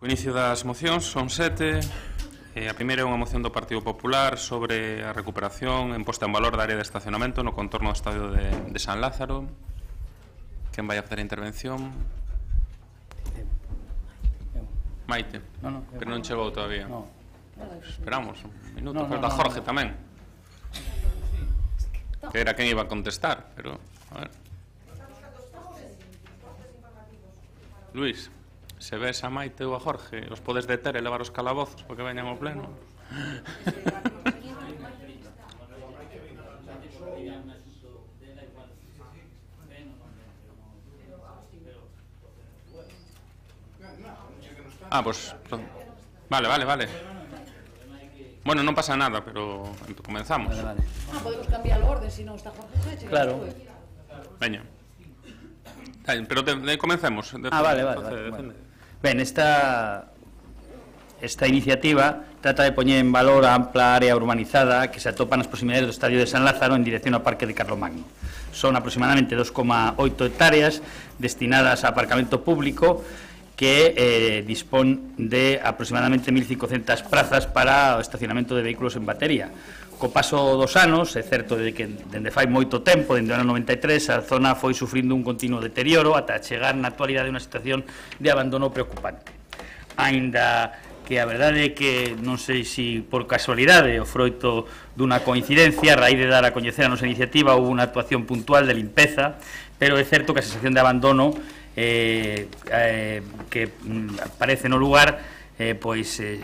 O inicio das mocións son 7. A primeira é unha moción do Partido Popular sobre a recuperación en posta en valor da área de estacionamento no contorno do estadio de San Lázaro. Quen vai a facer a intervención? Maite, pero non chegou todavía. Esperamos un minuto, falta Jorge tamén, que era quen iba a contestar, pero a ver. Luís, se ves a Maite ou a Jorge, os podes deter e levar os calabozos porque veñan ao pleno. Pues vale. Bueno, non pasa nada, pero comenzamos. Podemos cambiar o orden, se non está Jorge Sánchez. Claro. Veña. Pero comencemos. Vale. Ben, esta iniciativa trata de poñer en valor a ampla área urbanizada que se atopa nas proximidades do estadio de San Lázaro en dirección ao Parque de Carlomagno. Son aproximadamente 2,8 hectáreas destinadas a aparcamento público que dispón de aproximadamente 1.500 plazas para o estacionamento de vehículos en batería. Co paso dos anos, é certo de que dende fai moito tempo, dende o ano 93, a zona foi sufrindo un continuo deterioro ata chegar na actualidade unha situación de abandono preocupante. Aínda que a verdade é que non sei se por casualidade ou froito dunha coincidencia, a raíz de dar a coñecer a nosa iniciativa houve unha actuación puntual de limpeza, pero é certo que a sensación de abandono que aparece no lugar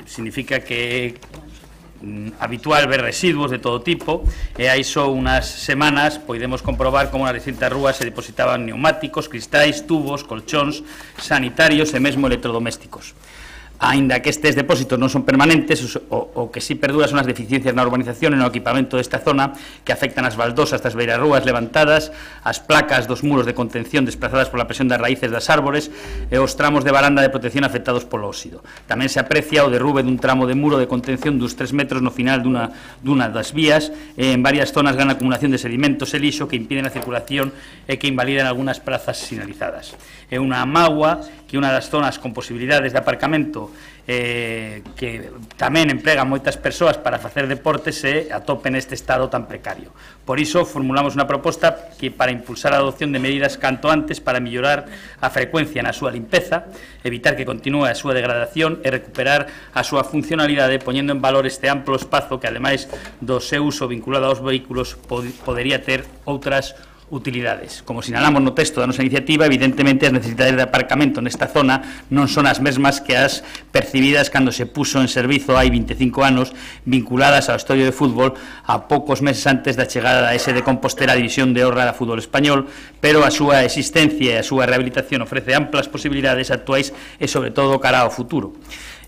significa que habitual ver residuos de todo tipo e hai só unhas semanas podemos comprobar como nas distintas rúas se depositaban neumáticos, cristais, tubos, colchóns sanitarios e mesmo electrodomésticos. Aínda que estes depósitos non son permanentes, o que si perdura son as deficiencias na urbanización e no equipamento desta zona que afectan as baldosas das beirarrúas levantadas, as placas dos muros de contención desplazadas pola presión das raíces das árbores e os tramos de baranda de protección afectados polo óxido. Tamén se aprecia o derrube dun tramo de muro de contención dos 3 metros no final dunha das vías e en varias zonas gran acumulación de sedimentos e lixo que impiden a circulación e que invalidan algunhas plazas sinalizadas. É unha mágoa que unha das zonas con posibilidades de aparcamento que tamén empregan moitas persoas para facer deportes se atopen neste estado tan precario. Por iso formulamos unha proposta que para impulsar a adopción de medidas canto antes para mellorar a frecuencia na súa limpeza, evitar que continúe a súa degradación e recuperar a súa funcionalidade poñendo en valor este amplo espazo que ademais do seu uso vinculado aos vehículos podería ter outras utilidades. Como sinalamos no texto da nosa iniciativa, evidentemente as necesidades de aparcamento nesta zona non son as mesmas que as percibidas cando se puso en servizo hai 25 anos vinculadas ao estadio de fútbol a poucos meses antes da chegada da S de Compostela a división de honra da fútbol español, pero a súa existencia e a súa rehabilitación ofrece amplas posibilidades actuais e sobre todo cara ao futuro.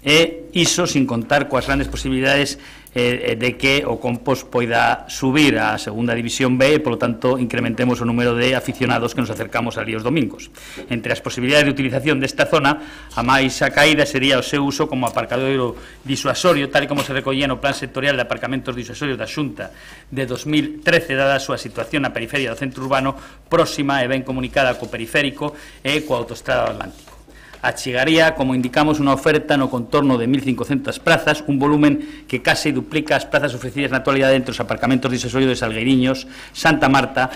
E iso sin contar coas grandes posibilidades de que o Compost poida subir á segunda división B e, polo tanto, incrementemos o número de aficionados que nos acercamos ali os domingos. Entre as posibilidades de utilización desta zona, a máis acaída sería o seu uso como aparcadoiro disuasorio, tal e como se recollía no Plan Sectorial de Aparcamentos Disuasorios da Xunta de 2013, dada a súa situación na periferia do centro urbano, próxima e ben comunicada co periférico e coa autoestrada do Atlántico. Achegaría, como indicamos, unha oferta no contorno de 1.500 plazas, un volumen que case duplica as plazas ofrecidas na actualidade entre os aparcamentos disuasorios de Salgueiriños, Santa Marta,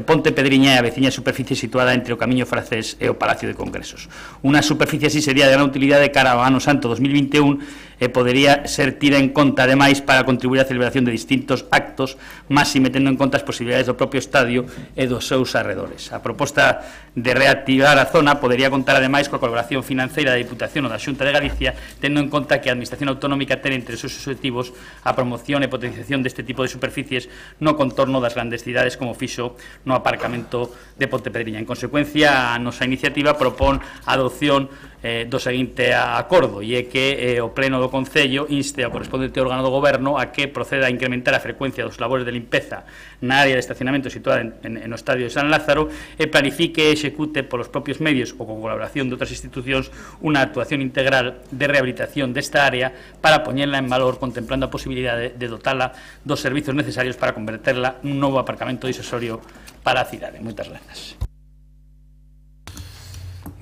Ponte Pedriña e a veciña superficie situada entre o Camiño Francés e o Palacio de Congresos. Unha superficie así sería de gran utilidade cara ao ano santo 2021 e podería ser tida en conta, ademais, para contribuir á celebración de distintos actos, máis e metendo en conta as posibilidades do propio estadio e dos seus arredores. A proposta de reactivar a zona podería contar, ademais, coa colaboración financeira da Diputación ou da Xunta de Galicia, tendo en conta que a Administración Autonómica ten entre os seus objetivos a promoción e potenciación deste tipo de superficies no contorno das grandes cidades, como fixo no aparcamento de Pontepedriña. En consecuencia, a nosa iniciativa propón a adopción do seguinte acordo, e é que o Pleno do Concello inste ao correspondente órgano do Goberno a que proceda a incrementar a frecuencia dos labores de limpeza na área de estacionamento situada no estadio de San Lázaro e planifique e execute polos propios medios ou con colaboración de outras institucións unha actuación integral de rehabilitación desta área para poñerla en valor, contemplando a posibilidade de dotala dos servizos necesarios para converterla nun novo aparcamento disuasorio para a cidade. Moitas grazas.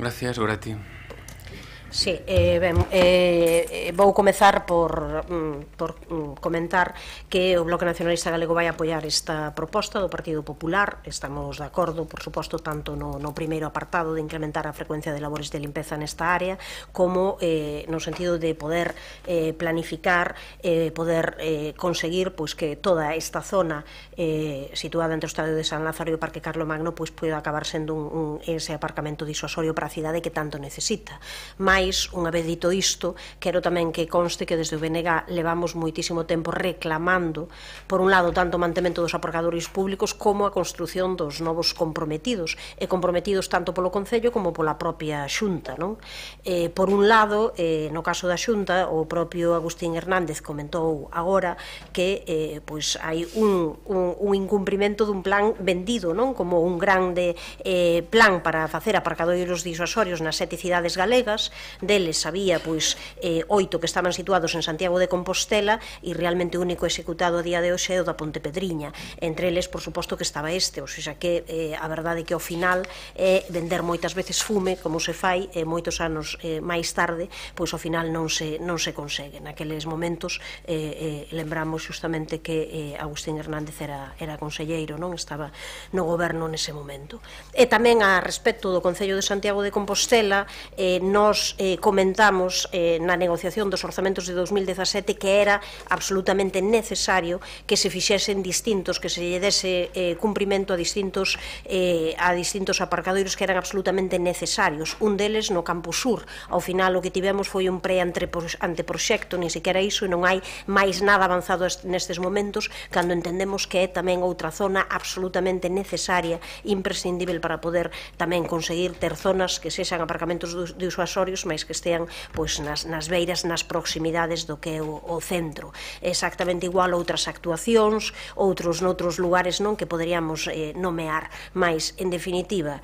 Gracias, Goretti. Sí, vou comezar por comentar que o Bloque Nacionalista Galego vai apoiar esta proposta do Partido Popular. Estamos de acordo, por suposto, tanto no primeiro apartado de incrementar a frecuencia de labores de limpeza nesta área, como no sentido de poder planificar, poder conseguir que toda esta zona situada entre o Estadio de San Lázaro e o Parque Carlomagno poida acabar sendo ese aparcamento disuasorio para a cidade que tanto necesita. Unha vez dito isto, quero tamén que conste que desde o BNG levamos moitísimo tempo reclamando, por un lado, tanto o mantemento dos aparcadoiros públicos como a construción dos novos comprometidos, e comprometidos tanto polo Concello como pola propia Xunta. Por un lado, no caso da Xunta, o propio Agustín Hernández comentou agora que hai un incumprimento dun plan vendido como un grande plan para facer aparcadoiros disuasorios nas 7 cidades galegas. Deles había 8 que estaban situados en Santiago de Compostela e realmente o único executado a día de hoxe é o da Pontepedriña. Entre eles, por suposto, que estaba este, ou seja que a verdade é que ao final é vender moitas veces fume, como se fai moitos anos máis tarde, pois ao final non se consegue. Naqueles momentos lembramos justamente que Agustín Hernández era conselleiro, non estaba no goberno nese momento. E tamén a respecto do Concello de Santiago de Compostela, nos comentamos na negociación dos orzamentos de 2017 que era absolutamente necesario que se fixesen distintos, que se lle dese cumprimento a distintos aparcadoiros que eran absolutamente necesarios. Un deles no Campus Sur. Ao final o que tivemos foi un pre-anteproxecto, nin sequera iso, e non hai máis nada avanzado nestes momentos, cando entendemos que é tamén outra zona absolutamente necesaria, imprescindível para poder tamén conseguir ter zonas que sexan aparcamentos disuasorios, máis que estean nas beiras, nas proximidades do que é o centro. Exactamente igual outras actuacións, noutros lugares que poderíamos nomear, máis, en definitiva,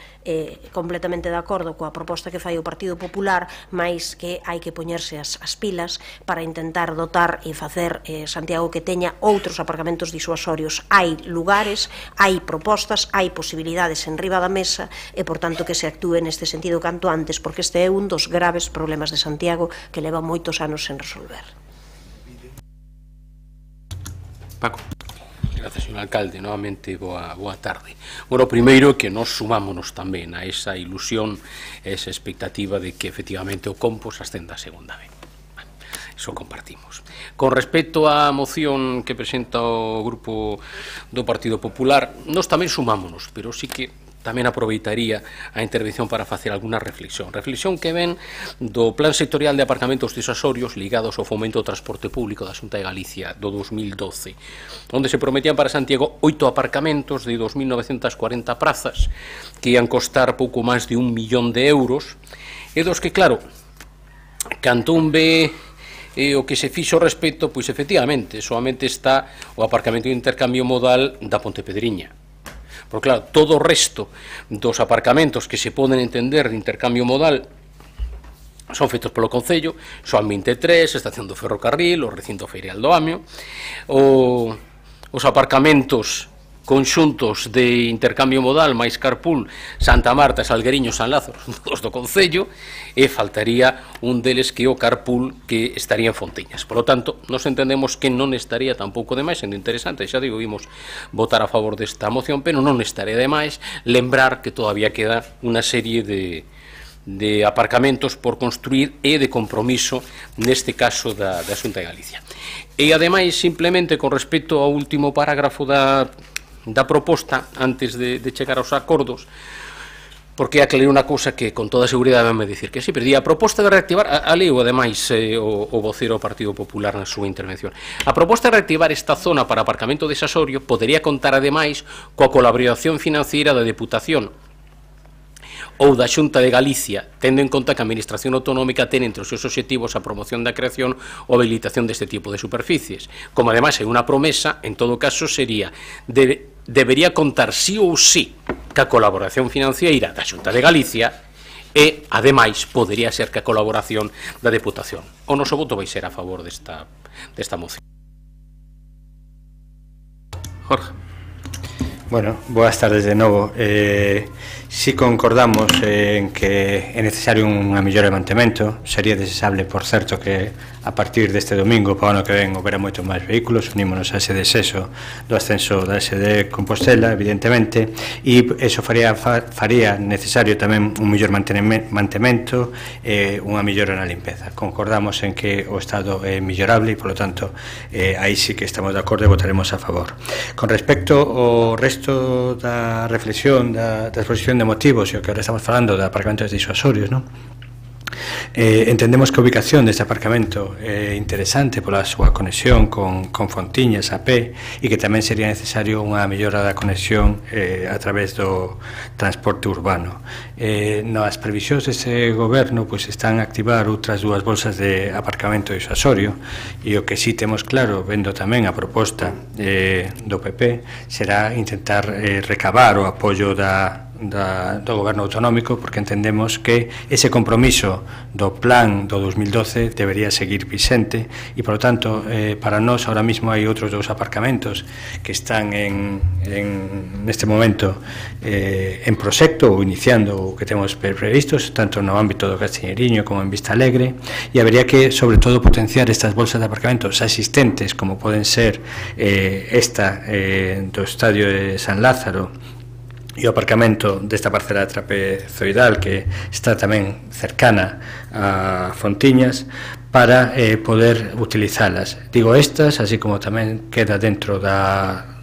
completamente de acordo coa proposta que fai o Partido Popular, máis que hai que poñerse as pilas para intentar dotar e facer Santiago que teña outros aparcamentos disuasorios. Hai lugares, hai propostas, hai posibilidades en riba da mesa e, por tanto, que se actúe neste sentido canto antes, porque este é un dos graves problemas de Santiago que leva moitos anos sen resolver. Paco. Gracias, señor alcalde. Novamente, boa tarde. Bueno, primeiro que nos sumámonos tamén a esa ilusión, esa expectativa de que efectivamente o Compos ascenda a segunda vez. Eso compartimos. Con respecto á moción que presenta o grupo do Partido Popular, nos tamén sumámonos, pero sí que tamén aproveitaría a intervención para facer alguna reflexión que ven do Plan Sectorial de Aparcamentos disuasorios ligados ao fomento do transporte público da Xunta de Galicia do 2012, onde se prometían para Santiago 8 aparcamentos de 2.940 prazas que ian costar pouco máis de 1 millón de euros, e dos que, claro, cantón ve o que se fixo ao respecto, pois efectivamente solamente está o aparcamento de intercambio modal da Pontepedriña. Porque, claro, todo o resto dos aparcamentos que se poden entender de intercambio modal son feitos polo Concello, son 23, estación do ferrocarril, o recinto ferial do Amio, os aparcamentos conxuntos de intercambio modal máis carpool, Santa Marta, Salgueriño, San Lázaro, todos do Concello, e faltaría un deles que é o carpool que estaría en Fontiñas. Por lo tanto, nos entendemos que non estaría tampouco de máis, sendo interesante, xa digo, vimos votar a favor desta moción, pero non estaría de máis lembrar que todavía queda unha serie de aparcamentos por construir e de compromiso neste caso da Xunta de Galicia. E ademais, simplemente con respecto ao último parágrafo da proposta, antes de chegar aos acordos, porque aclarei unha cousa que con toda seguridade van a dicir que sí, pero a proposta de reactivar, a leo ademais o vocero do Partido Popular na súa intervención, a proposta de reactivar esta zona para aparcamento disuasorio podería contar ademais coa colaboración financiera da Deputación ou da Xunta de Galicia, tendo en conta que a Administración Autonómica ten entre os seus obxectivos a promoción da creación ou habilitación deste tipo de superficies. Como ademais hai unha promesa, en todo caso sería debería contar sí ou sí ca colaboración financiera da Xunta de Galicia e, ademais, podería ser ca colaboración da Deputación. O noso voto vai ser a favor desta moción. Jorge. Bueno, boas tardes de novo. Si concordamos en que é necesario unha mellora de mantemento, sería desexable, por certo, que a partir deste domingo para o ano que ven houbera moito máis vehículos. Unímonos a ese desexo do ascenso da SD Compostela, evidentemente, e iso faría necesario tamén un mellor mantemento e unha mellora na limpeza. Concordamos en que o estado é mellorable e, polo tanto, aí sí que estamos de acordo e votaremos a favor. Con respecto ao resto da reflexión da exposición de motivos e o que ahora estamos falando de aparcamentos disuasorios, non? Entendemos que a ubicación deste aparcamento é interesante pola súa conexión con Fontiñas a pé e que tamén sería necesario unha mellora da conexión a través do transporte urbano. Nas previsións deste goberno pois están a activar outras dúas bolsas de aparcamento disuasorio e o que sí temos claro, vendo tamén a proposta do PP, será intentar recabar o apoio do goberno autonómico, porque entendemos que ese compromiso do plan do 2012 debería seguir vigente e, por lo tanto, para nós ahora mismo hai outros dous aparcamentos que están neste momento en proxecto ou iniciando o que temos previstos, tanto no ámbito do Castiñeiriño como en Vista Alegre, e habería que, sobre todo, potenciar estas bolsas de aparcamentos existentes, como poden ser esta do Estadio de San Lázaro e o aparcamento desta parcela trapezoidal que está tamén cercana a Fontiñas, para poder utilizalas. Digo estas, así como tamén queda dentro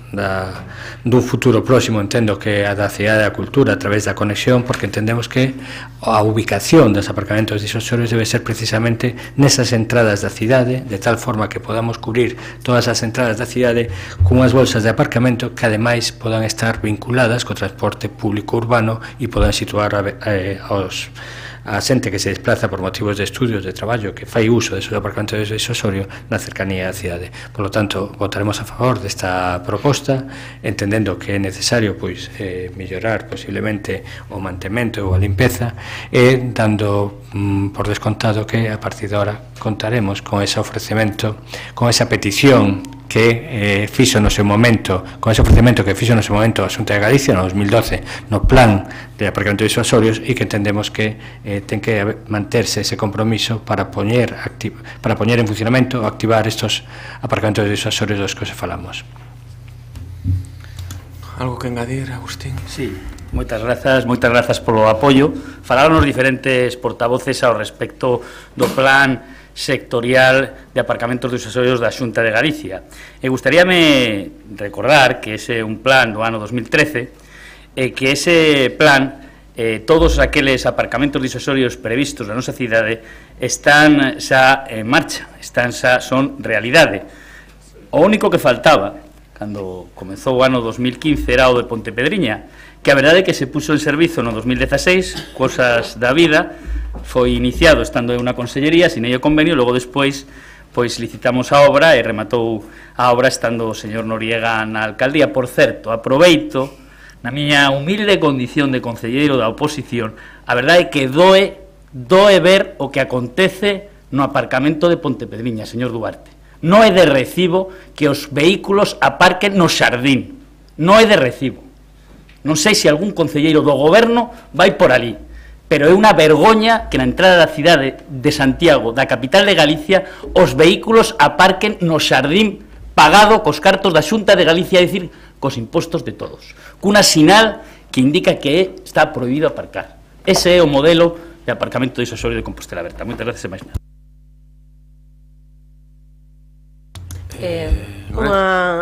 dun futuro próximo, entendo que a da Cidade da Cultura a través da conexión, porque entendemos que a ubicación dos aparcamentos disuasorios debe ser precisamente nesas entradas da cidade, de tal forma que podamos cubrir todas as entradas da cidade con unhas bolsas de aparcamento que ademais podan estar vinculadas co transporte público urbano e podan situar a xente que se desplaza por motivos de estudios, de traballo, que fai uso de seus aparcamentos disuasorios na cercanía da cidade. Por lo tanto, votaremos a favor desta proposta, entendendo que é necesario pois mellorar posiblemente o mantemento ou a limpeza, e dando por descontado que a partir de ahora contaremos con ese ofrecemento, con esa petición que fixo no seu momento, con ese ofrecemento que fixo no seu momento a Xunta de Galicia no 2012 no plan de aparcamentos disuasorios, e que entendemos que ten que manterse ese compromiso para poñer en funcionamento, activar estos aparcamentos disuasorios dos que se falamos. Algo que engadir, Agustín? Sí, moitas grazas polo apoio. Falaron os diferentes portavoces ao respecto do plan sectorial de aparcamentos disuasorios da Xunta de Galicia. E gustaríame recordar que ese é un plan do ano 2013 e que ese plan, todos aqueles aparcamentos disuasorios previstos na nosa cidade están xa en marcha, son realidade. O único que faltaba cando comezou o ano 2015 era o de Pontepedriña, que a verdade é que se puxo en servizo no 2016, cosas da vida, foi iniciado estando en unha consellería, sinei o convenio, logo despois pois licitamos a obra e rematou a obra estando o señor Noriega na alcaldía. Por certo, aproveito, na miña humilde condición de concelleiro da oposición, a verdade é que doe ver o que acontece no aparcamento de Pontepedriña, señor Duarte. Non é de recibo que os vehículos aparquen no xardín, non é de recibo. Non sei se algún concelleiro do goberno vai por ali, pero é unha vergoña que na entrada da cidade de Santiago, da capital de Galicia, os vehículos aparquen no xardín pagado cos cartos da Xunta de Galicia, é dicir, cos impostos de todos, cunha sinal que indica que está prohibido aparcar. Ese é o modelo de aparcamento disuasorio de Compostela Aberta. Moitas gracias e máis nada.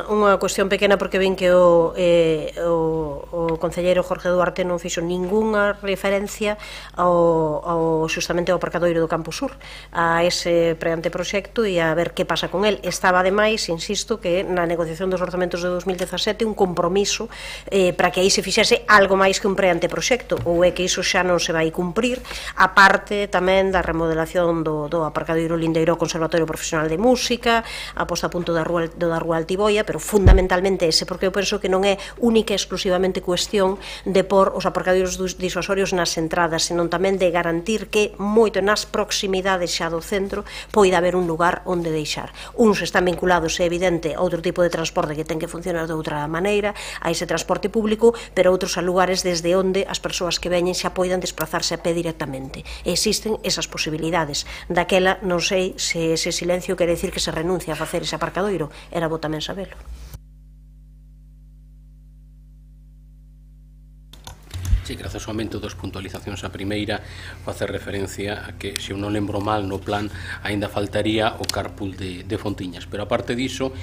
Unha cuestión pequena, porque ven que o concelleiro Jorge Duarte non fixo ningunha referencia justamente ao aparcadoiro do Campo Sur, a ese preanteproxecto e a ver que pasa con el. Estaba, ademais, insisto, que na negociación dos orzamentos de 2017 un compromiso para que aí se fixese algo máis que un preanteproxecto, ou é que iso xa non se vai cumprir, a parte tamén da remodelación do aparcadoiro lindeiro ao Conservatorio Profesional de Música, a posta a punto da Rúa Rúa Altiboia, pero fundamentalmente ese, porque eu penso que non é única e exclusivamente cuestión de pôr os aparcadoiros disuasorios nas entradas, senón tamén de garantir que moito nas proximidades xa do centro poida haber un lugar onde deixar. Uns están vinculados, é evidente, a outro tipo de transporte que ten que funcionar de outra maneira, a ese transporte público, pero outros a lugares desde onde as persoas que veñen xa poidan desplazarse a pé directamente. Existen esas posibilidades. Daquela non sei se ese silencio quere dicir que se renuncia a facer ese aparcadoiro, era bo tamén sabelo. Sí, grazas somente dos puntualizacións. A primeira facer referencia a que, se eu non lembro mal, no plan aínda faltaría o carpool de Fontiñas, pero aparte diso,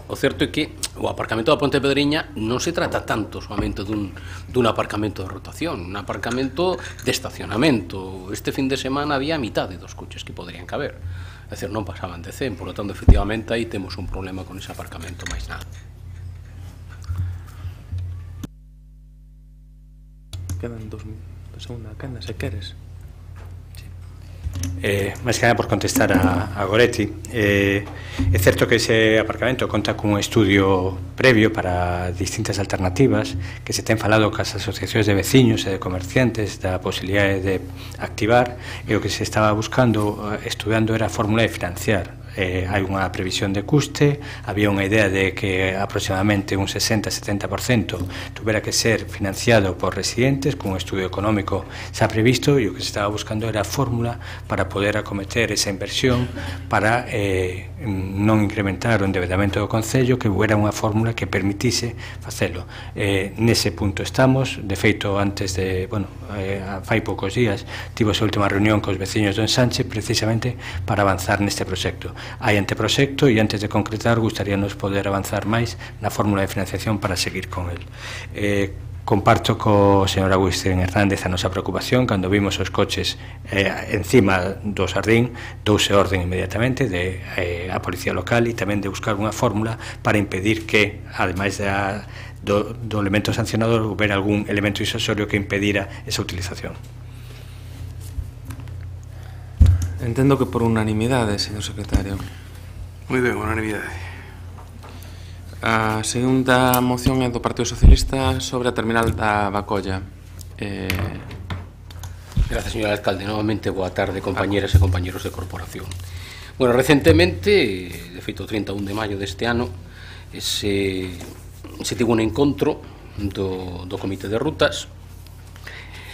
o certo é que o aparcamento da Ponte Pedriña non se trata tanto solamente dun aparcamento de rotación, un aparcamento de estacionamento. Este fin de semana había a mitade dos coches que poderían caber, é dicir, non pasaban de 100, por lo tanto, efectivamente, aí temos un problema con ese aparcamento, máis nada. Quedan 2 minutos, segunda quenda, se queres. Máis que nada por contestar a Goretti, é certo que ese aparcamento conta cun estudio previo para distintas alternativas que se ten falado cas asociacións de veciños e de comerciantes da posibilidade de activar, e o que se estaba buscando, estudiando, era a fórmula de financiar. Hai unha previsión de custe, había unha idea de que aproximadamente un 60-70% tuvera que ser financiado por residentes, con un estudio económico xa previsto, e o que se estaba buscando era a fórmula para poder acometer esa inversión, para non incrementar o endeudamento do Concello, que hubiera unha fórmula que permitise facelo. Nese punto estamos. De feito, antes de, fai poucos días, tivo a última reunión cos veciños do Ensanche, precisamente para avanzar neste proxecto. Hai anteproxecto, e antes de concretar, gustaríanos poder avanzar máis na fórmula de financiación para seguir con el. Comparto co señor Agustín Hernández a nosa preocupación cando vimos os coches encima do xardín. Douse orden inmediatamente de a policía local, e tamén de buscar unha fórmula para impedir que, ademais do elemento sancionador, houbera algún elemento disuasorio que impedira esa utilización. Entendo que por unanimidade, señor secretario. Moi ben, unanimidade. A segunda moción é do Partido Socialista sobre a terminal da Bacolla. Gracias, señor alcalde. Novamente, boa tarde, compañeras e compañeros de corporación. Bueno, recentemente, de feito, o 31 de maio deste ano, se tivo un encontro do Comité de Rutas,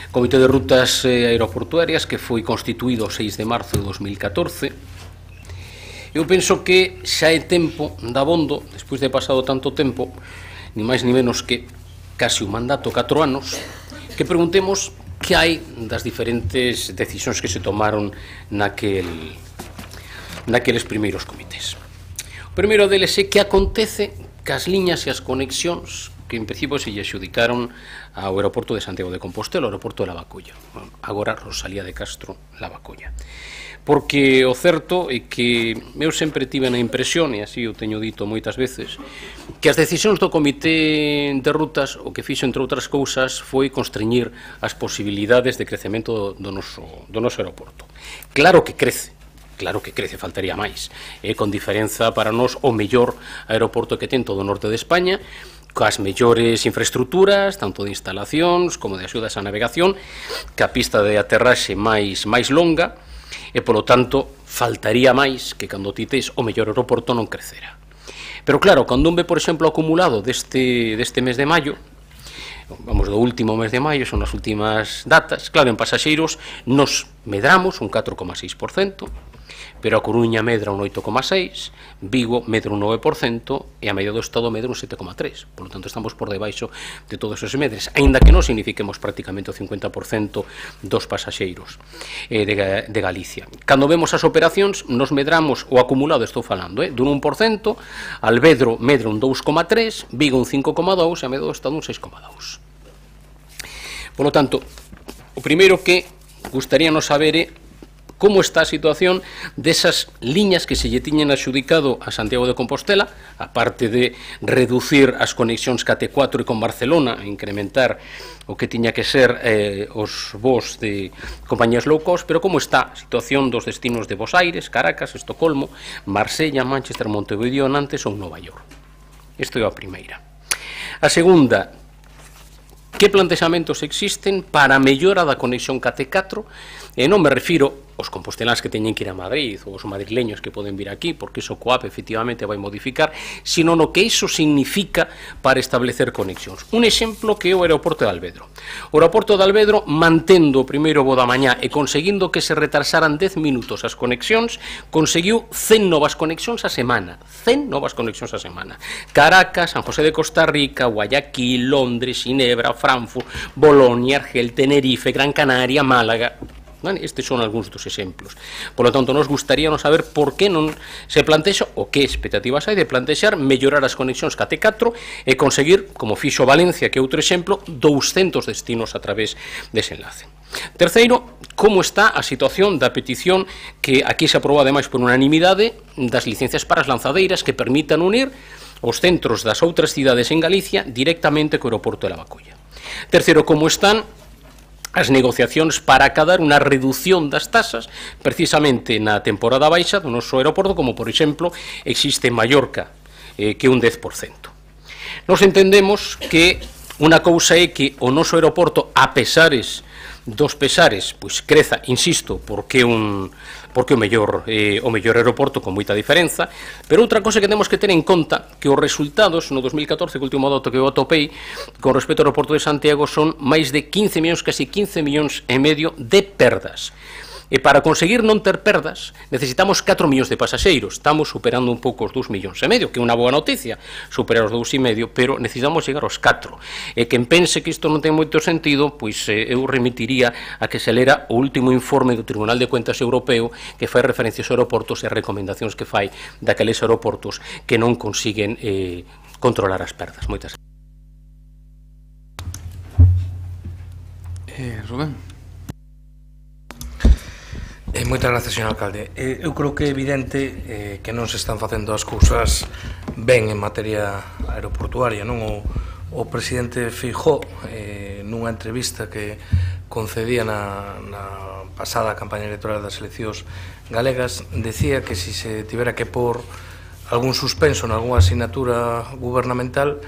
Comité de Rutas Aeroportuarias, que foi constituído o 6 de marzo de 2014. Eu penso que xa é tempo dabondo, despois de pasado tanto tempo, ni máis ni menos que casi un mandato, 4 anos, que preguntemos que hai das diferentes decisións que se tomaron naqueles primeiros comités. O primeiro deles é que acontece cas liñas e as conexións que en principio se lle xudicaron ao aeroporto de Santiago de Compostela, ao aeroporto de Lavacolla, agora Rosalía de Castro, Lavacolla. Porque o certo é que eu sempre tive na impresión, e así o teño dito moitas veces, que as decisións do Comité de Rutas o que fixo, entre outras cousas, foi constreñir as posibilidades de crecemento do noso aeroporto. Claro que crece, faltaría máis. É con diferenza para nós o mellor aeroporto que ten todo o norte de España, coas mellores infraestructuras, tanto de instalacións como de axudas á navegación, que a pista de aterraxe máis longa, e, polo tanto, faltaría máis que cando ti tes o mellor aeroporto non crecera. Pero, claro, cando un ve, por exemplo, acumulado deste mes de maio, vamos, do último mes de maio, son as últimas datas, claro, en pasaxeiros nos medramos un 4,6%, pero a Coruña medra un 8,6%, Vigo medra un 9% e a media do Estado medra un 7,3%. Por lo tanto, estamos por debaixo de todos esos medres, aínda que non signifiquemos prácticamente o 50% dos pasaxeiros de Galicia. Cando vemos as operacións, nos medramos, o acumulado estou falando, dun 1%, Alvedro medra un 2,3%, Vigo un 5,2% e a media do Estado un 6,2%. Por lo tanto, o primeiro que gustaríanos saber é como está a situación desas liñas que se lle tiñen adxudicado a Santiago de Compostela, aparte de reducir as conexións KT4 e con Barcelona, incrementar o que tiña que ser os voos de compañías low cost, pero como está a situación dos destinos de Buenos Aires, Caracas, Estocolmo, Marsella, Manchester, Montevideo, Nantes ou Nova York. Isto é a primeira. A segunda, que plantexamentos existen para a mellora da conexión KT4, e non me refiro aos composteláns que teñen que ir a Madrid ou os madrileños que poden vir aquí, porque iso COAP efectivamente vai modificar, sino no que iso significa para establecer conexións. Un exemplo que é o aeroporto de Alvedro. O aeroporto de Alvedro, mantendo o primeiro voo da mañá e conseguindo que se retrasaran 10 minutos as conexións, conseguiu 100 novas conexións a semana. 100 novas conexións a semana. Caracas, San José de Costa Rica, Guayaquil, Londres, Ginebra, Frankfurt, Bolonia, Argel, Tenerife, Gran Canaria, Málaga. Estes son algúns dos exemplos. Por lo tanto, nos gustaríamos saber por que non se plantexa o que expectativas hai de plantexar mellorar as conexións KT4 e conseguir, como fixo Valencia, que é outro exemplo, 200 destinos a través dese enlace. Terceiro, como está a situación da petición que aquí se aprobou ademais por unanimidade das licencias para as lanzadeiras que permitan unir os centros das outras cidades en Galicia directamente co aeroporto de Lavacolla. Terceiro, como están as negociacións para acadar unha reducción das tasas precisamente na temporada baixa do noso aeroporto, como por exemplo existe en Mallorca, que é un 10%. Nos entendemos que unha cousa é que o noso aeroporto, a pesares dos pesares, pois creza, insisto, porque o mellor aeroporto con moita diferenza, pero outra cosa que temos que ter en conta que os resultados no 2014, que o último dato que eu atopei con respecto ao aeroporto de Santiago son máis de 15 millóns, casi 15 millóns e medio de perdas. E para conseguir non ter perdas necesitamos 4 millóns de pasaxeiros. Estamos superando un pouco os 2 millóns e medio, que é unha boa noticia, superar os 2 e medio, pero necesitamos chegar aos 4. E quen pense que isto non ten moito sentido, pois eu remitiría a que se lera o último informe do Tribunal de Cuentas Europeo que fai referencia aos aeroportos e as recomendacións que fai daqueles aeroportos que non consiguen controlar as perdas. Moitas gracias. Rubén. Moitas gracias, señor alcalde. Eu creo que é evidente que non se están facendo as cousas ben en materia aeroportuaria, non? O presidente Feijóo, nunha entrevista que concedía na pasada campaña electoral das eleccións galegas, decía que se tivera que pôr algún suspenso en algunha asignatura gubernamental,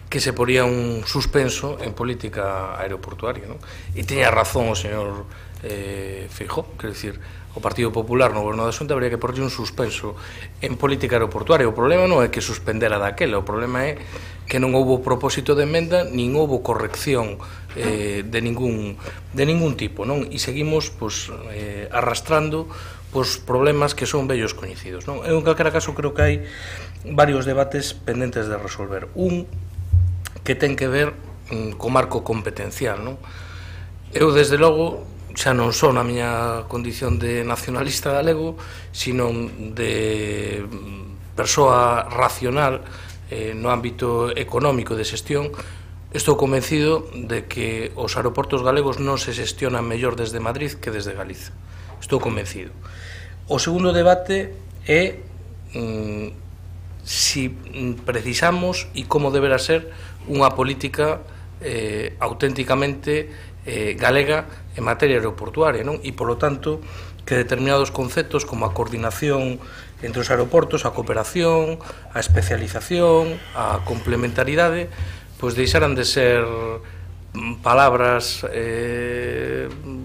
que se poría un suspenso en política aeroportuaria, non? E tiña razón o señor Feijóo, quer dicir, o Partido Popular no goberno da Xunta habría que porlle un suspenso en política aeroportuaria. O problema non é que suspendera daquela, o problema é que non houbo propósito de emenda, nin houbo corrección de ningún tipo, non? E seguimos arrastrando problemas que son vellos coñecidos, non? En calquera caso, creo que hai varios debates pendentes de resolver. Un que ten que ver co marco competencial, non? Eu, desde logo, xa non son a miña condición de nacionalista galego, sino de persoa racional no ámbito económico de xestión. Estou convencido de que os aeroportos galegos non se xestionan mellor desde Madrid que desde Galiza. Estou convencido. O segundo debate é si precisamos e como deberá ser unha política auténticamente galega en materia aeroportuaria, non? E, polo tanto, que determinados conceptos como a coordinación entre os aeroportos, a cooperación, a especialización, a complementaridade, pois deixaran de ser palabras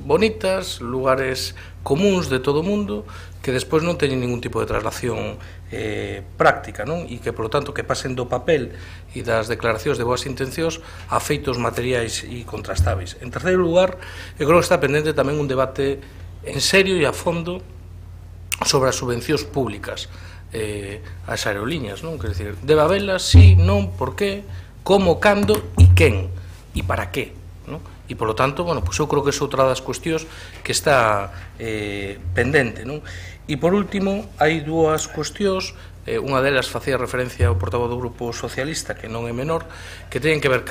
bonitas, lugares comuns de todo o mundo, que despois non teñen ningún tipo de traslación práctica, non? E que, polo tanto, que pasen do papel e das declaracións de boas intencións a feitos materiais e contrastáveis. En terceiro lugar, eu creo que está pendente tamén un debate en serio e a fondo sobre as subvencións públicas ás aerolíneas, non? Quer dizer, debe habelas, sí, non, por qué, como, cando e quen e para qué, non? E, polo tanto, bueno, pois eu creo que é outra das cuestións que está pendente, non? E, por último, hai dúas cuestións, unha delas facía referencia ao portavoz do Grupo Socialista, que non é menor, que teñen que ver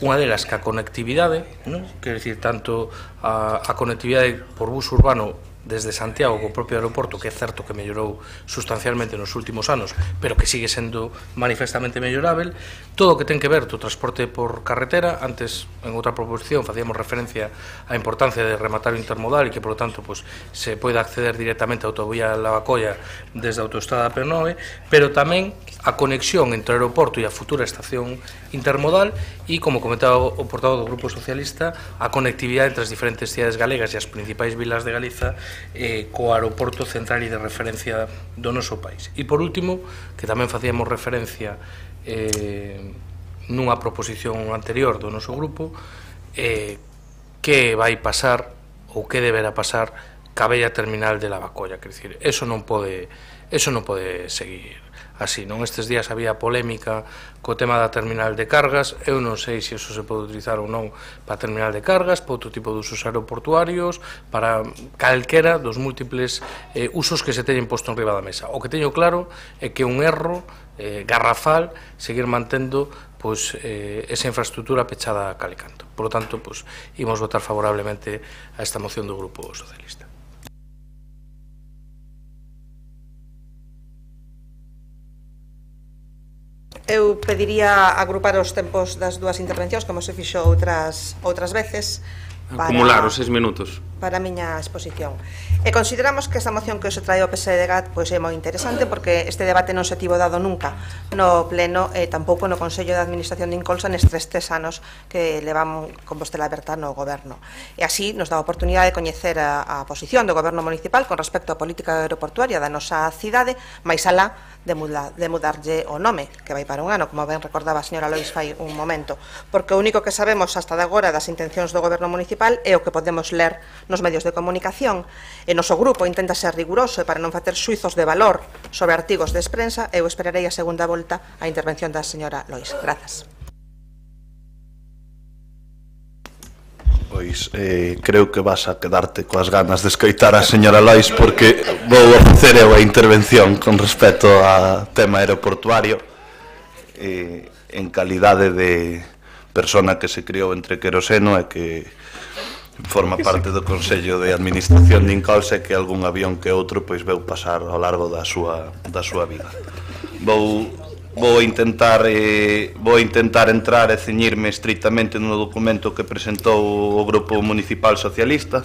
unha delas ca conectividade, non? Quer dicir, tanto a conectividade por bus urbano desde Santiago co propio aeroporto, que é certo que mellorou sustancialmente nos últimos anos, pero que sigue sendo manifestamente mellorável, todo o que ten que ver co transporte por carretera. Antes, en outra proposición, facíamos referencia á importancia de rematar o intermodal e que, por lo tanto, pues, se pode acceder directamente á autovía Lavacolla desde a autoestrada P9, pero tamén a conexión entre o aeroporto e a futura estación intermodal e, como comentaba o portavoz do Grupo Socialista, a conectividade entre as diferentes cidades galegas e as principais vilas de Galiza co aeroporto central e de referencia do noso país. E, por último, que tamén facíamos referencia nunha proposición anterior do noso grupo, que vai pasar ou que deberá pasar ca bella terminal de Lavacolla. Quer dizer, eso non pode seguir así, non? Estes días había polémica co tema da terminal de cargas. Eu non sei se iso se pode utilizar ou non para a terminal de cargas, para outro tipo de usos aeroportuarios, para calquera dos múltiples usos que se teñen posto en riba da mesa. O que teño claro é que é un erro garrafal seguir mantendo pois, esa infraestructura pechada a cal e canto. Por lo tanto, pois, imos votar favorablemente a esta moción do Grupo Socialista. Eu pediría agrupar os tempos das dúas intervencións, como se fixo outras veces, acumular os 6 minutos para a miña exposición. E consideramos que esta moción que se trae o PSDG pois é moi interesante, porque este debate non se tivo dado nunca no pleno e tampouco no Consello de Administración de Incolsa nestes 3 anos que levamos con Compostela Aberta no goberno. E así nos dá a oportunidade de coñecer a posición do goberno municipal con respecto á política aeroportuaria da nosa cidade, máis alá de mudarlle o nome, que vai para un ano, como ben recordaba a señora Lois fai un momento, porque o único que sabemos hasta de agora das intencións do goberno municipal é o que podemos ler nos medios de comunicación. E noso grupo intenta ser riguroso e para non facer xuizos de valor sobre artigos de prensa, eu esperarei a segunda volta a intervención da señora Lois. Grazas. Pois creo que vas a quedarte coas ganas de escoitar a señora Lois, porque vou facer eu a intervención con respecto ao tema aeroportuario en calidade de persona que se criou entre queroseno e que forma parte do Consello de Administración de Incolsa, que algún avión que outro pois veu pasar ao largo da súa vida. Vou intentar entrar e ceñirme estritamente no documento que presentou o Grupo Municipal Socialista.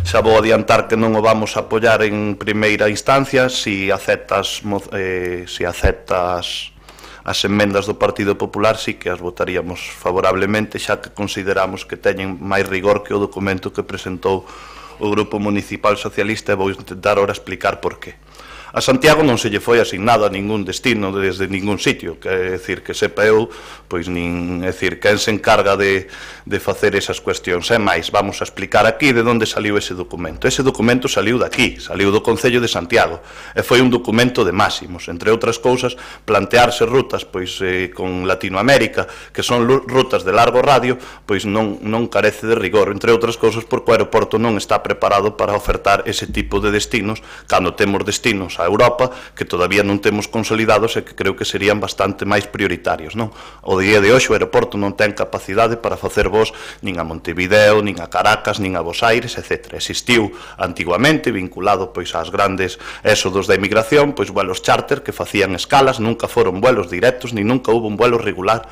Xa vou adiantar que non o vamos a apoiar en primeira instancia. Si aceptas as emendas do Partido Popular, sí que as votaríamos favorablemente, xa que consideramos que teñen máis rigor que o documento que presentou o Grupo Municipal Socialista, e vou intentar ahora explicar por qué. A Santiago non se lle foi asignado a ningún destino desde ningún sitio, que é dicir, que sepa eu, pois nin, é dicir, quen se encarga de facer esas cuestións. É máis, vamos a explicar aquí de onde saliu ese documento. Ese documento saliu daqui, saliu do Concello de Santiago, e foi un documento de máximos, entre outras cousas, plantearse rutas pois con Latinoamérica, que son rutas de largo radio, pois non carece de rigor, entre outras cousas porque o aeroporto non está preparado para ofertar ese tipo de destinos, cando temos destinos a Europa que todavía non temos consolidados e que creo que serían bastante máis prioritarios, non? O día de hoxe o aeroporto non ten capacidade para facer voos nin a Montevideo, nin a Caracas, nin a Bos Aires, etc. Existiu antiguamente, vinculado pois ás grandes éxodos da emigración, pois vuelos charter que facían escalas, nunca foron vuelos directos, nin nunca hubo un vuelo regular,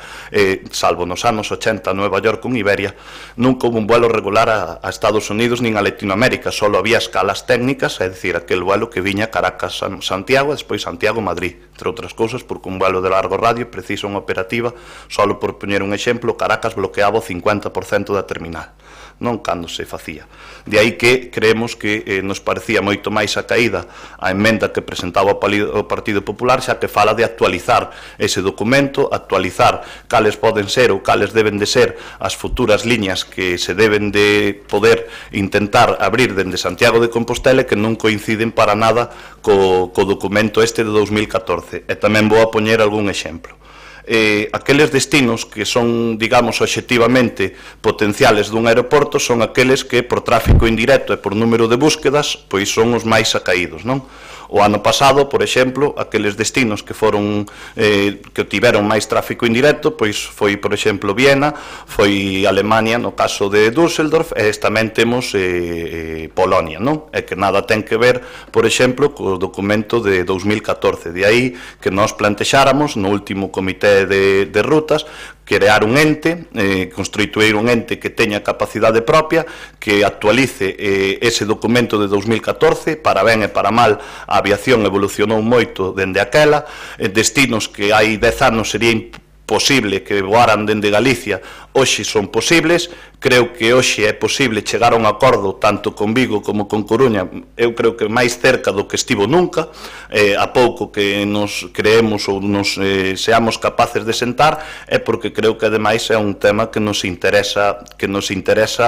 salvo nos anos 80 a Nueva York con Iberia, nunca hubo un vuelo regular a Estados Unidos nin a Latinoamérica, solo había escalas técnicas, é dicir, aquel vuelo que viña Caracas Santiago e despois Santiago-Madrid, entre outras cousas porque un vuelo de largo radio precisa unha operativa, solo por poñer un exemplo, Caracas bloqueaba o 50% da terminal, non cando se facía. De aí que creemos que nos parecía moito máis a caída a emenda que presentaba o Partido Popular, xa que fala de actualizar ese documento, actualizar cales poden ser ou cales deben de ser as futuras liñas que se deben de poder intentar abrir dende Santiago de Compostela, que non coinciden para nada co documento este de 2014. E tamén vou a poñer algún exemplo. aqueles destinos que son, digamos, obxectivamente potenciales dun aeroporto son aqueles que por tráfico indirecto e por número de búsquedas pois son os máis acaídos, non? O ano pasado, por exemplo, aqueles destinos que foron que tiveron máis tráfico indirecto, pois foi, por exemplo, Viena, foi Alemania no caso de Düsseldorf, e tamén temos Polonia, non? E que nada ten que ver, por exemplo, co documento de 2014. De aí que nós plantexáramos no último comité de rutas crear un ente, constituir un ente que teña capacidade propia, que actualice ese documento de 2014, para ben e para mal a aviación evolucionou moito dende aquela, destinos que hai 10 anos sería imposible que voaran dende Galicia, hoxe son posibles, creo que hoxe é posible chegar a un acordo tanto con Vigo como con Coruña, eu creo que máis cerca do que estivo nunca, a pouco que nos creemos ou nos seamos capaces de sentar, é porque creo que ademais é un tema que nos interesa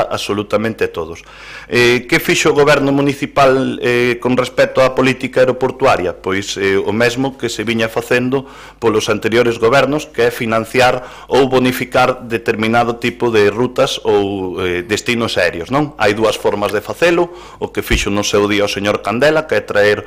absolutamente a todos. Que fixo o goberno municipal con respecto á política aeroportuaria? Pois o mesmo que se viña facendo polos anteriores gobernos, que é financiar ou bonificar determinado tipo de rutas ou destinos aéreos, non? Hai dúas formas de facelo, o que fixo no seu día o señor Candela, que é traer,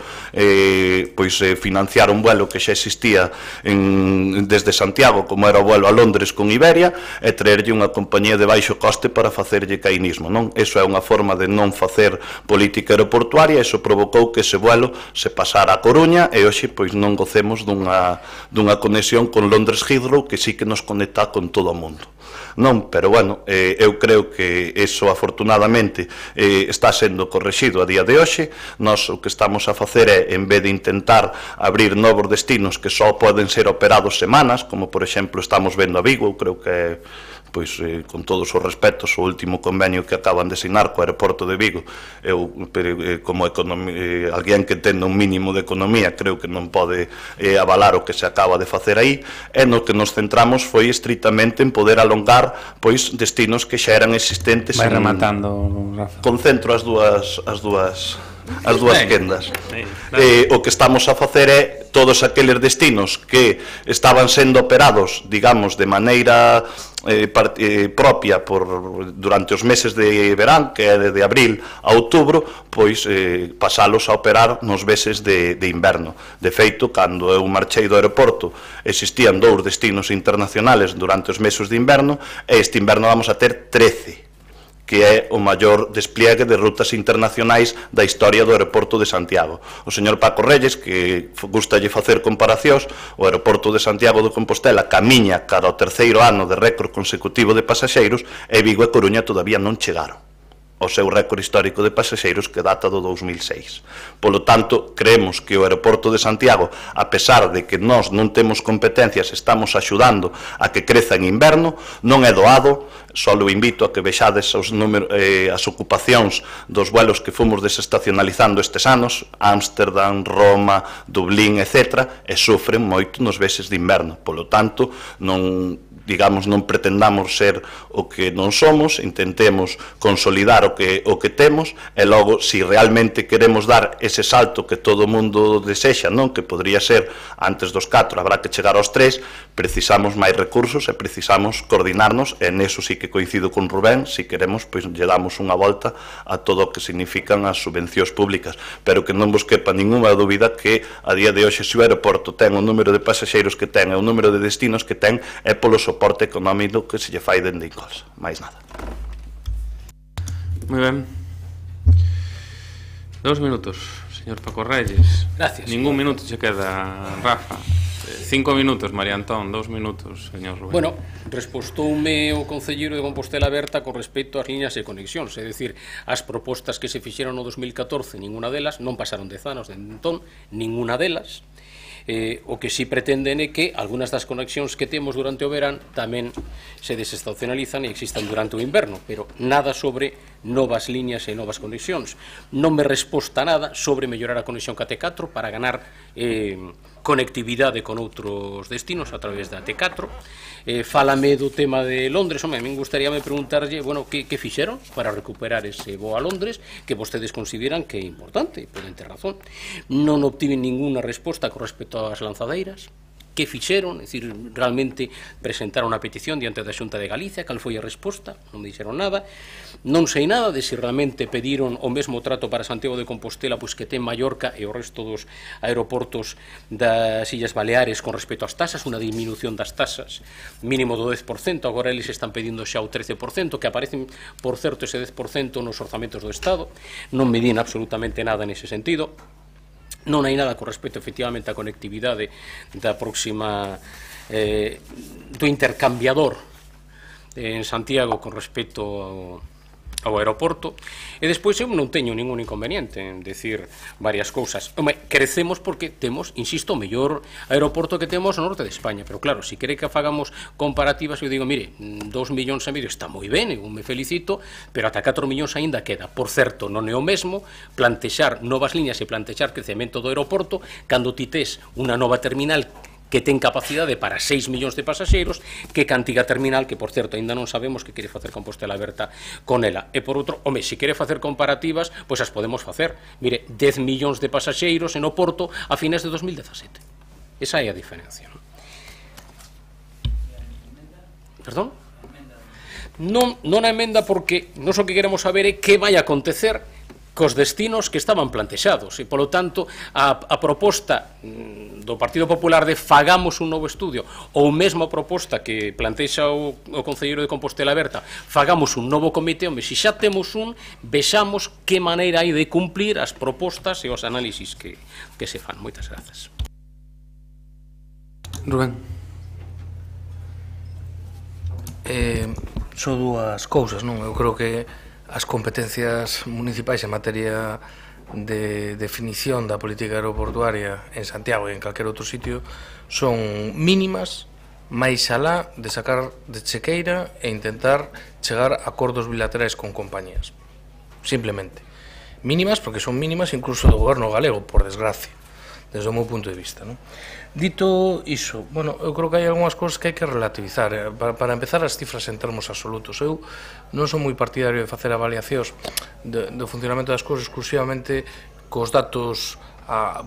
financiar un vuelo que xa existía desde Santiago, como era o vuelo a Londres con Iberia, e traerlle unha compañía de baixo coste para facerlle cainismo, non? Eso é unha forma de non facer política aeroportuaria, eso provocou que ese vuelo se pasara a Coruña e hoxe pois non gocemos dunha conexión con Londres Heathrow que sí que nos conecta con todo o mundo. Non, pero bueno, eu creo que eso afortunadamente está sendo correxido a día de hoxe. Nós o que estamos a facer é, en vez de intentar abrir novos destinos que só poden ser operados semanas, como por exemplo estamos vendo a Vigo, creo que pois, con todos os respetos, o último convenio que acaban de asinar co aeroporto de Vigo, eu, como alguén que ten un mínimo de economía, creo que non pode avalar o que se acaba de facer aí, e no que nos centramos foi estritamente en poder alongar pois destinos que xa eran existentes. Vai rematando, Rafa. Concentro as dúas quendas. O que estamos a facer é todos aqueles destinos que estaban sendo operados, digamos, de maneira propia durante os meses de verán, que é de abril a outubro, pois pasalos a operar nos meses de inverno. De feito, cando eu marchei do aeroporto, existían 2 destinos internacionales durante os meses de inverno, e este inverno vamos a ter 13, que é o maior despliegue de rutas internacionais da historia do aeroporto de Santiago. O señor Paco Reyes, que gustalle facer comparacións, o aeroporto de Santiago de Compostela camiña cara ao 3º ano de récord consecutivo de pasaxeiros, e Vigo e Coruña todavía non chegaron ao seu récord histórico de pasaxeiros que data do 2006. Polo tanto, creemos que o aeroporto de Santiago, a pesar de que nós non temos competencias, estamos axudando a que creza en inverno, non é doado. Só o invito a que vexades as ocupacións dos vuelos que fomos desestacionalizando estes anos, Ámsterdam, Roma, Dublín, etc., e sofren moito nos meses de inverno. Polo tanto, non pretendamos ser o que non somos, intentemos consolidar o que temos, e logo, se realmente queremos dar ese salto que todo o mundo desexa, non? Que podría ser antes dos 4, habrá que chegar aos 3, precisamos máis recursos e precisamos coordinarnos, e neso sí que coincido con Rubén, se queremos, pois lle damos unha volta a todo o que significan as subvencións públicas, pero que non vos quepa ninguna dúbida que a día de hoxe, se o aeroporto ten o número de pasaxeiros que ten e o número de destinos que ten, é polo soporte económico que se lle fai dende Incolsa, máis nada. Moi ben. 2 minutos, señor Paco Reyes. Gracias. Ningún minuto se queda, Rafa. 5 minutos, María Antón, 2 minutos, señor Rubén. Bueno, respostoume o concelleiro de Compostela Aberta con respecto ás liñas de conexións, é dicir, as propostas que se fixeron no 2014, ninguna delas, non pasaron 10 anos dende entón, ninguna delas. O que si pretenden é que algunhas das conexións que temos durante o verán tamén se desestacionalizan e existan durante o inverno, pero nada sobre novas liñas e novas conexións. Non me resposta nada sobre mellorar a conexión ca T4 para ganar conectividade con outros destinos a través da T4. Fálame do tema de Londres. A min gustaríame preguntarlle, bueno, que fixeron para recuperar ese voo a Londres, que vostedes consideran que é importante, poden ter razón. Non obtiven ninguna resposta con respecto ás lanzadeiras. que fixeron, é dicir, realmente presentaron a petición diante da Xunta de Galicia, cal foi a resposta, non me dixeron nada, non sei nada de se realmente pediron o mesmo trato para Santiago de Compostela pois que ten Mallorca e o resto dos aeroportos das Illas Baleares con respecto ás tasas, unha disminución das tasas mínimo do 10%, agora eles están pedindo xa o 13%, que aparecen, por certo, ese 10% nos orzamentos do Estado, non medín absolutamente nada nese sentido. Non hai nada con respecto efectivamente á conectividade da próxima do intercambiador en Santiago con respecto ao aeroporto, e despois eu non teño ningún inconveniente en decir varias cousas. Crecemos porque temos, insisto, o mellor aeroporto que temos no norte de España, pero claro, se quere que fagamos comparativas, eu digo, mire, 2,5 millóns está moi ben, eu me felicito, pero ata 4 millóns aínda queda. Por certo, non é o mesmo plantexar novas liñas e plantexar crecemento do aeroporto cando ti tes unha nova terminal que ten capacidade para 6 millóns de pasaxeiros, que cantiga terminal, que, por certo, ainda non sabemos que quere facer Compostela Aberta con ela. E, por outro, home, se quere facer comparativas, pois as podemos facer. Mire, 10 millóns de pasaxeiros en Oporto a fines de 2017. Esa é a diferencia. Perdón? Non a emenda porque non o que queremos saber é que vai acontecer cos destinos que estaban plantexados e, polo tanto, a proposta do Partido Popular de fagamos un novo estudio ou mesmo a proposta que plantexa o Concelleiro de Compostela Aberta, fagamos un novo comité, onde se xa temos un, vexamos que maneira hai de cumplir as propostas e os análisis que se fan. Moitas grazas. Rubén. Só dúas cousas, non? Eu creo que as competencias municipais en materia de definición da política aeroportuaria en Santiago e en calquer outro sitio son mínimas, máis alá de sacar de chequeira e intentar chegar a acordos bilaterais con compañías. Simplemente. Mínimas porque son mínimas incluso do goberno galego, por desgracia, desde o meu punto de vista, non? Dito iso, bueno, eu creo que hai algunhas cousas que hai que relativizar. Para empezar, as cifras en termos absolutos. Eu non son moi partidario de facer avaliacións do funcionamento das cousas exclusivamente cos datos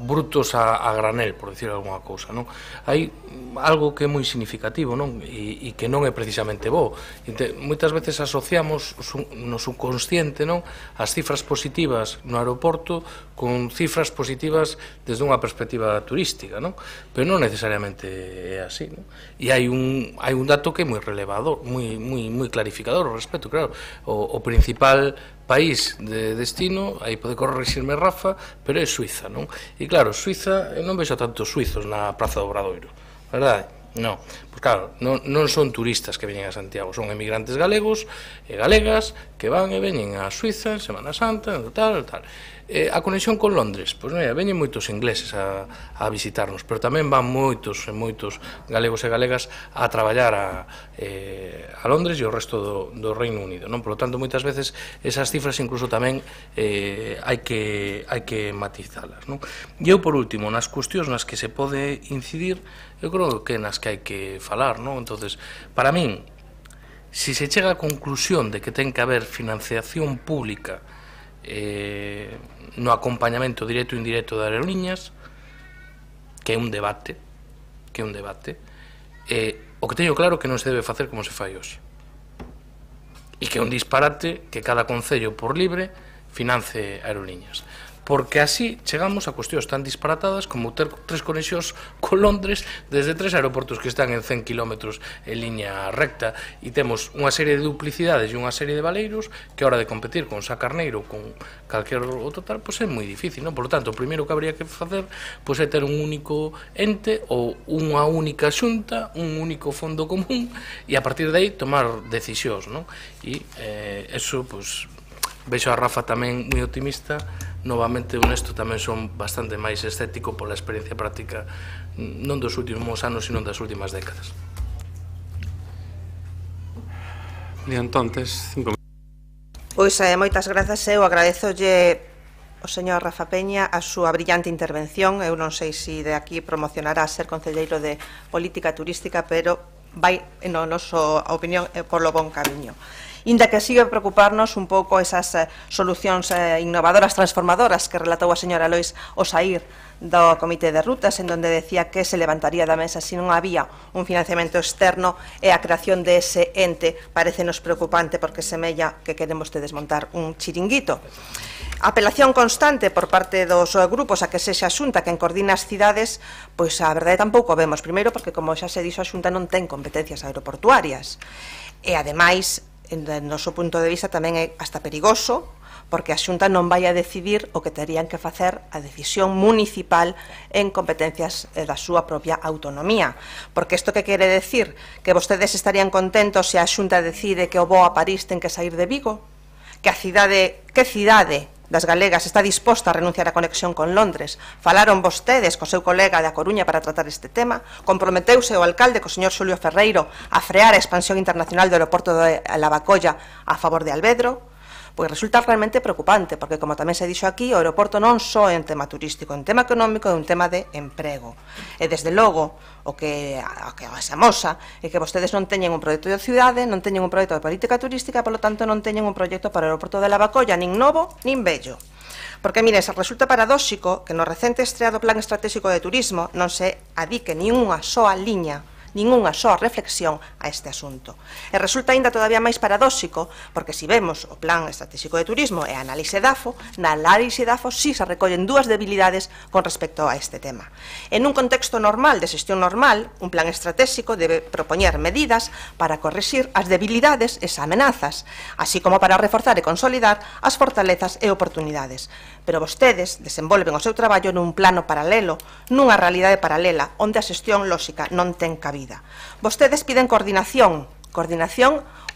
brutos a granel, por decir alguna cousa, non? Hai algo que é moi significativo, non? E que non é precisamente bo. Moitas veces asociamos no subconsciente, non, as cifras positivas no aeroporto con cifras positivas desde unha perspectiva turística, non? Pero non necesariamente é así, non? E hai un dato que é moi relevador, moi clarificador ao respecto, claro. O principal país de destino, aí pode corrixirme Rafa, pero é Suiza, non? E claro, Suiza, non vexo tantos suizos na Praza do Obradoiro, verdade? Non, pois claro, non son turistas que veñen a Santiago, son emigrantes galegos e galegas que van e veñen a Suiza en Semana Santa, tal. A conexión con Londres, pois mira, veñen moitos ingleses a visitarnos, pero tamén van moitos galegos e galegas a traballar a Londres e o resto do Reino Unido, non? Por lo tanto, moitas veces esas cifras incluso tamén hai que matizalas, non? E eu, por último, nas cuestións nas que se pode incidir, eu creo que nas que hai que falar, non? Entonces, para min, se se chega á conclusión de que ten que haber financiación pública no acompañamento directo e indirecto de aerolíneas, que é un debate, o que teño claro que non se debe facer como se fai hoxe, e que é un disparate que cada concello por libre finance aerolíneas, porque así chegamos a cuestións tan disparatadas como ter 3 conexións con Londres desde 3 aeroportos que están en 100 km en liña recta, e temos unha serie de duplicidades e unha serie de valeiros que a hora de competir con Sá Carneiro ou con calquer outro tal, pois é moi difícil, non? Por lo tanto, o primeiro que habría que facer pois é ter un único ente ou unha única xunta, un único fondo común, e a partir de aí tomar decisións, non? E eso, pois, vexo a Rafa tamén moi optimista. Novamente, honesto, tamén son bastante máis escéptico pola experiencia práctica non dos últimos anos, sino das últimas décadas. E entonces, 5 minutos. Pois moitas grazas, eu agradezolle o señor Rafa Peña a súa brillante intervención. Eu non sei se de aquí promocionará ser concelleiro de política turística, pero vai, no noso opinión, por lo bon camiño. inda que sigue preocuparnos un pouco esas solucións innovadoras, transformadoras que relatou a señora Lois Osair do Comité de Rutas, en donde decía que se levantaría da mesa se non había un financiamento externo, e a creación de ese ente parecenos preocupante porque semella que queren vostedes montar un chiringuito. Apelación constante por parte dos grupos a que sexa a Xunta quen coordina as cidades, pois a verdade tampouco vemos. Primeiro, porque, como xa se dixo, a Xunta non ten competencias aeroportuarias. E, ademais, en noso punto de vista, tamén é hasta perigoso, porque a Xunta non vai a decidir o que terían que facer a decisión municipal en competencias da súa propia autonomía. Porque isto que quere decir? Que vostedes estarían contentos se a Xunta decide que o voo a París ten que sair de Vigo? Que cidade das galegas está disposta a renunciar á conexión con Londres? Falaron vostedes co seu colega da Coruña para tratar este tema? Comprometeuse o alcalde co señor Xulio Ferreiro a frear a expansión internacional do aeroporto de Lavacolla a favor de Alvedro? Pois resulta realmente preocupante, porque, como tamén se dixo aquí, o aeroporto non só é un tema turístico, é un tema económico, é un tema de emprego. E, desde logo, o que se amosa é que vostedes non teñen un proxecto de cidade, non teñen un proxecto de política turística, e, polo tanto, non teñen un proxecto para o aeroporto de Lavacolla, nin novo, nin vello. Porque, mire, se resulta paradóxico que no recente estreado Plan Estratégico de Turismo non se adique nin unha soa liña, ningunha soa reflexión a este asunto. E resulta aínda todavía máis paradóxico, porque se vemos o Plan Estratégico de Turismo e a análise DAFO, na análise DAFO sí se recollen dúas debilidades con respecto a este tema. En un contexto normal, de xestión normal, un plan estratégico debe propoñer medidas para corrixir as debilidades e as amenazas, así como para reforzar e consolidar as fortalezas e oportunidades. Pero vostedes desenvolven o seu traballo nun plano paralelo, nunha realidade paralela, onde a xestión lóxica non ten cabida. Vostedes piden coordinación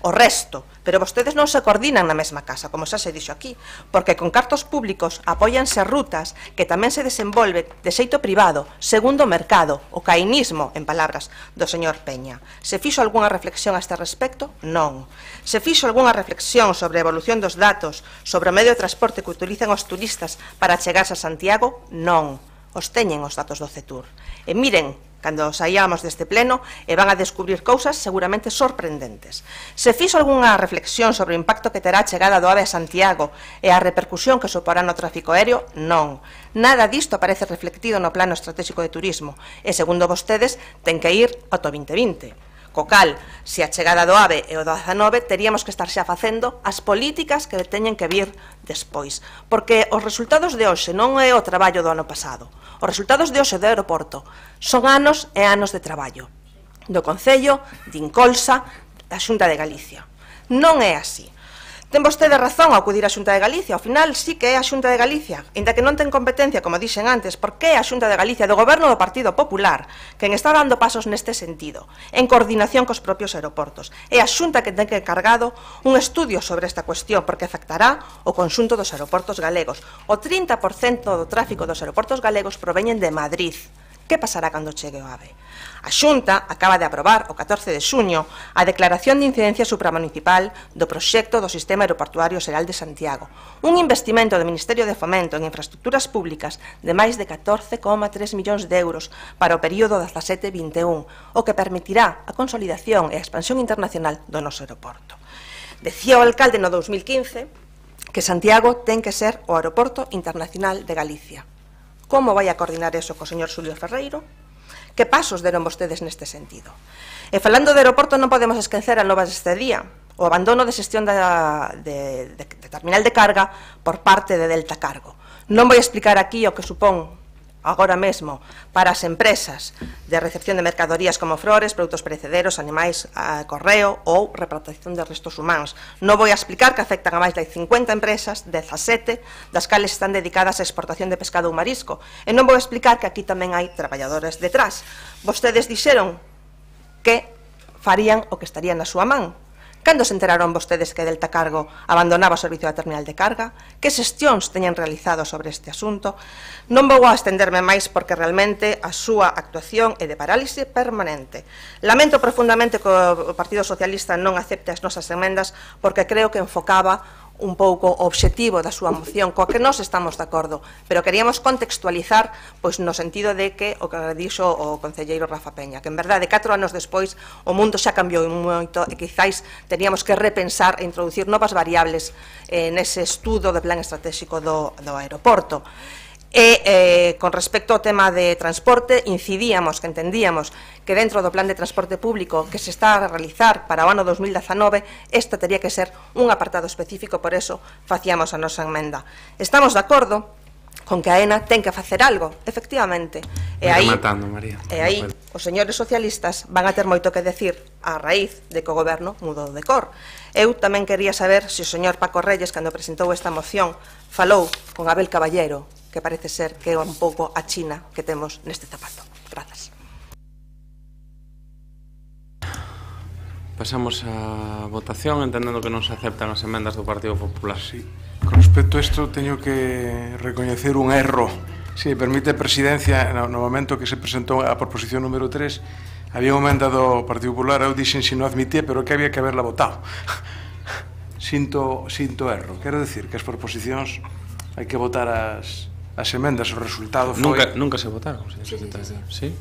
o resto, pero vostedes non se coordinan na mesma casa, como xa se dixo aquí, porque con cartos públicos apóianse rutas que tamén se desenvolven de xeito privado, segundo o mercado, o cainismo, en palabras do señor Peña. Se fixo algunha reflexión a este respecto? Non. Se fixo algunha reflexión sobre a evolución dos datos, sobre o medio de transporte que utilizan os turistas para chegarse a Santiago? Non. Os teñen os datos do CETUR. E miren, cando saíamos deste pleno, e van a descubrir cousas seguramente sorprendentes. Se fixo algunha reflexión sobre o impacto que terá a chegada do AVE a Santiago e a repercusión que suporá no tráfico aéreo? Non. Nada disto aparece reflectido no Plano Estratégico de Turismo, e, segundo vostedes, ten que ir ata o 2020. Co cal, se a chegada do AVE e o do 19, teríamos que estar xa facendo as políticas que teñen que vir despois. Porque os resultados de hoxe non é o traballo do ano pasado. Os resultados de hoxe do aeroporto son anos e anos de traballo do Concello, de Incolsa, da Xunta de Galicia. Non é así. Ten vostede razón ao acudir á Xunta de Galicia, ao final sí que é a Xunta de Galicia, ainda que non ten competencia, como dixen antes, porque é a Xunta de Galicia do Goberno do Partido Popular quen está dando pasos neste sentido, en coordinación cos propios aeroportos. É a Xunta que ten que encargado un estudio sobre esta cuestión, porque afectará o conxunto dos aeroportos galegos. O 30% do tráfico dos aeroportos galegos proveñen de Madrid. Que pasará cando chegue o AVE? A Xunta acaba de aprobar o 14 de xuño a declaración de incidencia supramunicipal do proxecto do Sistema Aeroportuario Xeral de Santiago, un investimento do Ministerio de Fomento en infraestructuras públicas de máis de 14,3 millóns de euros para o período 17-21, o que permitirá a consolidación e a expansión internacional do noso aeroporto. Decía o alcalde no 2015 que Santiago ten que ser o aeroporto internacional de Galicia. Como vai a coordinar eso co señor Xulio Ferreiro? Que pasos deron vostedes neste sentido? E falando de aeroporto non podemos esquecer a novas deste día, o abandono de xestión de terminal de carga por parte de Delta Cargo. Non vou explicar aquí o que supón agora mesmo para as empresas de recepción de mercadorías como flores, produtos perecederos, animais, correo ou repatriación de restos humanos. Non vou explicar que afectan a máis de 50 empresas, 17, das cales están dedicadas á exportación de pescado ou marisco. E non vou explicar que aquí tamén hai traballadores detrás. Vostedes dixeron que farían o que estaría na súa man. Cando se enteraron vostedes que Delta Cargo abandonaba o servicio da terminal de carga? Que xestións teñen realizado sobre este asunto? Non vou a estenderme máis porque realmente a súa actuación é de parálise permanente. Lamento profundamente que o Partido Socialista non acepte as nosas emendas porque creo que enfocaba un pouco o obxectivo da súa moción, coa que nós estamos de acordo, pero queríamos contextualizar pois no sentido de que o que dixo o concelleiro Rafa Peña, que en verdade 4 anos despois o mundo xa cambiou moito e quizáis teníamos que repensar e introducir novas variables nese estudo de plan estratégico do aeroporto. E con respecto ao tema de transporte, incidíamos que entendíamos que dentro do plan de transporte público que se está a realizar para o ano 2019, esta teria que ser un apartado específico, por eso facíamos a nosa enmenda. Estamos de acordo con que a AENA ten que facer algo, efectivamente. E aí os señores socialistas van a ter moito que decir a raíz de que o goberno mudou de cor. Eu tamén quería saber se o señor Paco Reyes, cando presentou esta moción, falou con Abel Caballero, que parece ser que é un pouco a China que temos neste zapato. Grazas. Pasamos a votación, entendendo que non se aceptan as emendas do Partido Popular. Sí. Con respecto a isto, teño que recoñecer un erro. Si me permite, Presidencia, no momento que se presentou a proposición número 3, había unha emenda do Partido Popular, eu dixen se non admitía, pero que había que haberla votado. Sinto erro. Quero decir que as proposicións hai que votar as emendas, o resultado foi... Nunca se votaron, señor secretario. Sí?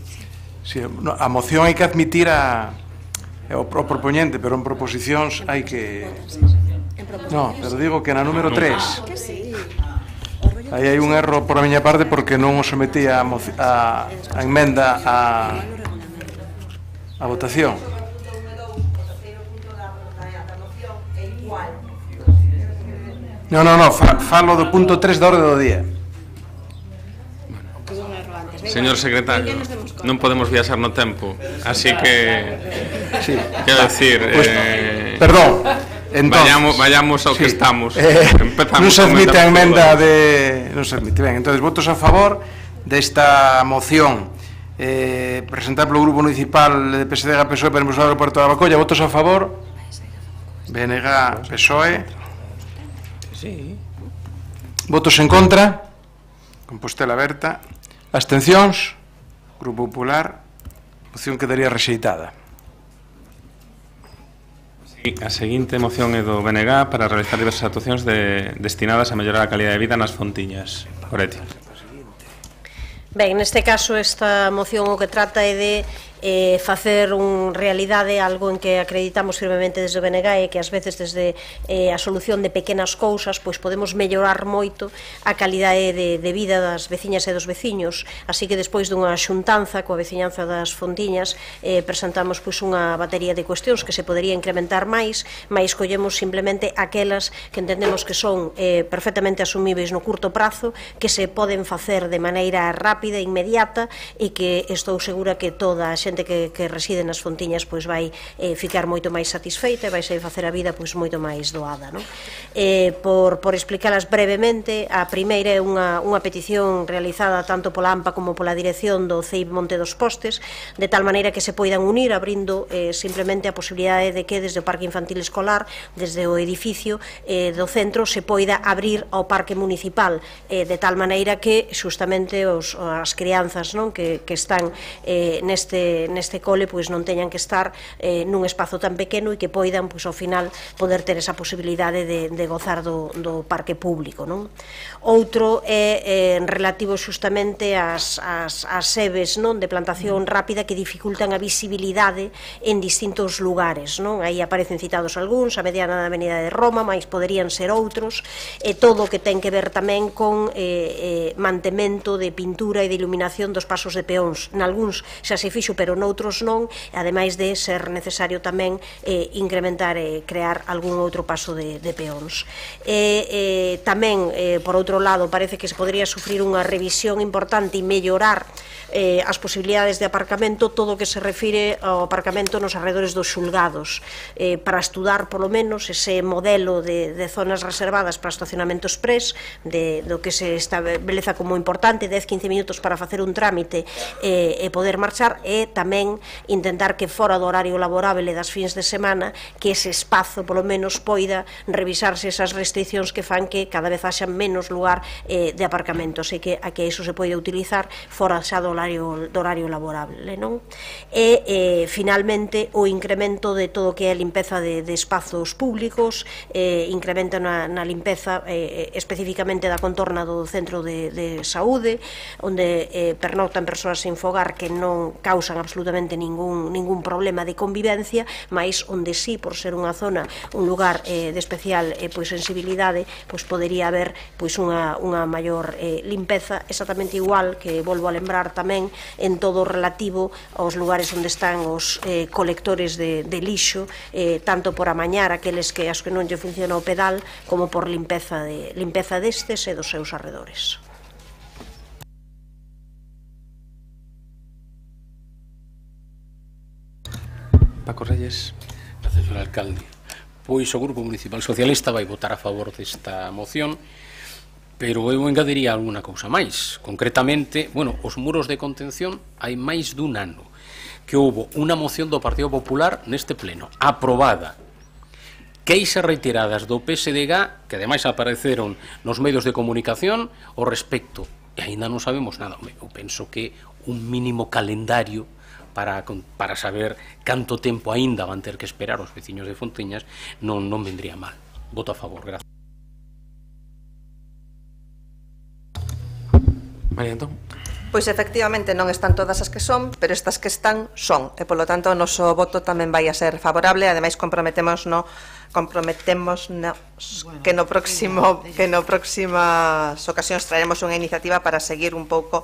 Sí, a moción hai que admitir o propoñente, pero en proposicións hai que... No, pero digo que na número 3 aí hai un erro por a miña parte porque non o sometí a emenda a votación. No, falo do punto 3 da orde do día. Señor secretario, non podemos viaxar no tempo, así que... Sí. Quero decir... Perdón, entón... Vayamos ao que estamos. Non se admite a emenda de... Non se admite. Ben, entón, votos a favor desta moción presentada polo Grupo Municipal de PSDG, PSOE para impulsar o aeroporto de Lavacolla. Votos a favor. BNG, PSOE. Sí. Votos en contra. Compostela Berta. Abstencións. Grupo Popular. Moción quedaría rexeitada. A seguinte moción é do BNG para realizar diversas actuacións destinadas a mellorar a calidad de vida nas Fontiñas. Goretti. Ben, neste caso, esta moción o que trata é de facer un realidade algo en que acreditamos firmemente desde o BNG e que ás veces desde a solución de pequenas cousas pois podemos mellorar moito a calidade de vida das veciñas e dos veciños, así que despois dunha xuntanza coa veciñanza das Fontiñas presentamos pois unha batería de cuestións que se podería incrementar máis collemos simplemente aquelas que entendemos que son perfectamente asumíveis no curto prazo, que se poden facer de maneira rápida e inmediata e que estou segura que toda a xente que reside nas Fontiñas pois vai ficar moito máis satisfeita e vai facer a vida pois moito máis doada, non? Por explicalas brevemente, a primeira é unha petición realizada tanto pola AMPA como pola dirección do CEIP Monte dos Postes, de tal maneira que se poidan unir abrindo simplemente a posibilidade de que desde o Parque Infantil Escolar, desde o edificio do centro, se poida abrir ao Parque Municipal, de tal maneira que justamente as crianzas que están neste cole pois non teñan que estar nun espazo tan pequeno e que poidan pois ao final poder ter esa posibilidade de gozar do parque público, non? Outro é relativo xustamente ás sebes de plantación rápida que dificultan a visibilidade en distintos lugares, non? Aí aparecen citados algúns, a mediana da Avenida de Roma, mais poderían ser outros, e todo o que ten que ver tamén con mantemento de pintura e de iluminación dos pasos de peóns. Nalgúns xa se fixo, pero noutros non, ademais de ser necesario tamén incrementar e crear algún outro paso de peóns. Tamén, por outro lado, parece que se podría sufrir unha revisión importante e mellorar as posibilidades de aparcamento, todo o que se refire ao aparcamento nos arredores dos xulgados, para estudar polo menos ese modelo de zonas reservadas para estacionamento exprés, do que se estableza como importante 10-15 minutos para facer un trámite e poder marchar, e tamén intentar que fora do horario laborable das fins de semana que ese espazo polo menos poida revisarse esas restriccións que fan que cada vez haxa menos lugar de aparcamentos e que a que iso se poida utilizar fora xa do horario laborable, non? E finalmente o incremento de todo o que é a limpeza de espazos públicos, incremento na limpeza especificamente da contorna do centro de saúde, onde pernoctan persoas sin fogar que non causan absolutamente ningún problema de convivencia, mas onde sí, por ser unha zona, un lugar de especial sensibilidade, podería haber unha maior limpeza, exactamente igual que volvo a lembrar tamén en todo relativo aos lugares onde están os colectores de lixo, tanto por amañar aqueles que non lle funciona o pedal, como por limpeza destes e dos seus arredores. Paco Reyes. Gracias, señor alcalde. Pois o Grupo Municipal Socialista vai votar a favor desta moción, pero eu engadiría alguna cousa máis. Concretamente, os muros de contención hai máis dun ano que houve unha moción do Partido Popular neste pleno, aprobada. Queixas reiteradas do PSDG, que ademais apareceron nos medios de comunicación, ao respecto, e aínda non sabemos nada. Eu penso que un mínimo calendario para saber canto tempo aínda van ter que esperar os veciños de Fontiñas non vendría mal. Voto a favor, gracias. María Antón. Pois efectivamente non están todas as que son, pero estas que están son, e polo tanto o noso voto tamén vai a ser favorable. Ademais comprometemos que no próximas ocasións traeremos unha iniciativa para seguir un pouco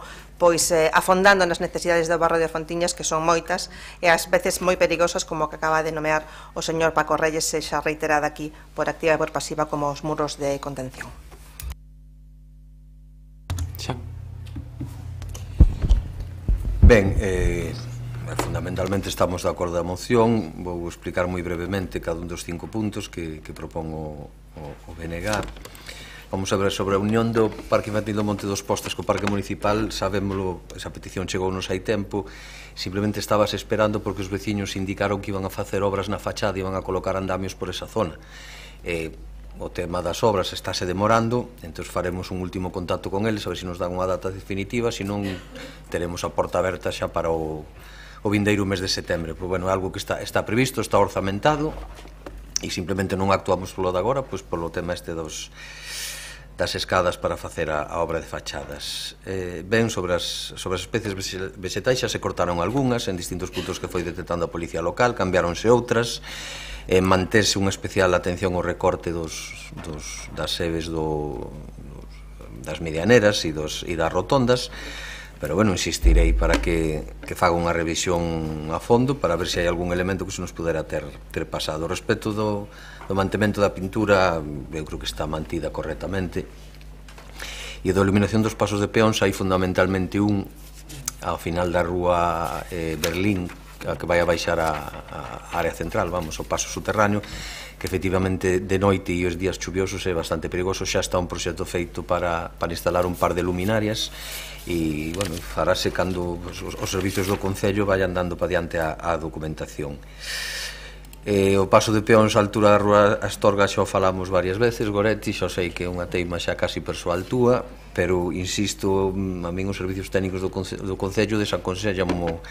afondando nas necesidades do barrio de Fontiñas, que son moitas e ás veces moi perigosas, como que acaba de nomear o señor Paco Reyes, xa reiterada aquí por activa e por pasiva, como os muros de contención. Xa. Ben, fundamentalmente estamos de acordo da moción. Vou explicar moi brevemente cada un dos 5 puntos que propón o BNG. Vamos a ver sobre a unión do Parque Infantil do Monte dos Postas co Parque Municipal. Sabémolo, esa petición chegounos hai tempo. Simplemente estabas esperando porque os veciños indicaron que iban a facer obras na fachada e iban a colocar andamios por esa zona. O tema das obras estáse demorando, entón faremos un último contacto con eles a ver se nos dan unha data definitiva, senón teremos a porta aberta xa para o vindeiro mes de setembro. Pois, é algo que está previsto, está orzamentado e simplemente non actuamos polo de agora, pois polo tema das escadas para facer a obra de fachadas. Ben, sobre as especies vegetais xa se cortaron algunhas en distintos puntos que foi detectando a policía local, cambiáronse outras, manterse unha especial atención ao recorte das seves das medianeras e das rotondas, pero, insistirei para que faga unha revisión a fondo para ver se hai algún elemento que se nos pudera ter pasado. Respecto do mantemento da pintura, eu creo que está mantida correctamente, e da iluminación dos pasos de peóns hai fundamentalmente un ao final da rúa Berlín, que vai a baixar a área central, o paso subterráneo, que efectivamente de noite e os días chuviosos é bastante perigoso. Xa está un proxecto feito para instalar un par de luminarias e, farase cando os servicios do Concello vayan dando para diante a documentación. O paso de peóns á altura da rúa Astorga xa o falamos varias veces, Goretti, xa sei que é unha teima xa casi persoal túa, pero insisto, a min os servicios técnicos do Concello desaconsellamo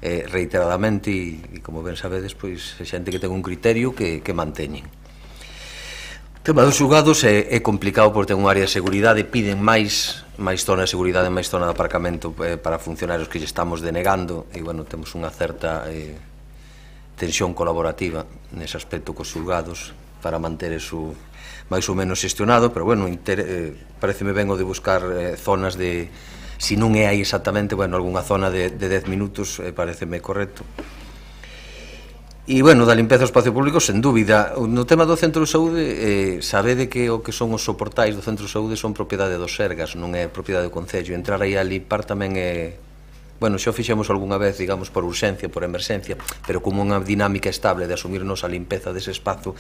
reiteradamente e como ben sabedes, pois é xente que ten un criterio que manteñen. O tema dos xulgados é complicado porque ten un área de seguridade, piden máis zona de seguridade, máis zona de aparcamento para funcionarios que lle estamos denegando e, temos unha certa tensión colaborativa nese aspecto cos xulgados para manter eso máis ou menos xestionado, pero, pareceme ben o de buscar zonas de, se non é aí exactamente, algunha zona de 10 minutos, pareceme correcto. E, da limpeza do espacio público, sen dúbida. No tema do centro de saúde, sabede que o que son os soportais do centro de saúde son propiedade dos Sergas, non é propiedade do Concello. Entrar aí a limpar tamén é... xa o fixemos algunha vez, digamos, por urxencia, por emerxencia, pero como unha dinámica estable de asumirnos a limpeza dese espazo,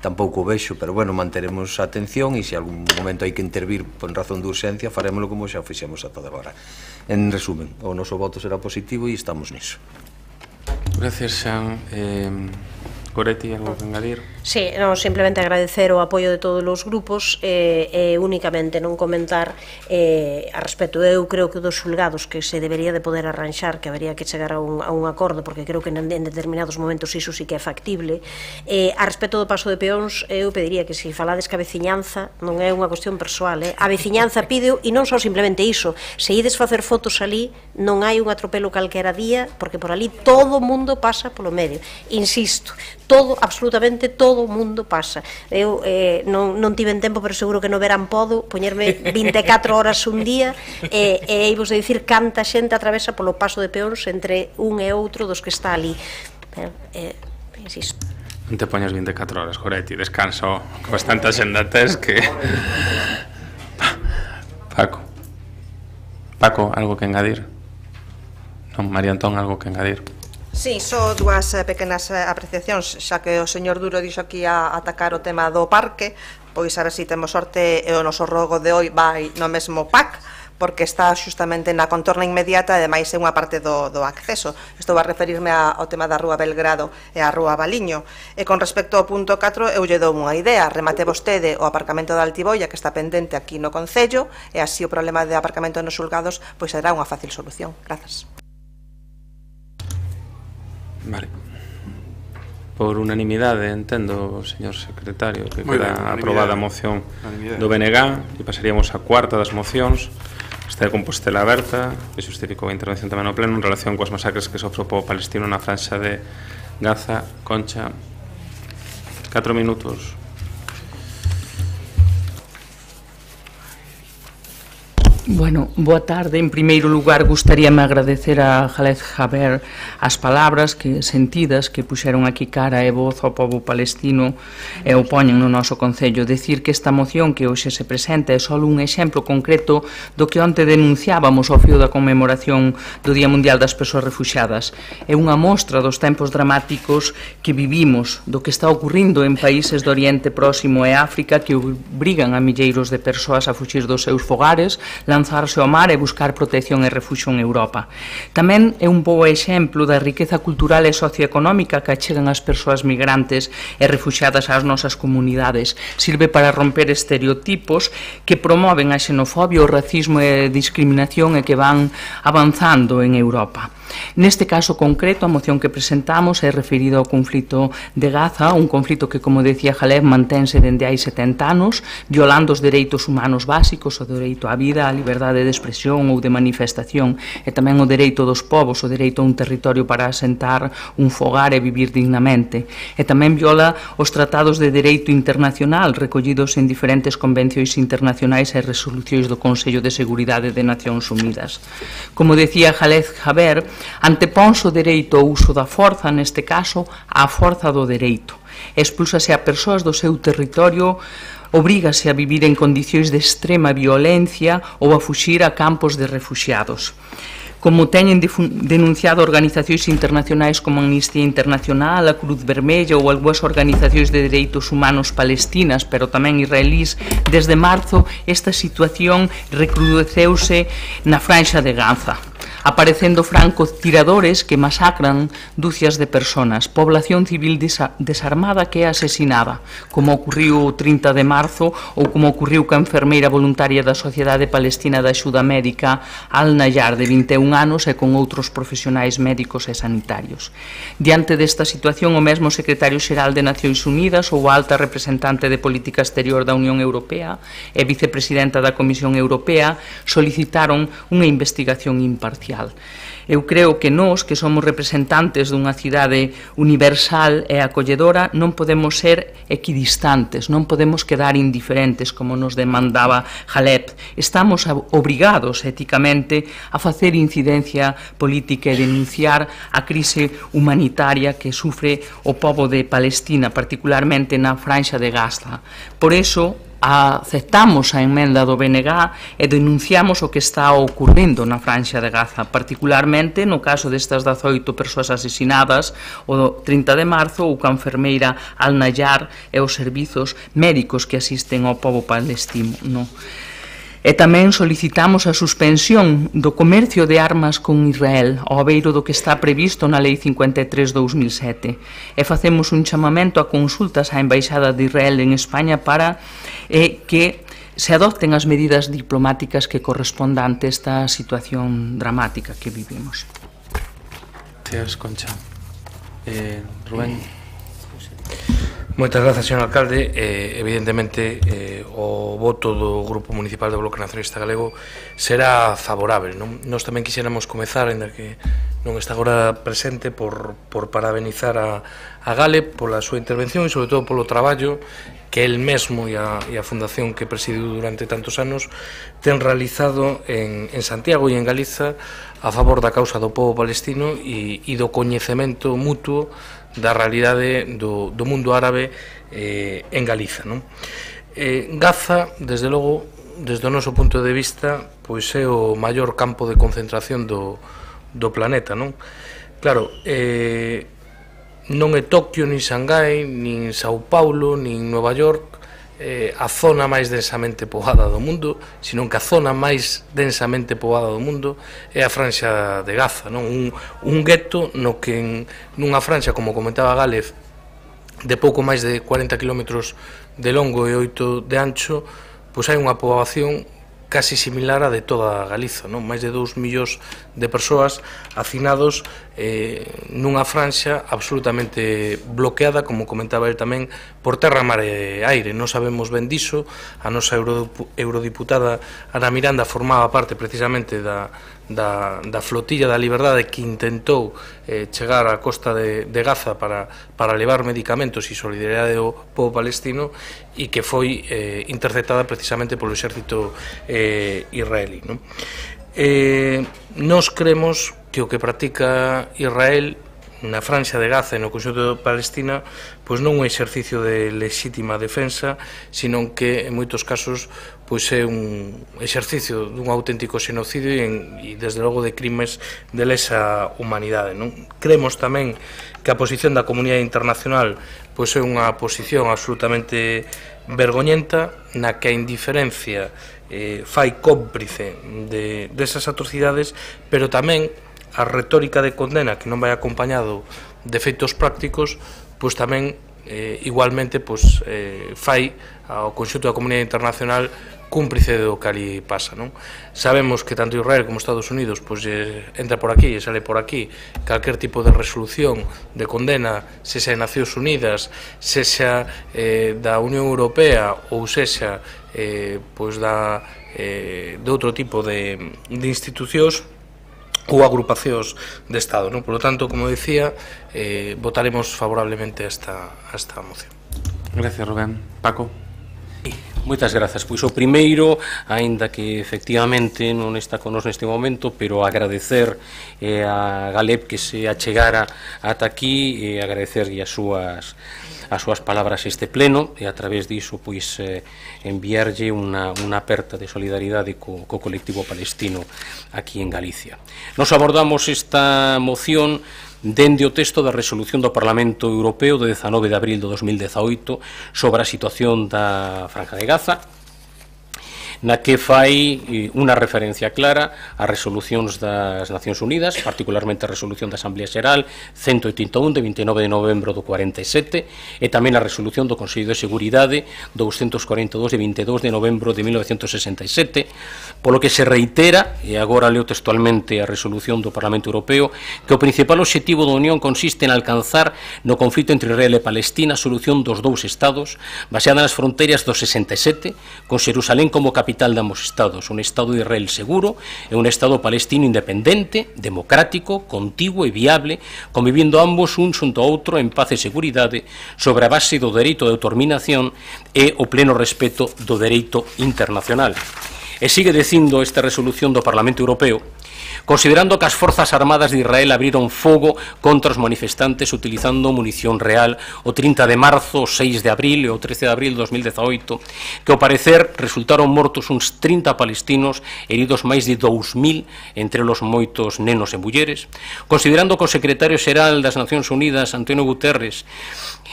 tampouco o vexo, pero, manteremos a atención e se algún momento hai que intervir por razón de urxencia, farémoslo como xa o fixemos ata agora. En resumen, o noso voto será positivo e estamos niso. Gracias, Xan. Goretti, algo que engadir? Sí, no, simplemente agradecer o apoio de todos os grupos e únicamente non comentar a respecto. Eu creo que dos xulgados que se debería de poder arranxar, que habería que chegar a un acordo, porque creo que en determinados momentos iso sí que é factible. A respecto do paso de peóns, eu pediría que se falades que a veciñanza non é unha cuestión persoal, a veciñanza pide, e non só simplemente iso, se ides facer fotos ali, non hai un atropelo calquera día, porque por ali todo o mundo pasa polo medio. Insisto, todo, absolutamente todo o mundo pasa. Eu non tiven tempo, pero seguro que no verán podo poñerme 24 horas un día e eivos de dicir canta xente atravesa polo paso de peóns entre un e outro dos que está ali. Pero, insisto. Non te poñas 24 horas, Goretti, descanso, que bastante xenda tes que... Paco, algo que engadir? Non, María Antón, algo que engadir? Sí, só dúas pequenas apreciacións, xa que o señor Duro dixo aquí a atacar o tema do parque, pois a ver se temos sorte e o noso rogo de hoy vai no mesmo PAC, porque está xustamente na contorna inmediata e ademais é unha parte do acceso. Estou a referirme ao tema da Rúa Belgrado e a Rúa Baliño. E con respecto ao punto 4, eu lle dou unha idea. Remate vostede o aparcamento da Altiboia, que está pendente aquí no Concello, e así o problema de aparcamento nos xulgados pois será unha fácil solución. Grazas. Vale. Por unanimidade, entendo, señor secretario, que queda aprobada a moción do BNG, e pasaríamos a cuarta das mocións. Esta de Compostela aberta, que xustificou a intervención tamén no pleno en relación coas masacres que sofre o pobo palestino na franxa de Gaza. Concha, 4 minutos. Bueno, boa tarde. En primeiro lugar, gustaríame agradecer a Khaled Jaber as palabras que sentidas que puxeron aquí cara e voz ao pobo palestino e o poñen no noso Concello. Decir que esta moción que hoxe se presenta é só un exemplo concreto do que onte denunciábamos ao fío da conmemoración do Día Mundial das Persoas Refuxiadas. É unha mostra dos tempos dramáticos que vivimos, do que está ocurrindo en países do Oriente Próximo e África que obrigan a milleiros de persoas a fuxir dos seus fogares, lanzarse ao mar e buscar protección e refuxo en Europa. Tamén é un bo exemplo da riqueza cultural e socioeconómica que achegan as persoas migrantes e refuxiadas ás nosas comunidades. Sirve para romper estereotipos que promoven a xenofobia, o racismo e a discriminación e que van avanzando en Europa. Neste caso concreto, a moción que presentamos é referida ao conflito de Gaza, un conflito que, como decía Jaleb, mantense dende hai 70 anos, violando os dereitos humanos básicos, o dereito á vida, á liberdade de expresión ou de manifestación, e tamén o dereito dos povos, o dereito a un territorio para asentar un fogar e vivir dignamente. E tamén viola os tratados de dereito internacional recollidos en diferentes convencións internacionais e resolucións do Consello de Seguridade de Nacións Unidas. Como decía Khaled Jaber, anteponse o dereito ao uso da forza, neste caso, á forza do dereito. Expulsase a persoas do seu territorio, obrígase a vivir en condicións de extrema violencia ou a fuxir a campos de refuxiados. Como teñen denunciado organizacións internacionais como Amnistía Internacional, a Cruz Vermella ou algunhas organizacións de dereitos humanos palestinas, pero tamén israelís, desde marzo esta situación recrudeceuse na franxa de Gaza, aparecendo francotiradores que masacran dúcias de personas, población civil desarmada que é asesinada, como ocurriu o 30 de marzo ou como ocurriu ca enfermeira voluntaria da Sociedade Palestina de Axuda Médica Al-Nayar, de 21 anos, e con outros profesionais médicos e sanitarios. Diante desta situación, o mesmo secretario xeral de Nacións Unidas ou a alta representante de Política Exterior da Unión Europea e vicepresidenta da Comisión Europea solicitaron unha investigación imparcial. Eu creo que nós, que somos representantes dunha cidade universal e acolledora, non podemos ser equidistantes, non podemos quedar indiferentes, como nos demandaba Jaleb. Estamos obrigados éticamente a facer incidencia política e denunciar a crise humanitaria que sufre o pobo de Palestina, particularmente na franxa de Gaza. Por eso, aceptamos a emenda do BNG e denunciamos o que está ocorrendo na franxa de Gaza, particularmente no caso destas 18 persoas asesinadas o 30 de marzo ou ca enfermeira Al-Nayar e os servizos médicos que asisten ao pobo palestino. E tamén solicitamos a suspensión do comercio de armas con Israel, ao abeiro do que está previsto na Lei 53/2007. E facemos un chamamento a consultas á Embaixada de Israel en España para que se adopten as medidas diplomáticas que correspondan ante esta situación dramática que vivimos. Gracias, Concha. Rubén. Moitas grazas, señor alcalde. Evidentemente, o voto do Grupo Municipal do Bloque Nacionalista Galego será favorable. Nós tamén quixéramos comezar, ainda que non está agora presente, por parabenizar a Gale pola súa intervención e, sobre todo, polo traballo que el mesmo e a fundación que presidiu durante tantos anos ten realizado en Santiago e en Galiza a favor da causa do povo palestino e do coñecemento mutuo da realidade do mundo árabe en Galiza. Gaza, desde logo, desde o noso punto de vista, pois é o maior campo de concentración do planeta. Claro, non é Tokio, nin Xangai, nin Sao Paulo, nin Nova York a zona máis densamente poboada do mundo, senón que a zona máis densamente poboada do mundo é a Franxa de Gaza, un gueto no que nunha franxa, como comentaba Gález, de pouco máis de 40 km de longo e 8 de ancho, pois hai unha poboación casi similar a de toda Galiza, máis de 2 millóns de persoas hacinados nunha franxa absolutamente bloqueada, como comentaba el tamén, por terra, mar e aire. Non sabemos ben diso. A nosa eurodiputada Ana Miranda formaba parte precisamente da flotilla da liberdade que intentou chegar á costa de Gaza para levar medicamentos e solidaridade do povo palestino e que foi interceptada precisamente polo exército israelí. Nos creemos que o que practica Israel na Franxa de Gaza e no conxunto de Palestina pois non é un exercicio de lexítima defensa, senón que en moitos casos pois é un exercicio dun auténtico xenocidio e desde logo de crimes de lesa humanidade. Creemos tamén que a posición da comunidade internacional pois é unha posición absolutamente vergoñenta, na que a indiferencia fai cómplice desas atrocidades, pero tamén a retórica de condena que non vai acompañado de feitos prácticos, pois tamén igualmente fai ao conxunto da comunidade internacional cúmplice do que ali pasa. Sabemos que tanto Israel como Estados Unidos entra por aquí e sale por aquí calquer tipo de resolución de condena, sexa de Nacións Unidas, sexa da Unión Europea ou sexa de outro tipo de institucións ou agrupacións de Estado. Por lo tanto, como decía, votaremos favorablemente a esta moción. Gracias, Rubén. Paco. Moitas grazas. Pois o primeiro, aínda que efectivamente non está con nos neste momento, pero agradecer a Galeb que se achegara ata aquí e agradecerlle as súas palabras a este pleno e a través diso pois enviarlle unha aperta de solidaridade co colectivo palestino aquí en Galicia. Nos abordamos esta moción dende o texto da resolución do Parlamento Europeo de 19 de abril de 2018 sobre a situación da Franja de Gaza, na que fai unha referencia clara ás resolucións das Nacións Unidas, particularmente a resolución da Asamblea Xeral 181 de 29 de novembro do 47 e tamén a resolución do Consello de Seguridade 242 de 22 de novembro de 1967, polo que se reitera, e agora leo textualmente a resolución do Parlamento Europeo, que o principal obxectivo da Unión consiste en alcanzar no conflito entre Israel e Palestina a solución dos dous estados baseada nas fronteiras do 67, con Xerusalén como capital de ambos estados, un Estado de Israel seguro e un Estado palestino independente, democrático, contiguo e viable, convivindo ambos un xunto a outro en paz e seguridade sobre a base do dereito de autodeterminación e o pleno respeto do dereito internacional. E sigue dicindo esta resolución do Parlamento Europeo: considerando que as Forzas Armadas de Israel abriron fogo contra os manifestantes utilizando munición real o 30 de marzo, o 6 de abril e o 13 de abril de 2018, que ao parecer resultaron mortos uns 30 palestinos, heridos máis de 2.000, entre los moitos nenos e mulleres, considerando que o secretario xeral das Nacións Unidas, António Guterres,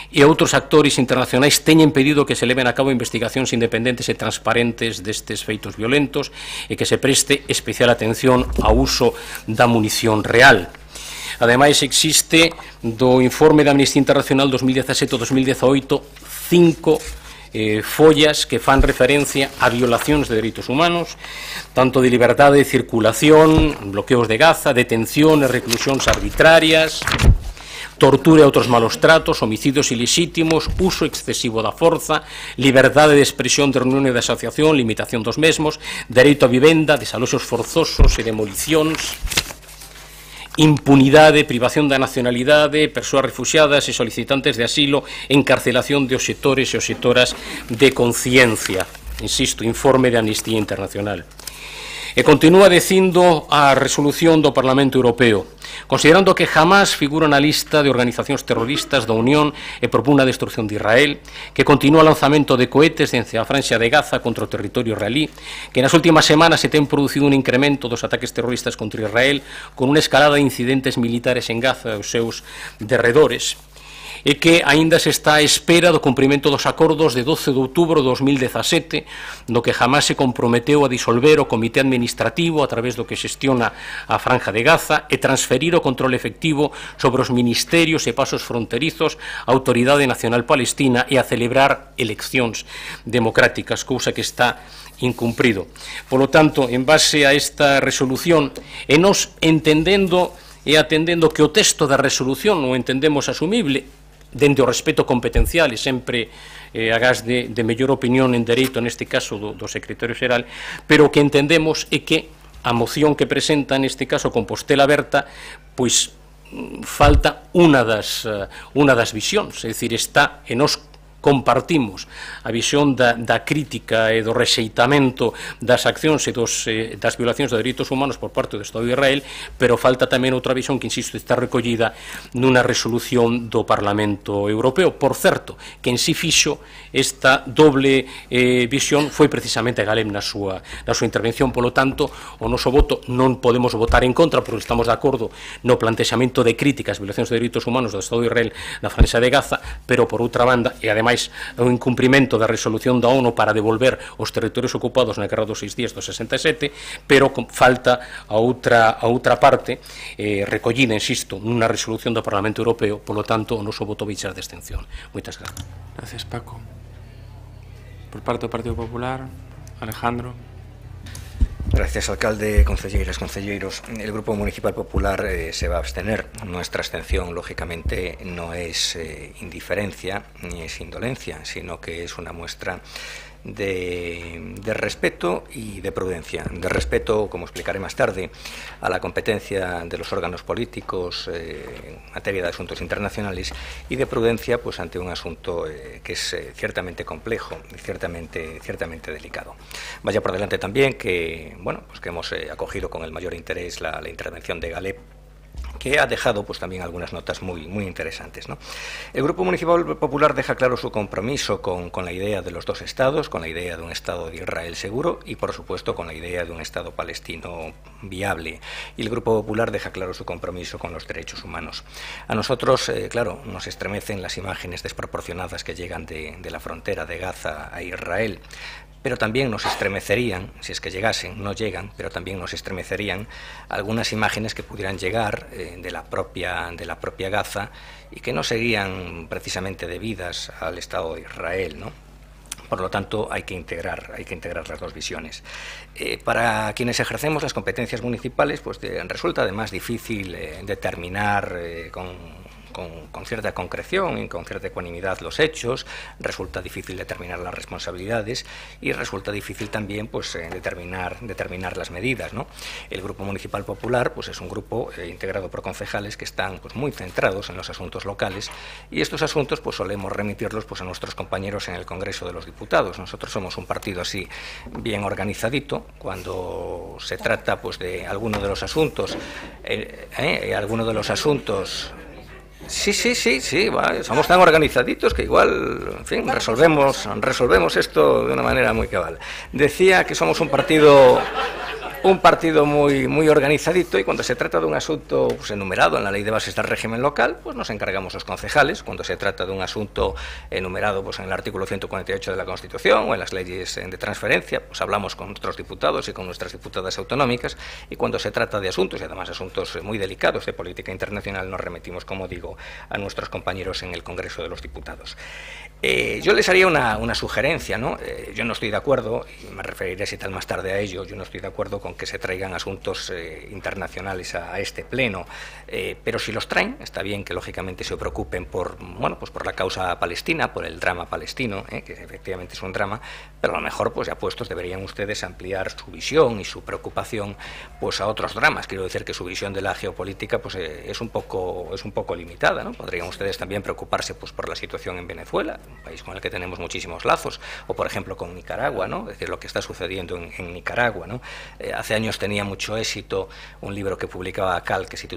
e outros actores internacionais teñen pedido que se leven a cabo investigacións independentes e transparentes destes feitos violentos, violentos e que se preste especial atención ao uso da munición real. Ademais, existe do informe da Amnistía Internacional 2017-2018 5 follas que fan referencia a violacións de dereitos humanos, tanto de liberdade de circulación, bloqueos de Gaza, detencións, reclusións arbitrarias, tortura e outros malos tratos, homicidios ilícitimos, uso excesivo da forza, liberdade de expresión, de reunión e de asociación, limitación dos mesmos, dereito a vivenda, desaloxos forzosos e demolicións, impunidade, privación da nacionalidade, persoas refuxiadas e solicitantes de asilo, encarcelación de obxectores e obxectoras de conciencia. Insisto, informe de Amnistía Internacional. E continúa dicindo a resolución do Parlamento Europeo, considerando que jamás figura na lista de organizacións terroristas da Unión e propón a destrucción de Israel, que continúa o lanzamento de cohetes dende a Franja de Gaza contra o territorio israelí, que nas últimas semanas se ten producido un incremento dos ataques terroristas contra Israel con unha escalada de incidentes militares en Gaza e os seus derredores, e que aínda se está á espera do cumprimento dos acordos de 12 de outubro de 2017, no que jamás se comprometeu a disolver o Comité Administrativo a través do que xestiona a Franja de Gaza e transferir o control efectivo sobre os ministerios e pasos fronterizos á Autoridade Nacional Palestina e a celebrar eleccións democráticas, cousa que está incumprido. Polo tanto, en base a esta resolución, e nos entendendo e atendendo que o texto da resolución o entendemos asumible, dende o respeto competencial e sempre agás de mellor opinión en dereito, neste caso do secretario xeral, pero o que entendemos é que a moción que presenta neste caso Compostela Aberta, pois falta unha das visións, é dicir, está e nos compartimos a visión da crítica e do rexeitamento das accións e das violacións de dereitos humanos por parte do Estado de Israel, pero falta tamén outra visión que, insisto, está recollida nunha resolución do Parlamento Europeo. Por certo, que en si fixo esta doble visión foi precisamente Galem na súa intervención. Polo tanto, o noso voto non podemos votar en contra, porque estamos de acordo no plantexamento de críticas ás violacións de dereitos humanos do Estado de Israel na Franja de Gaza, pero por outra banda, e ademais o incumprimento da resolución da ONU para devolver os territorios ocupados na guerra dos 6 días do 67, pero falta a outra parte recollida, insisto, nunha resolución do Parlamento Europeo. Polo tanto, o noso voto vai ser de abstención. Moitas grazas. Gracias, Paco. Por parte do Partido Popular, Alejandro. Gracias, alcalde, concelleiras, concelleiros. El Grupo Municipal Popular se va a abstener. Nuestra abstención, lógicamente, no es indiferencia ni es indolencia, sino que es una muestra de respeto y de prudencia. De respeto, como explicaré más tarde, a la competencia de los órganos políticos en materia de asuntos internacionales, y de prudencia pues ante un asunto que es ciertamente complejo y ciertamente delicado. Vaya por delante también que, bueno, pues que hemos acogido con el mayor interés la intervención de Galep, que ha dejado pues también algunas notas muy interesantes, ¿no? El Grupo Municipal Popular deja claro su compromiso con la idea de los dos estados, con la idea de un Estado de Israel seguro y, por supuesto, con la idea de un Estado palestino viable. Y el Grupo Popular deja claro su compromiso con los derechos humanos. A nosotros, claro, nos estremecen las imágenes desproporcionadas que llegan de la frontera de Gaza a Israel, pero también nos estremecerían, si es que llegasen, no llegan, pero también nos estremecerían algunas imágenes que pudieran llegar de la propia Gaza y que no serían precisamente debidas al Estado de Israel, ¿no? Por lo tanto, hay que integrar las dos visiones. Para quienes ejercemos las competencias municipales, pues resulta además difícil determinar con cierta concreción y con cierta ecuanimidad los hechos, resulta difícil determinar las responsabilidades y resulta difícil también pues determinar las medidas, ¿no? El Grupo Municipal Popular pues es un grupo integrado por concejales que están pues muy centrados en los asuntos locales, y estos asuntos pues solemos remitirlos pues a nuestros compañeros en el Congreso de los Diputados. Nosotros somos un partido así bien organizadito. Cuando se trata pues de alguno de los asuntos Sí, vale, somos tan organizaditos que igual, en fin, resolvemos esto de una manera muy cabal. Decía que somos un partido un partido muy organizadito, y cuando se trata de un asunto pues, enumerado en la Ley de Bases del Régimen Local, pues nos encargamos los concejales. Cuando se trata de un asunto enumerado pues, en el artículo 148 de la Constitución o en las leyes de transferencia, pues hablamos con nuestros diputados y con nuestras diputadas autonómicas, y cuando se trata de asuntos, y además asuntos muy delicados de política internacional, nos remitimos, como digo, a nuestros compañeros en el Congreso de los Diputados. Yo les haría una sugerencia, ¿no? Yo no estoy de acuerdo, y me referiré si tal más tarde a ello, yo no estoy de acuerdo con que se traigan asuntos internacionales a este pleno, pero si los traen, está bien que lógicamente se preocupen por la causa palestina, por el drama palestino, que efectivamente es un drama, pero a lo mejor pues ya puestos deberían ustedes ampliar su visión y su preocupación pues a otros dramas. Quiero decir que su visión de la geopolítica pues es un poco limitada, ¿no? Podrían ustedes también preocuparse pues por la situación en Venezuela, un país con el que tenemos muchísimos lazos, o por ejemplo con Nicaragua, ¿no? Es decir, lo que está sucediendo en Nicaragua, ¿no? Hace años tenía mucho éxito un libro que publicaba Cal que se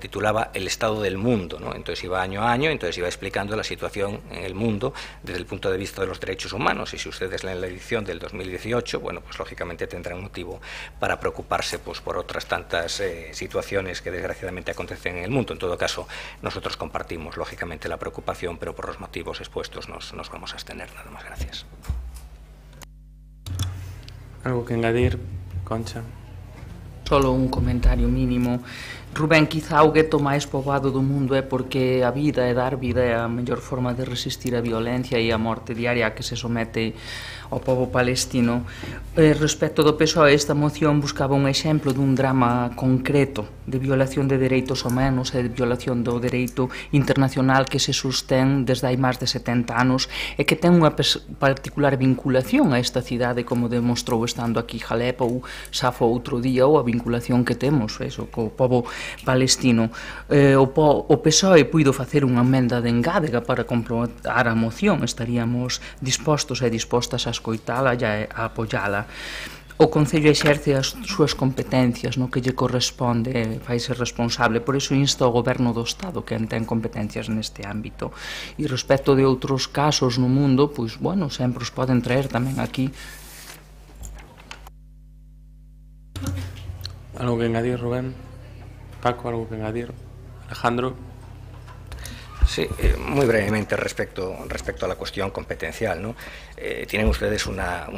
titulaba El Estado del Mundo, ¿no? Entonces iba año a año, entonces iba explicando la situación en el mundo desde el punto de vista de los derechos humanos, y si ustedes leen la edición del 2018, bueno, pues lógicamente tendrán motivo para preocuparse pues por otras tantas situaciones que desgraciadamente acontecen en el mundo. En todo caso, nosotros compartimos lógicamente la preocupación, pero por los motivos expuestos nos vamos a abstener. Nada más, gracias. ¿Algo que añadir, Concha? Solo un comentario mínimo. Rubén, quizá o gueto máis poboado do mundo é porque a vida e dar vida é a mellor forma de resistir a violencia e a morte diaria a que se somete ao pobo palestino. Respecto do PSOE, esta moción buscaba un exemplo dun drama concreto de violación de dereitos humanos e de violación do dereito internacional que se sostén desde hai máis de 70 anos e que ten unha particular vinculación a esta cidade, como demostrou estando aquí Jalep ou Safo outro día, ou a vinculación que temos co pobo palestino. O PSOE puido facer unha emenda de engádega para comprobar a moción. Estaríamos dispostos e dispostas a escoitala e a apoiala. O Concello exerce as súas competencias no que lle corresponde, faise responsable, por iso insta ao Goberno do Estado, que ten competencias neste ámbito. E respecto de outros casos no mundo, pois, bueno, sempre os poden traer tamén aquí. Algo que añadir, Rubén? Paco, ¿algo que añadir? Alejandro. Sí, muy brevemente respecto a la cuestión competencial, ¿no? Tienen ustedes una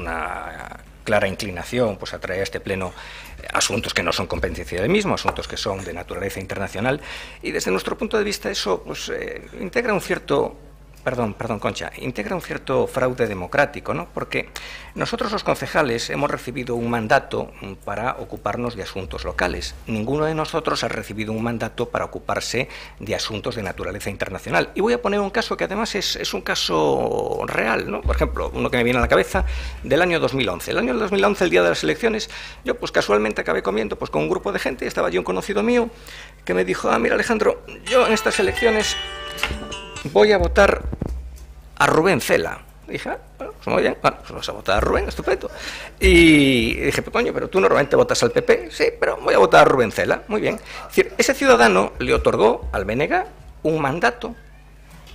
clara inclinación pues, a traer a este pleno asuntos que no son competencia del mismo, asuntos que son de naturaleza internacional, y desde nuestro punto de vista eso pues, integra un cierto... Perdón, Concha, integra un cierto fraude democrático, ¿no? Porque nosotros los concejales hemos recibido un mandato para ocuparnos de asuntos locales. Ninguno de nosotros ha recibido un mandato para ocuparse de asuntos de naturaleza internacional. Y voy a poner un caso que además es un caso real, ¿no? Por ejemplo, uno que me viene a la cabeza del año 2011. El año 2011, el día de las elecciones, yo pues casualmente acabé comiendo pues con un grupo de gente, y estaba allí un conocido mío que me dijo, mira Alejandro, yo en estas elecciones voy a votar a Rubén Cela. Dije, bueno, pues muy bien, bueno, pues vamos a votar a Rubén, estupendo. Y dije, pues coño, pero tú normalmente votas al PP. Sí, pero voy a votar a Rubén Cela, muy bien. Es decir, ese ciudadano le otorgó al BNG un mandato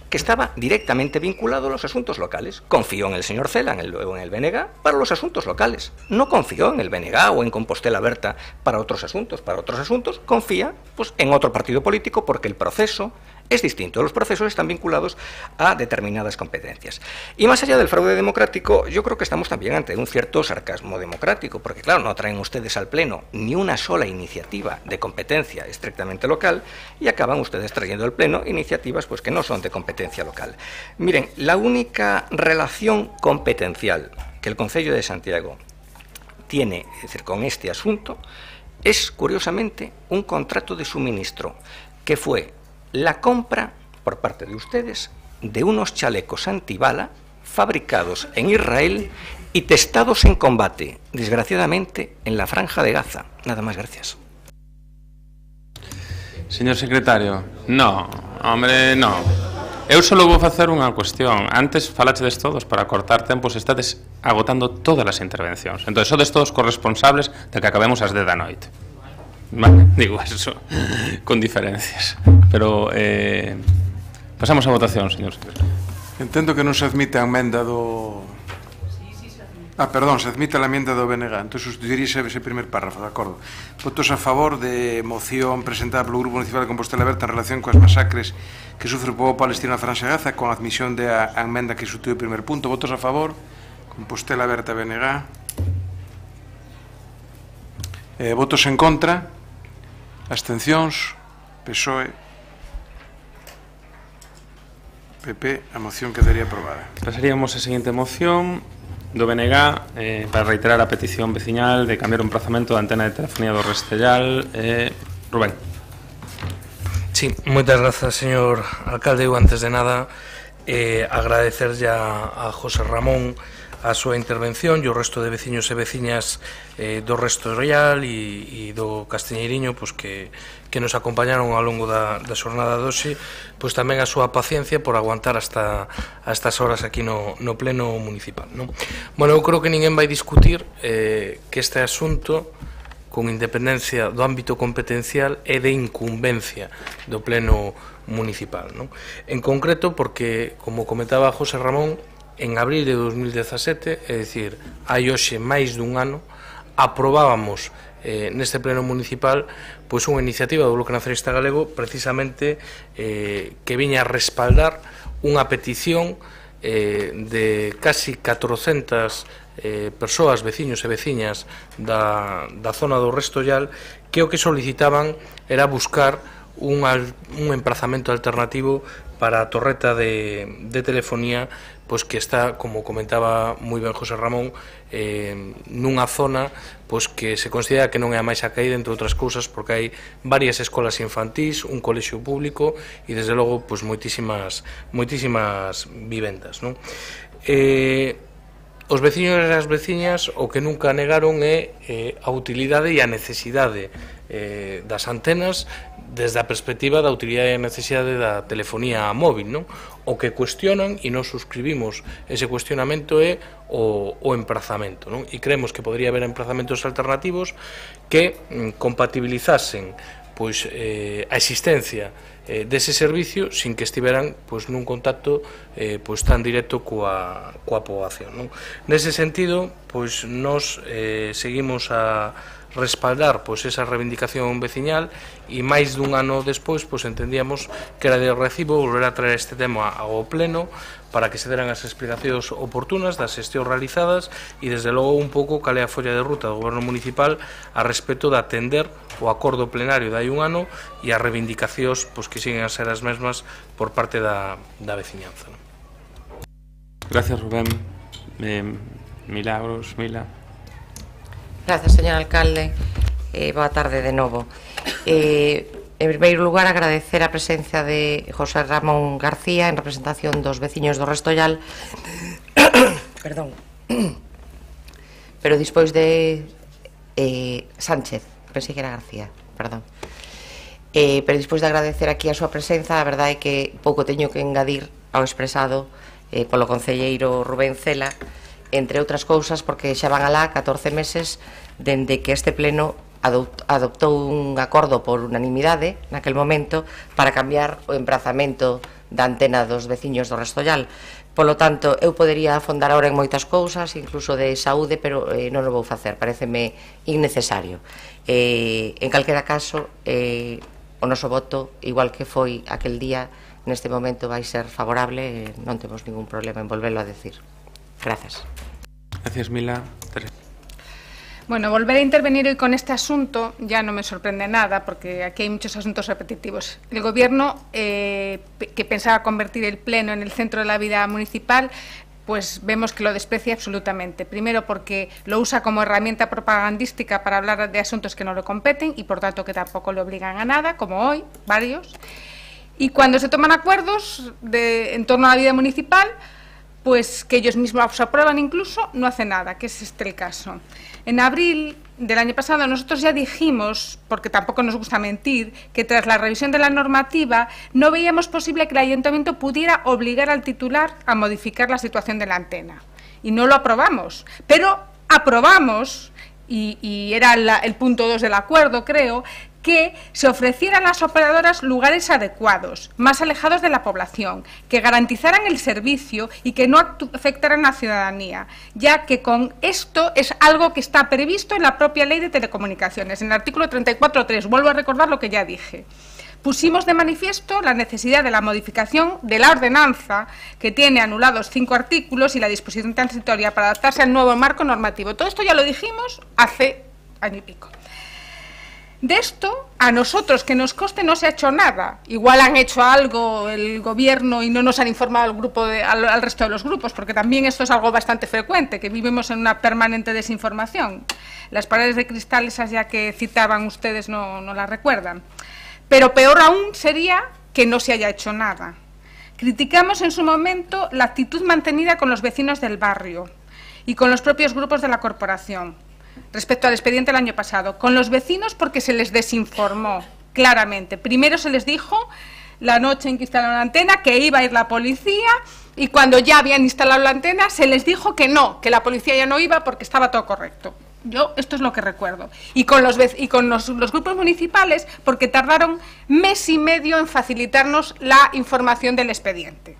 que estaba directamente vinculado a los asuntos locales. Confió en el señor Cela, en el BNG, para los asuntos locales. No confió en el BNG o en Compostela Berta para otros asuntos. Para otros asuntos confía pues, en otro partido político, porque el proceso es distinto. Los procesos están vinculados a determinadas competencias. Y más allá del fraude democrático, yo creo que estamos también ante un cierto sarcasmo democrático, porque claro, no traen ustedes al Pleno ni una sola iniciativa de competencia estrictamente local, y acaban ustedes trayendo al Pleno iniciativas pues, que no son de competencia local. Miren, la única relación competencial que el Concello de Santiago tiene, es decir, con este asunto, es, curiosamente, un contrato de suministro, que fue la compra, por parte de ustedes, de unos chalecos antibala fabricados en Israel y testados en combate, desgraciadamente, en la Franja de Gaza. Nada más, gracias. Señor secretario, no, hombre, no. Eu solo vou facer unha cuestión. Antes falachedes todos para cortar tempos, estades agotando todas as intervencións. Entón, sodes todos corresponsables de que acabemos ás 10 da noite. Vale, digo eso, con diferencias. Pero pasamos a votación, señor secretario. Entendo que non se admite a emenda do... Perdón, se admite a enmienda do BNG. Entón, sustituiríase ese primer párrafo, de acordo. Votos a favor de moción presentada polo Grupo Municipal de Compostela Aberta en relación coas masacres que sufre o pobo palestino na Franja de Gaza, con admisión da enmenda que substitui o primer punto. Votos a favor. Compostela Aberta, BNG. Votos en contra. Abstencións. PSOE. PP. A moción quedaría aprobada. Pasaríamos a seguinte moción do BNG para reiterar a petición veciñal de cambiar o emprazamento da antena de telefonía do Restellal. Rubén. Sí, moitas grazas, señor alcalde. Eu, antes de nada, agradecer ya a José Ramón a súa intervención e o resto de veciños e veciñas do Restellal e do Castiñeiriño, pois que nos acompañaron ao longo da xornada de hoxe, pois tamén a súa paciencia por aguantar hasta estas horas aquí no pleno municipal, non? Bueno, eu creo que ninguén vai discutir que este asunto, con independencia do ámbito competencial, é de incumbencia do pleno municipal, non? En concreto porque, como comentaba José Ramón, en abril de 2017, é dicir, hai hoxe máis dun ano, aprobábamos neste pleno municipal pois unha iniciativa do Bloque Nacionalista Galego precisamente que viña a respaldar unha petición de casi 400 persoas, veciños e veciñas da zona do Restollal, que o que solicitaban era buscar un emprazamento alternativo para a torreta de telefonía, pois que está, como comentaba moi ben José Ramón, nunha zona pois que se considera que non é a máis acaída, entre outras cousas, porque hai varias escolas infantís, un colexio público e, desde logo, pois moitísimas vivendas, non? Os veciños e as veciñas o que nunca negaron é a utilidade e a necesidade das antenas desde a perspectiva da utilidade e a necesidade da telefonía móvil, non? O que cuestionan, e nos suscribimos ese cuestionamento, é o emprazamento, non? E creemos que podría haber emprazamentos alternativos que compatibilizasen pois a existencia dese servicio sin que estiveran pois nun contacto pois tan directo coa poboación, non? Nese sentido, pois nos seguimos a respaldar pois esa reivindicación veciñal e máis dun ano despois pois entendíamos que era de recibo volver a traer este tema ao pleno para que se deran as explicacións oportunas das xestións realizadas e, desde logo, un pouco cal é a folla de ruta do Goberno Municipal a respecto de atender o acordo plenario de hai un ano e as reivindicacións pois que siguen a ser as mesmas por parte da veciñanza. Gracias, Rubén. Milagros, Mila. Gracias, señor alcalde. Boa tarde de novo. En primeiro lugar, agradecer a presencia de José Ramón García en representación dos veciños do Restollal. Perdón. Pero despois de Sánchez, pensei que era García, perdón. Pero despois de agradecer aquí a súa presenza, a verdade é que pouco teño que engadir ao expresado polo concelleiro Rubén Cela, entre outras cousas porque xa van alá 14 meses dende que este pleno adoptou un acordo por unanimidade naquel momento para cambiar o emprazamento da antena dos veciños do Restollal. Polo tanto, eu podería afondar ahora en moitas cousas, incluso de saúde, pero non o vou facer, pareceme innecesario. En calquera caso, o noso voto, igual que foi aquel día, neste momento vai ser favorable, non temos ningún problema en volverlo a decir. Gracias. Gracias, Mila. Bueno, volver a intervenir hoy con este asunto ya no me sorprende nada, porque aquí hay muchos asuntos repetitivos. El Gobierno, que pensaba convertir el Pleno en el centro de la vida municipal, pues vemos que lo desprecia absolutamente. Primero porque lo usa como herramienta propagandística para hablar de asuntos que no le competen y por tanto que tampoco le obligan a nada, como hoy, varios. Y cuando se toman acuerdos en torno a la vida municipal, pues que ellos mismos aprueban incluso, no hace nada, que es este el caso. En abril del año pasado nosotros ya dijimos, porque tampoco nos gusta mentir, que tras la revisión de la normativa no veíamos posible que el ayuntamiento pudiera obligar al titular a modificar la situación de la antena. Y no lo aprobamos, pero aprobamos, y era el punto 2 del acuerdo, creo, que se ofrecieran a las operadoras lugares adecuados, más alejados de la población, que garantizaran el servicio y que no afectaran a la ciudadanía, ya que con esto es algo que está previsto en la propia Ley de Telecomunicaciones, en el artículo 34.3. Vuelvo a recordar lo que ya dije. Pusimos de manifiesto la necesidad de la modificación de la ordenanza, que tiene anulados 5 artículos, y la disposición transitoria para adaptarse al nuevo marco normativo. Todo esto ya lo dijimos hace año y pico. De esto, a nosotros, que nos conste, no se ha hecho nada. Igual han hecho algo el Gobierno y no nos han informado al grupo al resto de los grupos, porque también esto es algo bastante frecuente, que vivimos en una permanente desinformación. Las paredes de cristal, esas ya que citaban ustedes, no las recuerdan. Pero peor aún sería que no se haya hecho nada. Criticamos en su momento la actitud mantenida con los vecinos del barrio y con los propios grupos de la corporación. Respecto al expediente del año pasado, con los vecinos porque se les desinformó claramente. Primero se les dijo, la noche en que instalaron la antena, que iba a ir la policía, y cuando ya habían instalado la antena se les dijo que no, que la policía ya no iba porque estaba todo correcto. Yo esto es lo que recuerdo. Y con los grupos municipales porque tardaron mes y medio en facilitarnos la información del expediente.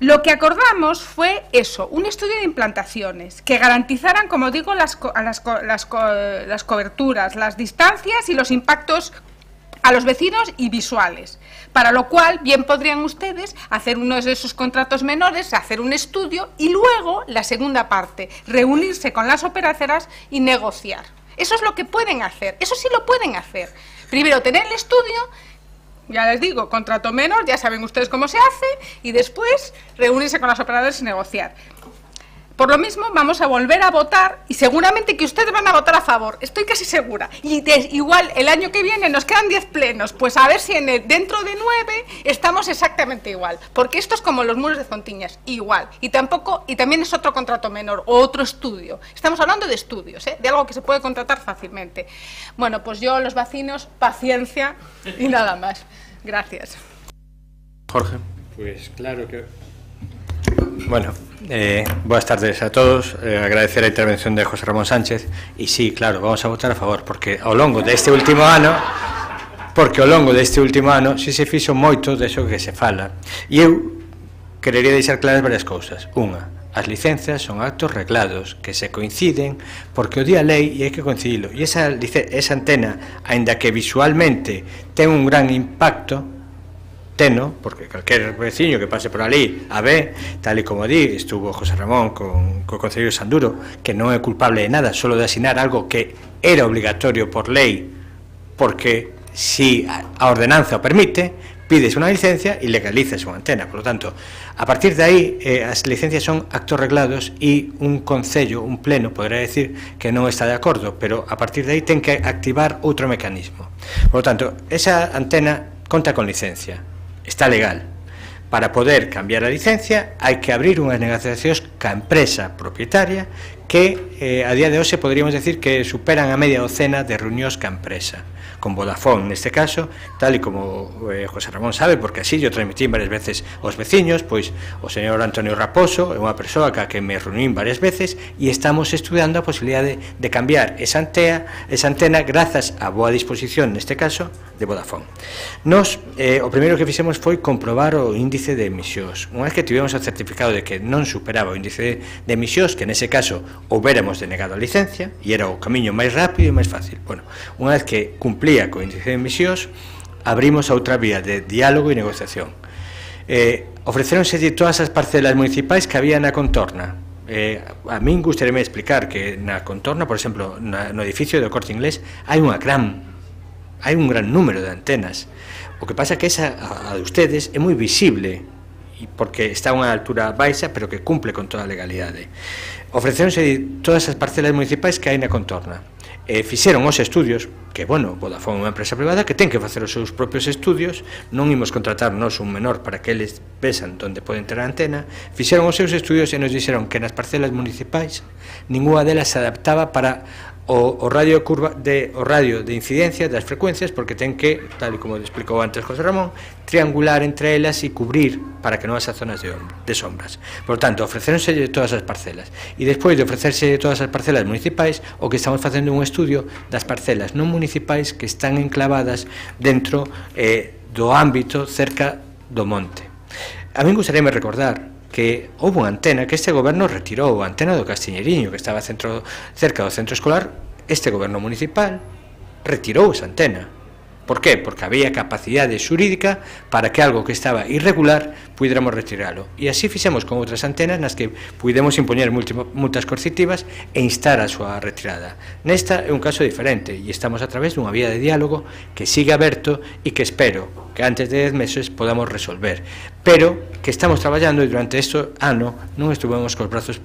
Lo que acordamos fue eso, un estudio de implantaciones que garantizaran, como digo, las coberturas, las distancias y los impactos a los vecinos y visuales, para lo cual bien podrían ustedes hacer uno de esos contratos menores, hacer un estudio y luego, la segunda parte, reunirse con las operadoras y negociar. Eso es lo que pueden hacer, eso sí lo pueden hacer. Primero tener el estudio. Ya les digo, contrato menor, ya saben ustedes cómo se hace, y después reunirse con los operadores y negociar. Por lo mismo, vamos a volver a votar, y seguramente que ustedes van a votar a favor, estoy casi segura. Y igual el año que viene nos quedan 10 plenos, pues a ver si dentro de 9 estamos exactamente igual. Porque esto es como los muros de Fontiñas, igual. Y también es otro contrato menor, o otro estudio. Estamos hablando de estudios, de algo que se puede contratar fácilmente. Bueno, pues yo, los vecinos, paciencia y nada más. Gracias. Jorge. Pues claro que... Bueno, buenas tardes a todos. Agradecer a intervención de José Ramón Sánchez. E sí, claro, vamos a votar a favor, porque ao longo deste último ano si se fixo moito deso que se fala. E eu querería deixar claras varias cousas. Unha, as licencias son actos reglados que se coinciden porque o día lei e hai que coincidilo. E esa antena, aínda que visualmente ten un gran impacto, porque calquer veciño que pase por ali a ver, tal e como di, estuvo José Ramón co concelleiro Sanduro, que non é culpable de nada, solo de asinar algo que era obligatorio por lei, porque si a ordenanza o permite, pides unha licencia e legalizas unha antena. Por lo tanto, a partir de aí, as licencias son actos reglados e un concello, un pleno, poderá decir que non está de acordo, pero a partir de aí ten que activar outro mecanismo. Por lo tanto, esa antena conta con licencia, está legal. Para poder cambiar a licencia hai que abrir unhas negociacións ca empresa propietaria que a día de hoxe poderíamos decir que superan a media docena de reunións ca empresa, con Vodafone neste caso, tal e como José Ramón sabe, porque así yo transmití varias veces aos veciños, pois o señor Antonio Raposo é unha persoa ca que me reunín varias veces e estamos estudiando a posibilidade de cambiar esa antena grazas a boa disposición, neste caso, de Vodafone. Nos, o primeiro que fixemos foi comprobar o índice de emisións. Unha vez que tivemos o certificado de que non superaba o índice de emisións, que nese caso houbéramos denegado a licencia, e era o camiño máis rápido e máis fácil. Bueno, unha vez que cumplía co índice de emisións, abrimos a outra vía de diálogo e negociación. Ofreceronse todas as parcelas municipais que había na contorna. A min gustaríame explicar que na contorna, por exemplo, no edificio do Corte Inglés, hai un gran número de antenas. O que pasa é que esa, a de ustedes, é moi visible, porque está a unha altura baixa, pero que cumple con toda a legalidade. Ofreceronse todas as parcelas municipais que hai na contorna. Fixeron os estudios, que, bueno, Vodafone é unha empresa privada que ten que facer os seus propios estudios, non imos contratarnos un menor para que eles pesan onde poden ter a antena. Fixeron os seus estudios e nos dixeron que nas parcelas municipais ninguna delas se adaptaba para o radio de incidencia das frecuencias, porque ten que, tal e como explicou antes José Ramón, triangular entre elas e cubrir para que non haxa zonas de sombras. Por tanto, ofrecerse todas as parcelas, e despois de ofrecerse todas as parcelas municipais, o que estamos facendo un estudio das parcelas non municipais que están enclavadas dentro do ámbito cerca do monte. A mí gustaríame recordar que houve unha antena que este goberno retirou, a antena do Castiñeriño, que estaba cerca do centro escolar. Este goberno municipal retirou esa antena. Por qué? Porque había capacidade xurídica para que algo que estaba irregular pudiéramos retiralo. E así fixemos con outras antenas nas que pudemos impoñer multas coercitivas e instar a súa retirada. Nesta é un caso diferente e estamos a través dunha vía de diálogo que sigue aberto e que espero que antes de 10 meses podamos resolver. Pero que estamos traballando e durante este ano non estuvemos cos brazos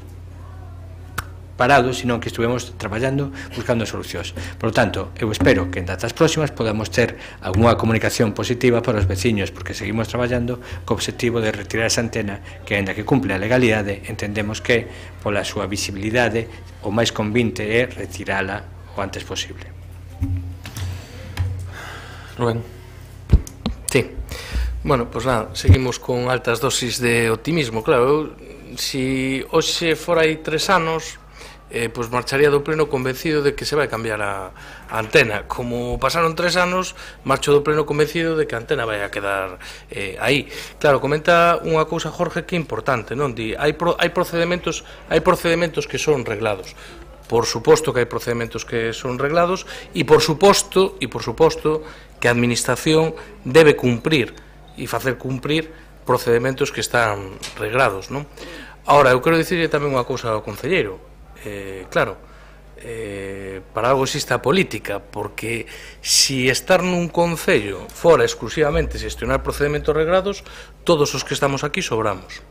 parados, sino que estuvemos traballando buscando solucións. Por lo tanto, eu espero que en datas próximas podamos ter algunha comunicación positiva para os veciños, porque seguimos traballando co objetivo de retirar esa antena que, ainda que cumple a legalidade, entendemos que, pola súa visibilidade, o máis convinte é retirala o antes posible. Rubén. Sí. Bueno, pois nada, seguimos con altas dosis de optimismo. Claro, si hoxe fora aí 3 anos, pois marcharía do pleno convencido de que se vai cambiar a antena. Como pasaron 3 anos, marcho do pleno convencido de que a antena vai a quedar aí. Claro, comenta unha cousa Jorge que é importante, non? Di, hai procedimentos que son reglados. Por suposto que hai procedimentos que son reglados e por suposto que a administración debe cumprir e facer cumprir procedimentos que están reglados, non? Ahora, eu quero dicirle tamén unha cousa ao concelleiro. Claro, para algo existe a política, porque si estar nun concello fora exclusivamente xestionar procedimentos regrados, todos os que estamos aquí sobramos,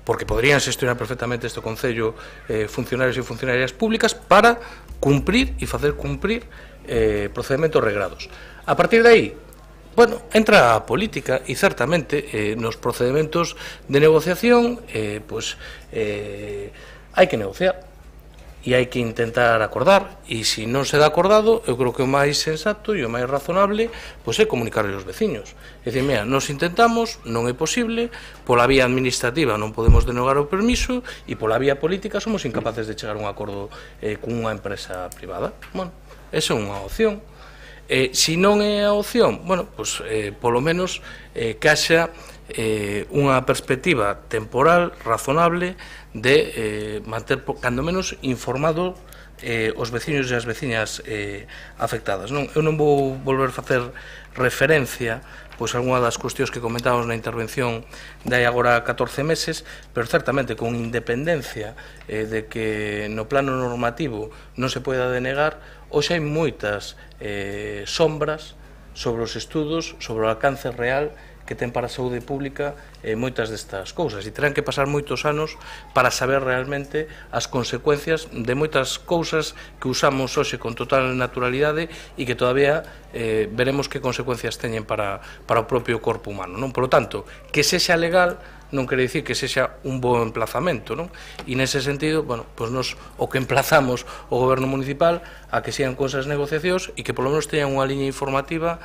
porque podrían xestionar perfectamente este concello funcionarios e funcionarias públicas para cumprir e facer cumprir procedimentos regrados. A partir de aí, bueno, entra a política e certamente nos procedimentos de negociación hai que negociar e hai que intentar acordar, e se non se dá acordado, eu creo que o máis sensato e o máis razonable é comunicarle aos veciños. É dicir, mira, nos intentamos, non é posible, pola vía administrativa non podemos denegar o permiso e pola vía política somos incapaces de chegar a un acordo cunha empresa privada. Bueno, esa é unha opción. Se non é a opción, bueno, polo menos que haxa unha perspectiva temporal razonable de manter, cando menos, informado os veciños e as veciñas afectadas. Eu non vou volver a facer referencia pois algunha das cuestións que comentábamos na intervención de hai agora 14 meses, pero certamente con independencia de que no plano normativo non se poida denegar, hoxe hai moitas sombras sobre os estudos, sobre o alcance real que ten para a saúde pública moitas destas cousas, e terán que pasar moitos anos para saber realmente as consecuencias de moitas cousas que usamos hoxe con total naturalidade e que todavía veremos que consecuencias teñen para o propio corpo humano, non? Por lo tanto, que sexa legal non quere dicir que sexa un bo emplazamento, non? E nese sentido, bueno, pois nos o que emplazamos o goberno municipal a que sigan con esas negociacións e que polo menos teñan unha liña informativa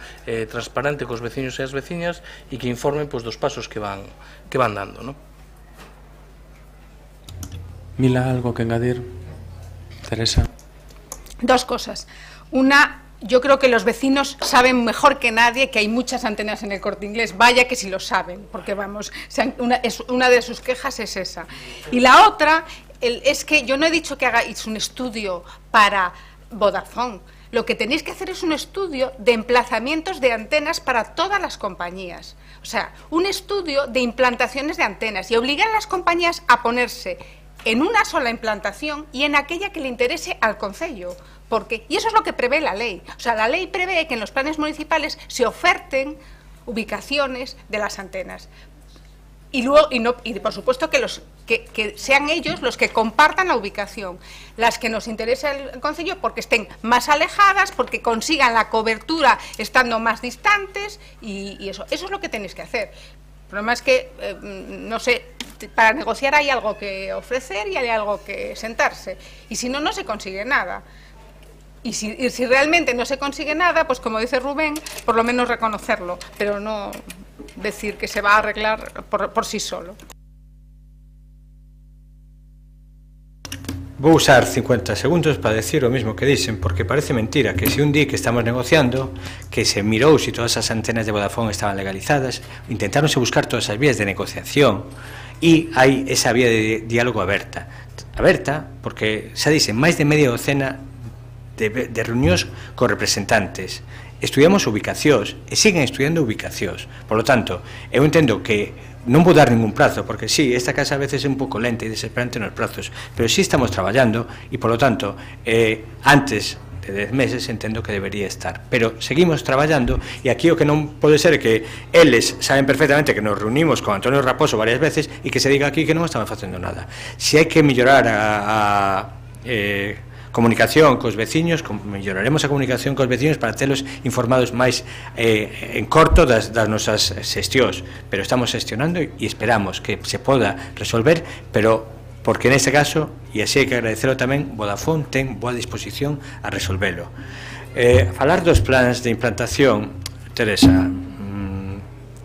transparente cos veciños e as veciñas e que informen pois dos pasos que van dando, non? Mila, algo que engadir? Teresa. Dos cosas. Una, yo creo que los vecinos saben mejor que nadie que hay muchas antenas en el Corte Inglés. Vaya que si lo saben, porque vamos, una de sus quejas es esa. Y la otra es que yo no he dicho que hagáis un estudio para Vodafone. Lo que tenéis que hacer es un estudio de emplazamientos de antenas para todas las compañías. O sea, un estudio de implantaciones de antenas y obligar a las compañías a ponerse en una sola implantación y en aquella que le interese al concello. Y eso es lo que prevé la ley. O sea, la ley prevé que en los planes municipales se oferten ubicaciones de las antenas. Y por supuesto que sean ellos los que compartan la ubicación. Las que nos interesa el concello porque estén más alejadas, porque consigan la cobertura estando más distantes y eso es lo que tenéis que hacer. El problema es que, no sé, para negociar hay algo que ofrecer y hay algo que sentarse. Y si no, no se consigue nada. Y si realmente no se consigue nada, pues como dice Rubén, por lo menos reconocerlo, pero no decir que se va a arreglar por sí solo. Vou usar 50 segundos para decir o mismo que dicen, porque parece mentira que se un día que estamos negociando, que se mirou se todas as antenas de Vodafone estaban legalizadas, intentaronse buscar todas as vías de negociación e hai esa vía de diálogo aberta, porque xa dicen máis de media docena de reunións con representantes, estudiamos ubicacións e siguen estudiando ubicacións. Por lo tanto, eu entendo que non vou dar ningún prazo, porque sí, esta casa a veces é un pouco lenta e desesperante nos prazos, pero sí estamos traballando e, por lo tanto, antes de 10 meses entendo que debería estar, pero seguimos traballando e aquí o que non pode ser é que eles saben perfectamente que nos reunimos con Antonio Raposo varias veces e que se diga aquí que non estaban facendo nada. Se hai que mellorar a comunicación cos veciños, melloraremos a comunicación cos veciños para telos informados máis en corto das nosas xestións, pero estamos xestionando e esperamos que se poda resolver, pero porque neste caso, e así hai que agradecelo tamén, Vodafone ten boa disposición a resolvelo. Falar dos plans de implantación, Teresa,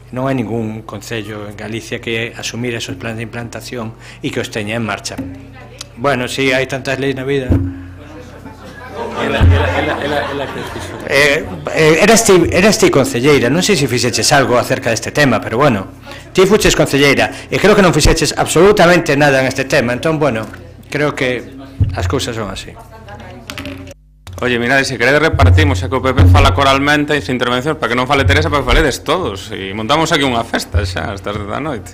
non hai ningún concello en Galicia que asumir esos plans de implantación e que os teña en marcha. Bueno, si hai tantas leis na vida. Eras ti concelleira, non sei se fixeches algo acerca deste tema, pero bueno, ti fuches concelleira e creo que non fixeches absolutamente nada en este tema, entón, bueno, creo que as cousas son así. Oye, mirade, se queredes repartimos, xa que o PP fala coralmente e sin intervención, para que non fale Teresa, para que faledes todos, e montamos aquí unha festa xa, hasta as da noite.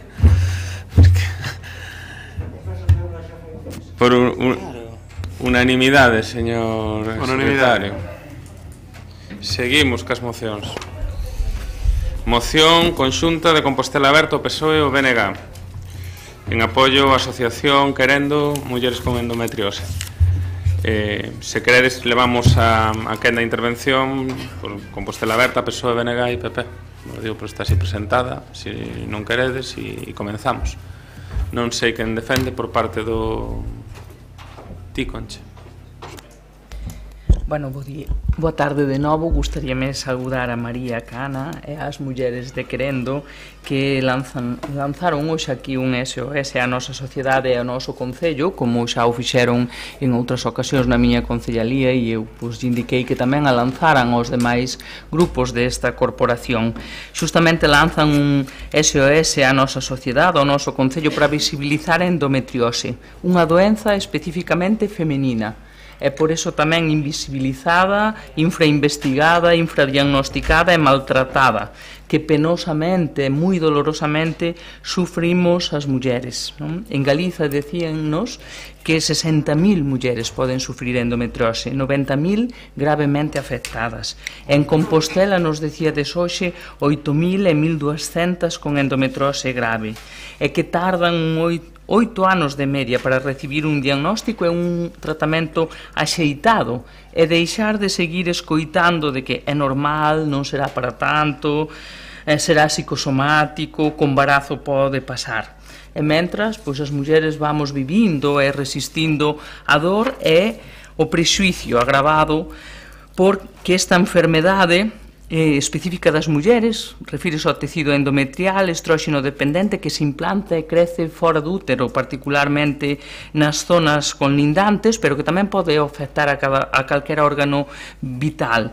Por unanimidade, señor secretario. Seguimos cas mocións. Moción conxunta de Compostela Aberto, PSOE e o BNG en apoio á asociación Querendo Mulleres con Endometriose. Se queredes levamos a quenda de intervención por Compostela Aberta, PSOE, BNG e PP. Lo digo, pero está así presentada. Se non queredes e comenzamos. Non sei quen defende por parte do... Ti, Concha. Bueno, boa tarde de novo. Gustaríame saudar a María Cana e as mulleres de Querendo que lanzaron hoxe aquí un SOS a nosa sociedade e ao noso concello, como xa o fixeron en outras ocasións na miña concellalía, e eu indiquei que tamén a lanzaran aos demais grupos desta corporación. Xustamente lanzan un SOS a nosa sociedade, ao noso concello, para visibilizar a endometriose, unha doenza especificamente femenina. E por iso tamén invisibilizada, infrainvestigada, infradiagnosticada e maltratada, que penosamente, moi dolorosamente, sufrimos as mulleres. En Galiza decíannos que 60.000 mulleres poden sufrir endometriose, 90.000 gravemente afectadas. En Compostela nos decía de hoxe 8.000 e 1.200 con endometriose grave, e que tardan 8 anos de media para recibir un diagnóstico e un tratamento axeitado, e deixar de seguir escoitando de que é normal, non será para tanto, será psicosomático, con embarazo pode pasar. E mentras, pois as mulleres vamos vivindo e resistindo a dor e o prexuicio agravado porque esta enfermedade específica das mulleres, refírese ao tecido endometrial, estróxeno dependente, que se implanta e crece fora do útero, particularmente nas zonas conlindantes, pero que tamén pode afectar a calquera órgano vital.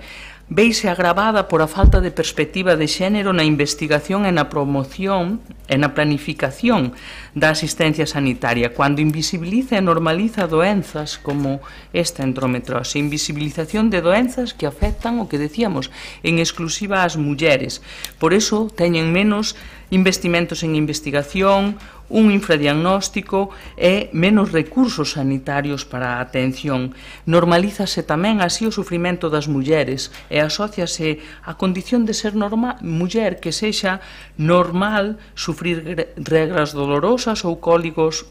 Veise agravada por a falta de perspectiva de xénero na investigación e na promoción e na planificación da asistencia sanitaria, cando invisibiliza e normaliza doenzas como esta endometriose, invisibilización de doenzas que afectan o que decíamos en exclusiva ás mulleres. Por iso teñen menos investimentos en investigación, un infradiagnóstico e menos recursos sanitarios para a atención. Normalízase tamén así o sufrimento das mulleres e asóciase a condición de ser muller que sexa normal sufrir regras dolorosas ou cólicos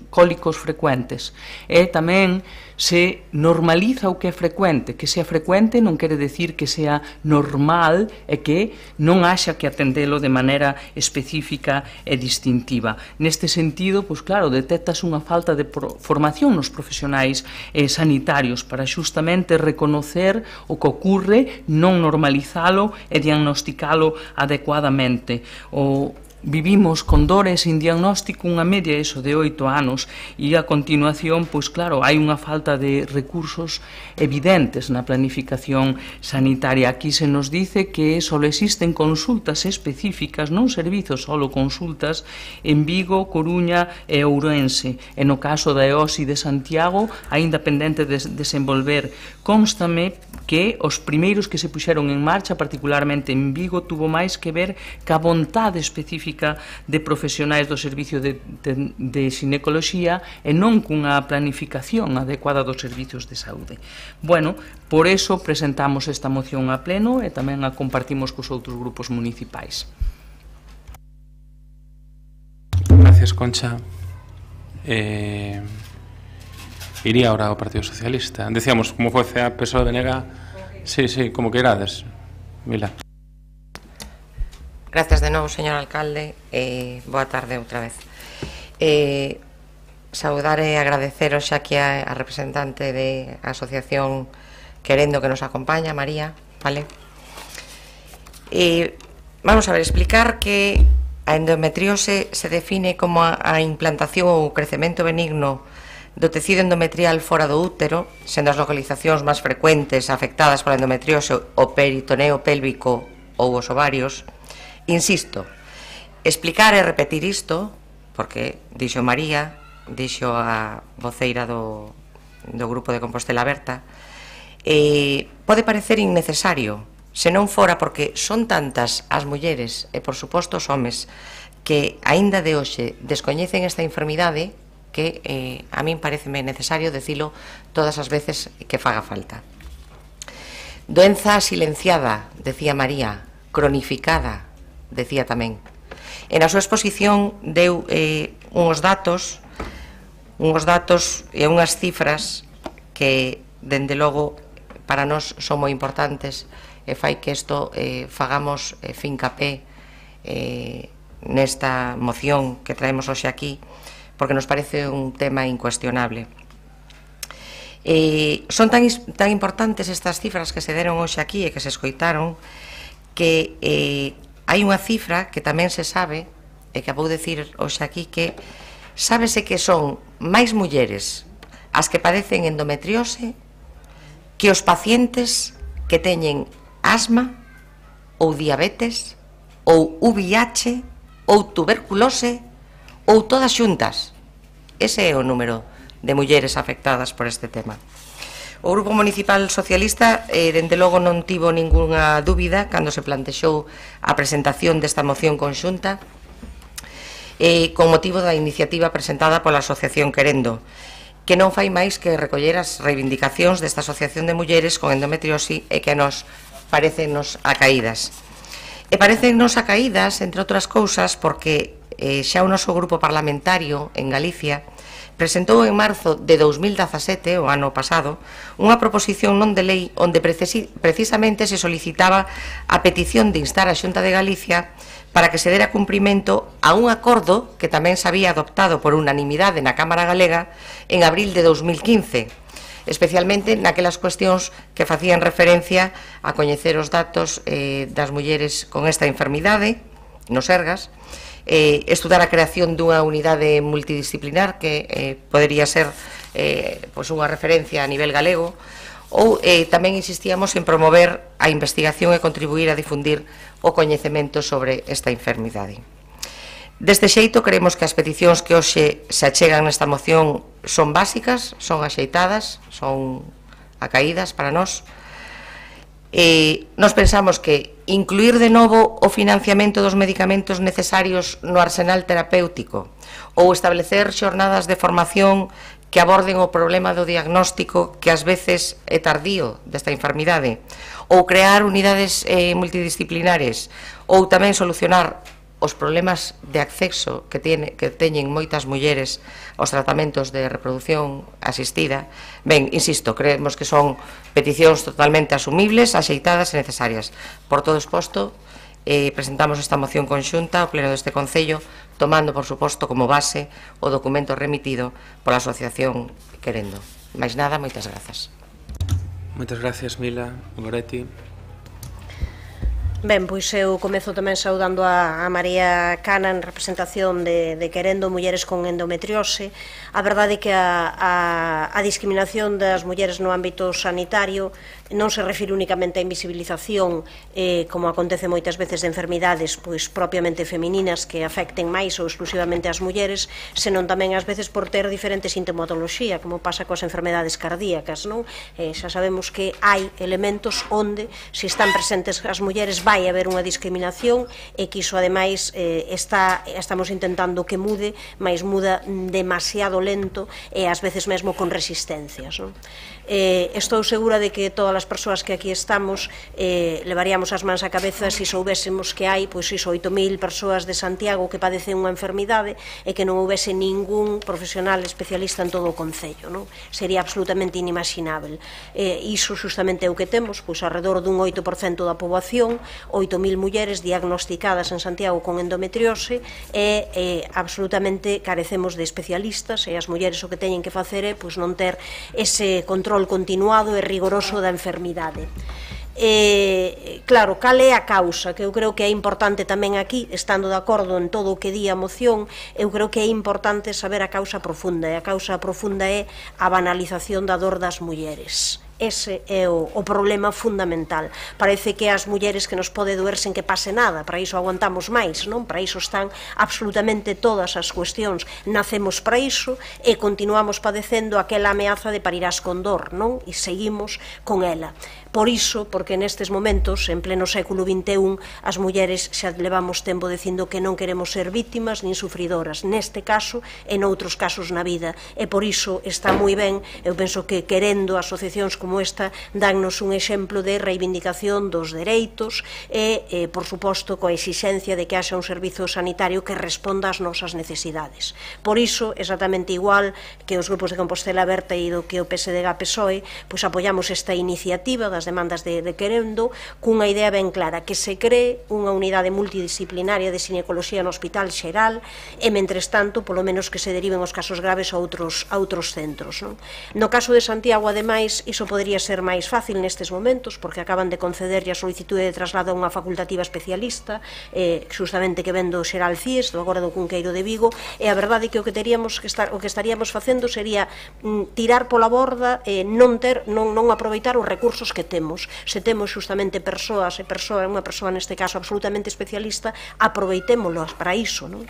frecuentes. E tamén se normaliza o que é frecuente. Que sea frecuente non quere decir que sea normal e que non haxa que atendelo de maneira específica e distintiva. Neste sentido, pois claro, detectas unha falta de formación nos profesionais sanitarios para xustamente reconocer o que ocorre, non normalizalo e diagnosticalo adecuadamente. Vivimos con dores sin diagnóstico unha media de 8 anos e a continuación, pois claro, hai unha falta de recursos evidentes na planificación sanitaria. Aquí se nos dice que só existen consultas específicas, non servizos, só consultas en Vigo, Coruña e Ourense. E no caso da EOSI de Santiago, aínda pendente de desenvolver. Constame que os primeiros que se puxeron en marcha, particularmente en Vigo, tuvo máis que ver ca vontade específica de profesionais do servicio de xinecoloxía e non cunha planificación adecuada dos servicios de saúde. Bueno, por eso presentamos esta moción a pleno e tamén a compartimos cos outros grupos municipais. Gracias, Concha. Iría ahora ao Partido Socialista. Decíamos, como foi a PSOE de Nega. Sí, como que irades. Mila. Gracias de novo, señor alcalde. Boa tarde outra vez. Saudar e agradecer xa aquí a representante da asociación Querendo que nos acompaña, María, vale? Vamos a ver, explicar que a endometriose se define como a implantación ou crecemento benigno do tecido endometrial fora do útero, sendo as localizacións máis frecuentes afectadas pola endometriose o peritoneo pélvico ou os ovarios. Insisto, explicar e repetir isto, porque dixo María, dixo a voceira do Grupo de Compostela Aberta, pode parecer innecesario, se non fora porque son tantas as mulleres e, por suposto, os homes que aínda de hoxe descoñecen esta enfermidade que a min pareceme necesario decilo todas as veces que faga falta. Doenza silenciada, decía María, cronificada, decía tamén. En a súa exposición deu uns datos e unhas cifras que, dende logo, para nós son moi importantes e fai que isto fagamos fincapé nesta moción que traemos hoxe aquí, porque nos parece un tema incuestionable. Son tan importantes estas cifras que se deron hoxe aquí e que se escoitaron que hai unha cifra que tamén se sabe e que vou dicir hoxe aquí que sábese que son máis mulleres as que padecen endometriose que os pacientes que teñen asma ou diabetes ou VIH ou tuberculose ou todas xuntas. Ese é o número de mulleres afectadas por este tema. O Grupo Municipal Socialista, dende logo, non tivo ningunha dúbida cando se plantexou a presentación desta moción conxunta con motivo da iniciativa presentada pola Asociación Querendo, que non fai máis que recoller as reivindicacións desta Asociación de Mulleres con Endometriosi e que nos parecennos acaídas. E parecennos acaídas, entre outras cousas, porque xa o noso grupo parlamentario en Galicia presentou en marzo de 2017, o ano pasado, unha proposición non de lei onde precisamente se solicitaba a petición de instar a Xunta de Galicia para que se dera cumprimento a un acordo que tamén se había adoptado por unanimidade na Cámara Galega en abril de 2015, especialmente naquelas cuestións que facían referencia a coñecer os datos das mulleres con esta enfermidade, nos Sergas, estudar a creación dunha unidade multidisciplinar que podería ser unha referencia a nivel galego, ou tamén insistíamos en promover a investigación e contribuir a difundir o coñecemento sobre esta enfermidade. Deste xeito, creemos que as peticións que hoxe se achegan nesta moción son básicas, son axeitadas, son acaídas para nós. Nos pensamos que incluir de novo o financiamento dos medicamentos necesarios no arsenal terapéutico ou establecer xornadas de formación que aborden o problema do diagnóstico que ás veces é tardío desta enfermidade ou crear unidades multidisciplinares ou tamén solucionar os problemas de acceso que teñen moitas mulleres aos tratamentos de reproducción asistida, ben, insisto, creemos que son peticións totalmente asumibles, axeitadas e necesarias. Por todo exposto, presentamos esta moción conxunta ao Pleno deste Concello, tomando, por suposto, como base o documento remitido pola Asociación Querendo. Máis nada, moitas grazas. Moitas gracias, Mila Goretti. Ben, pois eu comezo tamén saudando a María Cana en representación de Querendo Mulleres con Endometriose. A verdade é que a discriminación das mulleres no ámbito sanitario non se refire únicamente á invisibilización, como acontece moitas veces de enfermidades pois propiamente femininas que afecten máis ou exclusivamente as mulleres, senón tamén ás veces por ter diferente sintomatoloxía, como pasa coas enfermedades cardíacas, non? Xa sabemos que hai elementos onde, se están presentes as mulleres, vai haber unha discriminación e que iso ademais estamos intentando que mude, mas muda demasiado lento e ás veces mesmo con resistencias, non? Estou segura de que todas as persoas que aquí estamos levaríamos as mans á cabeza se soubésemos que hai, pois iso, 8.000 persoas de Santiago que padecen unha enfermidade e que non houvese ningún profesional especialista en todo o Concello, non? Sería absolutamente inimaginável. Iso justamente é o que temos, pois alrededor dun 8% da poboación, 8.000 mulleres diagnosticadas en Santiago con endometriose e absolutamente carecemos de especialistas e as mulleres o que teñen que facer é pois non ter ese control continuado e rigoroso da enfermidade. Claro, cal é a causa, que eu creo que é importante tamén aquí, estando de acordo en todo o que di a moción, eu creo que é importante saber a causa profunda, e a causa profunda é a banalización da dor das mulleres. Ese é o problema fundamental. Parece que as mulleres que nos pode doer sen que pase nada, para iso aguantamos máis, non? Para iso están absolutamente todas as cuestións. Nacemos para iso e continuamos padecendo aquela ameaza de parirás con dor, non? E seguimos con ela. Por iso, porque nestes momentos, en pleno século XXI, as mulleres xa levamos tempo dicindo que non queremos ser vítimas nin sufridoras, neste caso e noutros casos na vida. E por iso está moi ben, eu penso que Querendo, asociacións como esta, dannos un exemplo de reivindicación dos dereitos e, por suposto, coa exixencia de que haxa un servizo sanitario que responda ás nosas necesidades. Por iso, exactamente igual que os grupos de Compostela Aberta e do que o PSDG-PSOE, pois apoiamos esta iniciativa das demandas de Querendo, cunha idea ben clara, que se cree unha unidade multidisciplinaria de xinecoloxía no Hospital Xeral e, mentres tanto, polo menos que se deriven os casos graves a outros centros. No caso de Santiago, ademais, iso podría ser máis fácil nestes momentos, porque acaban de concederlle a solicitude de traslado a unha facultativa especialista, justamente que ven do Xeral CIES, do agora do Cunqueiro de Vigo, e a verdade é que o que estaríamos facendo sería tirar pola borda, non aproveitar os recursos que temos. Se temos justamente persoas, unha persoa neste caso absolutamente especialista, aproveitémolas para iso, non?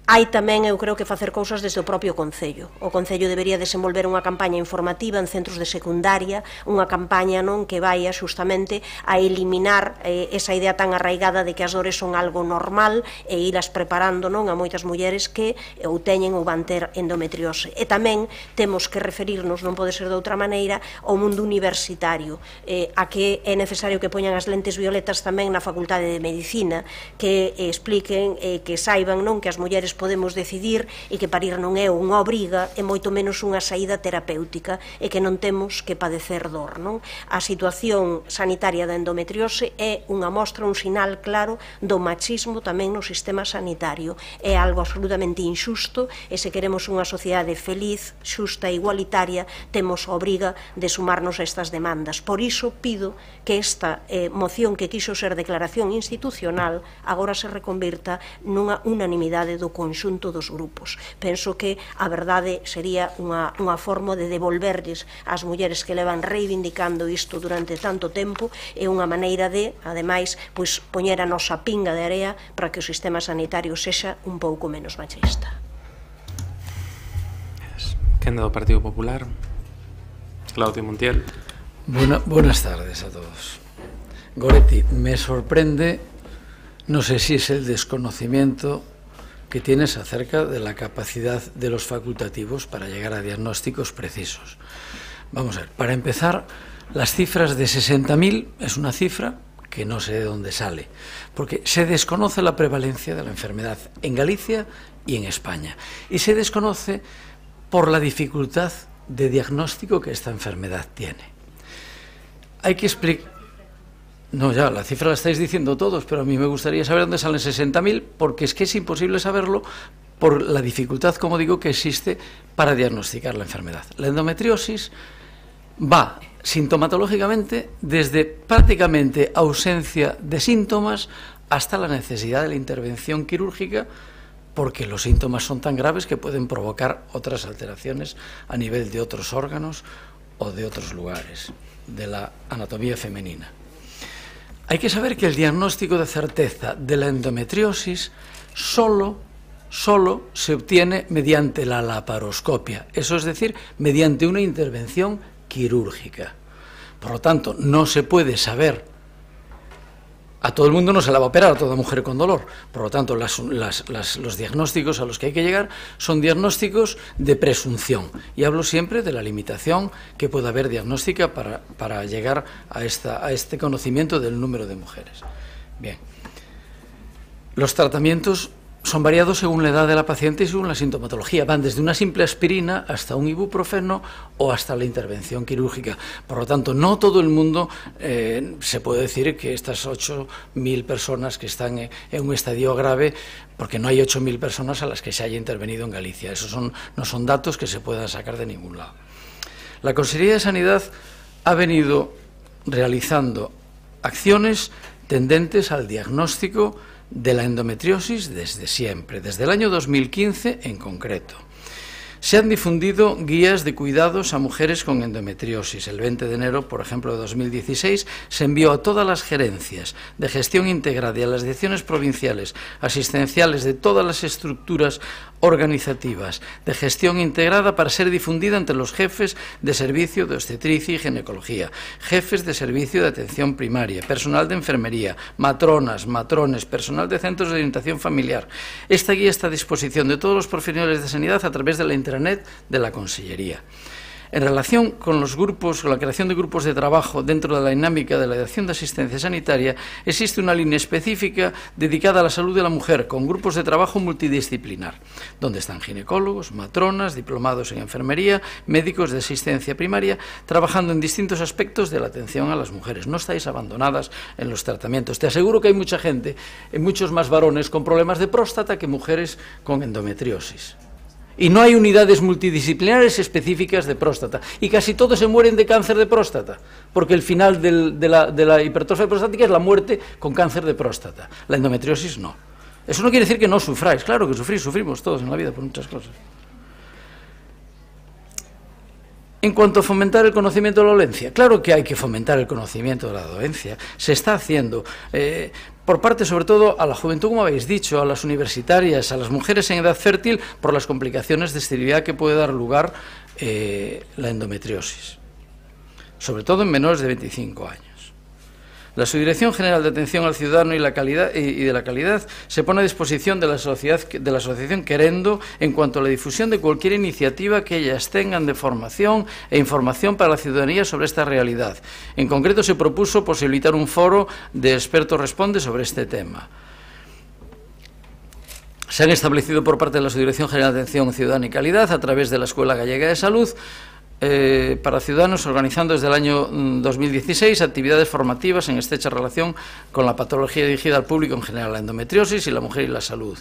Hai tamén, eu creo que facer cousas desde o propio Concello. O Concello debería desenvolver unha campaña informativa en centros de secundaria, unha campaña non que vai justamente a eliminar esa idea tan arraigada de que as dores son algo normal e irlas preparando non a moitas mulleres que ou teñen ou van ter endometriose. E tamén temos que referirnos, non pode ser de outra maneira, ao mundo universitario, a que é necesario que poñan as lentes violetas tamén na Facultade de Medicina, que expliquen, que saiban non que as mulleres podemos decidir e que parir non é unha obriga e moito menos unha saída terapéutica e que non temos que padecer dor, non? A situación sanitaria da endometriose é unha mostra, un sinal claro do machismo tamén no sistema sanitario. É algo absolutamente injusto e se queremos unha sociedade feliz, xusta e igualitaria, temos a obriga de sumarnos a estas demandas. Por iso pido que esta moción que quixo ser declaración institucional agora se reconvirta nunha unanimidade do conxunto dos grupos. Penso que a verdade sería unha forma de devolverles ás mulleres que levan reivindicando isto durante tanto tempo e unha maneira de, ademais, poñer a nosa pinga de area para que o sistema sanitario sexa un pouco menos machista. Quen do Partido Popular? Claudio Montiel. Buenas tardes a todos. Goretti, me sorprende, no sé si es el desconocimiento que tienes acerca de la capacidad de los facultativos para llegar a diagnósticos precisos. Vamos a ver, para empezar, las cifras de 60.000 es una cifra que no sé de dónde sale, porque se desconoce la prevalencia de la enfermedad en Galicia y en España, y se desconoce por la dificultad de diagnóstico que esta enfermedad tiene. Hay que explicar... No, ya, la cifra la estáis diciendo todos, pero a mí me gustaría saber dónde salen 60.000, porque es que es imposible saberlo por la dificultad, como digo, que existe para diagnosticar la enfermedad. La endometriosis va sintomatológicamente desde prácticamente ausencia de síntomas hasta la necesidad de la intervención quirúrgica, porque los síntomas son tan graves que pueden provocar otras alteraciones a nivel de otros órganos o de otros lugares de la anatomía femenina. Hay que saber que el diagnóstico de certeza de la endometriosis solo se obtiene mediante la laparoscopia, eso es decir, mediante una intervención quirúrgica. Por lo tanto, no se puede saber, a todo el mundo no se la va a operar, a toda mujer con dolor. Por lo tanto, los diagnósticos a los que hay que llegar son diagnósticos de presunción. Y hablo siempre de la limitación que puede haber diagnóstica para llegar a este conocimiento del número de mujeres. Bien. Los tratamientos son variados según la edad de la paciente y según la sintomatología. Van desde una simple aspirina hasta un ibuprofeno o hasta la intervención quirúrgica. Por lo tanto, no todo el mundo se puede decir que estas 8.000 personas que están en un estadio grave, porque no hay 8.000 personas a las que se haya intervenido en Galicia. Esos no son datos que se puedan sacar de ningún lado. La Consejería de Sanidad ha venido realizando acciones tendentes al diagnóstico de la endometriosis desde siempre, desde el año 2015 en concreto. Se han difundido guías de cuidados a mujeres con endometriosis. El 20 de enero, por ejemplo, de 2016, se envió a todas las gerencias de gestión integrada y a las direcciones provinciales asistenciales de todas las estructuras organizativas de gestión integrada para ser difundida entre los jefes de servicio de obstetricia y ginecología, jefes de servicio de atención primaria, personal de enfermería, matronas, matrones, personal de centros de orientación familiar. Esta guía está a disposición de todos los profesionales de sanidad a través de la intranet de la Consellería. En relación con los grupos, con la creación de grupos de trabajo dentro de la dinámica de la Dirección de Asistencia Sanitaria, existe una línea específica dedicada a la salud de la mujer, con grupos de trabajo multidisciplinar, donde están ginecólogos, matronas, diplomados en enfermería, médicos de asistencia primaria, trabajando en distintos aspectos de la atención a las mujeres. No estáis abandonadas en los tratamientos. Te aseguro que hay mucha gente, muchos más varones con problemas de próstata que mujeres con endometriosis. Y no hay unidades multidisciplinares específicas de próstata. Y casi todos se mueren de cáncer de próstata, porque el final de la hipertrofia prostática es la muerte con cáncer de próstata. La endometriosis no. Eso no quiere decir que no sufráis. Claro que sufrimos todos en la vida por muchas cosas. En cuanto a fomentar el conocimiento de la dolencia, claro que hay que fomentar el conocimiento de la dolencia. Se está haciendo por parte, sobre todo, a la juventud, como habéis dicho, a las universitarias, a las mujeres en edad fértil, por las complicaciones de esterilidad que puede dar lugar la endometriosis, sobre todo en menores de 25 años. La Subdirección General de Atención al Ciudadano y de la Calidad se pone a disposición de la Asociación Querendo en cuanto a la difusión de cualquier iniciativa que ellas tengan de formación e información para la ciudadanía sobre esta realidad. En concreto, se propuso posibilitar un foro de expertos responde sobre este tema. Se han establecido por parte de la Subdirección General de Atención Ciudadana y Calidad, a través de la Escuela Gallega de Salud, para ciudadanos, organizando desde el año 2016 actividades formativas en estrecha relación con la patología dirigida al público en general, la endometriosis y la mujer y la salud.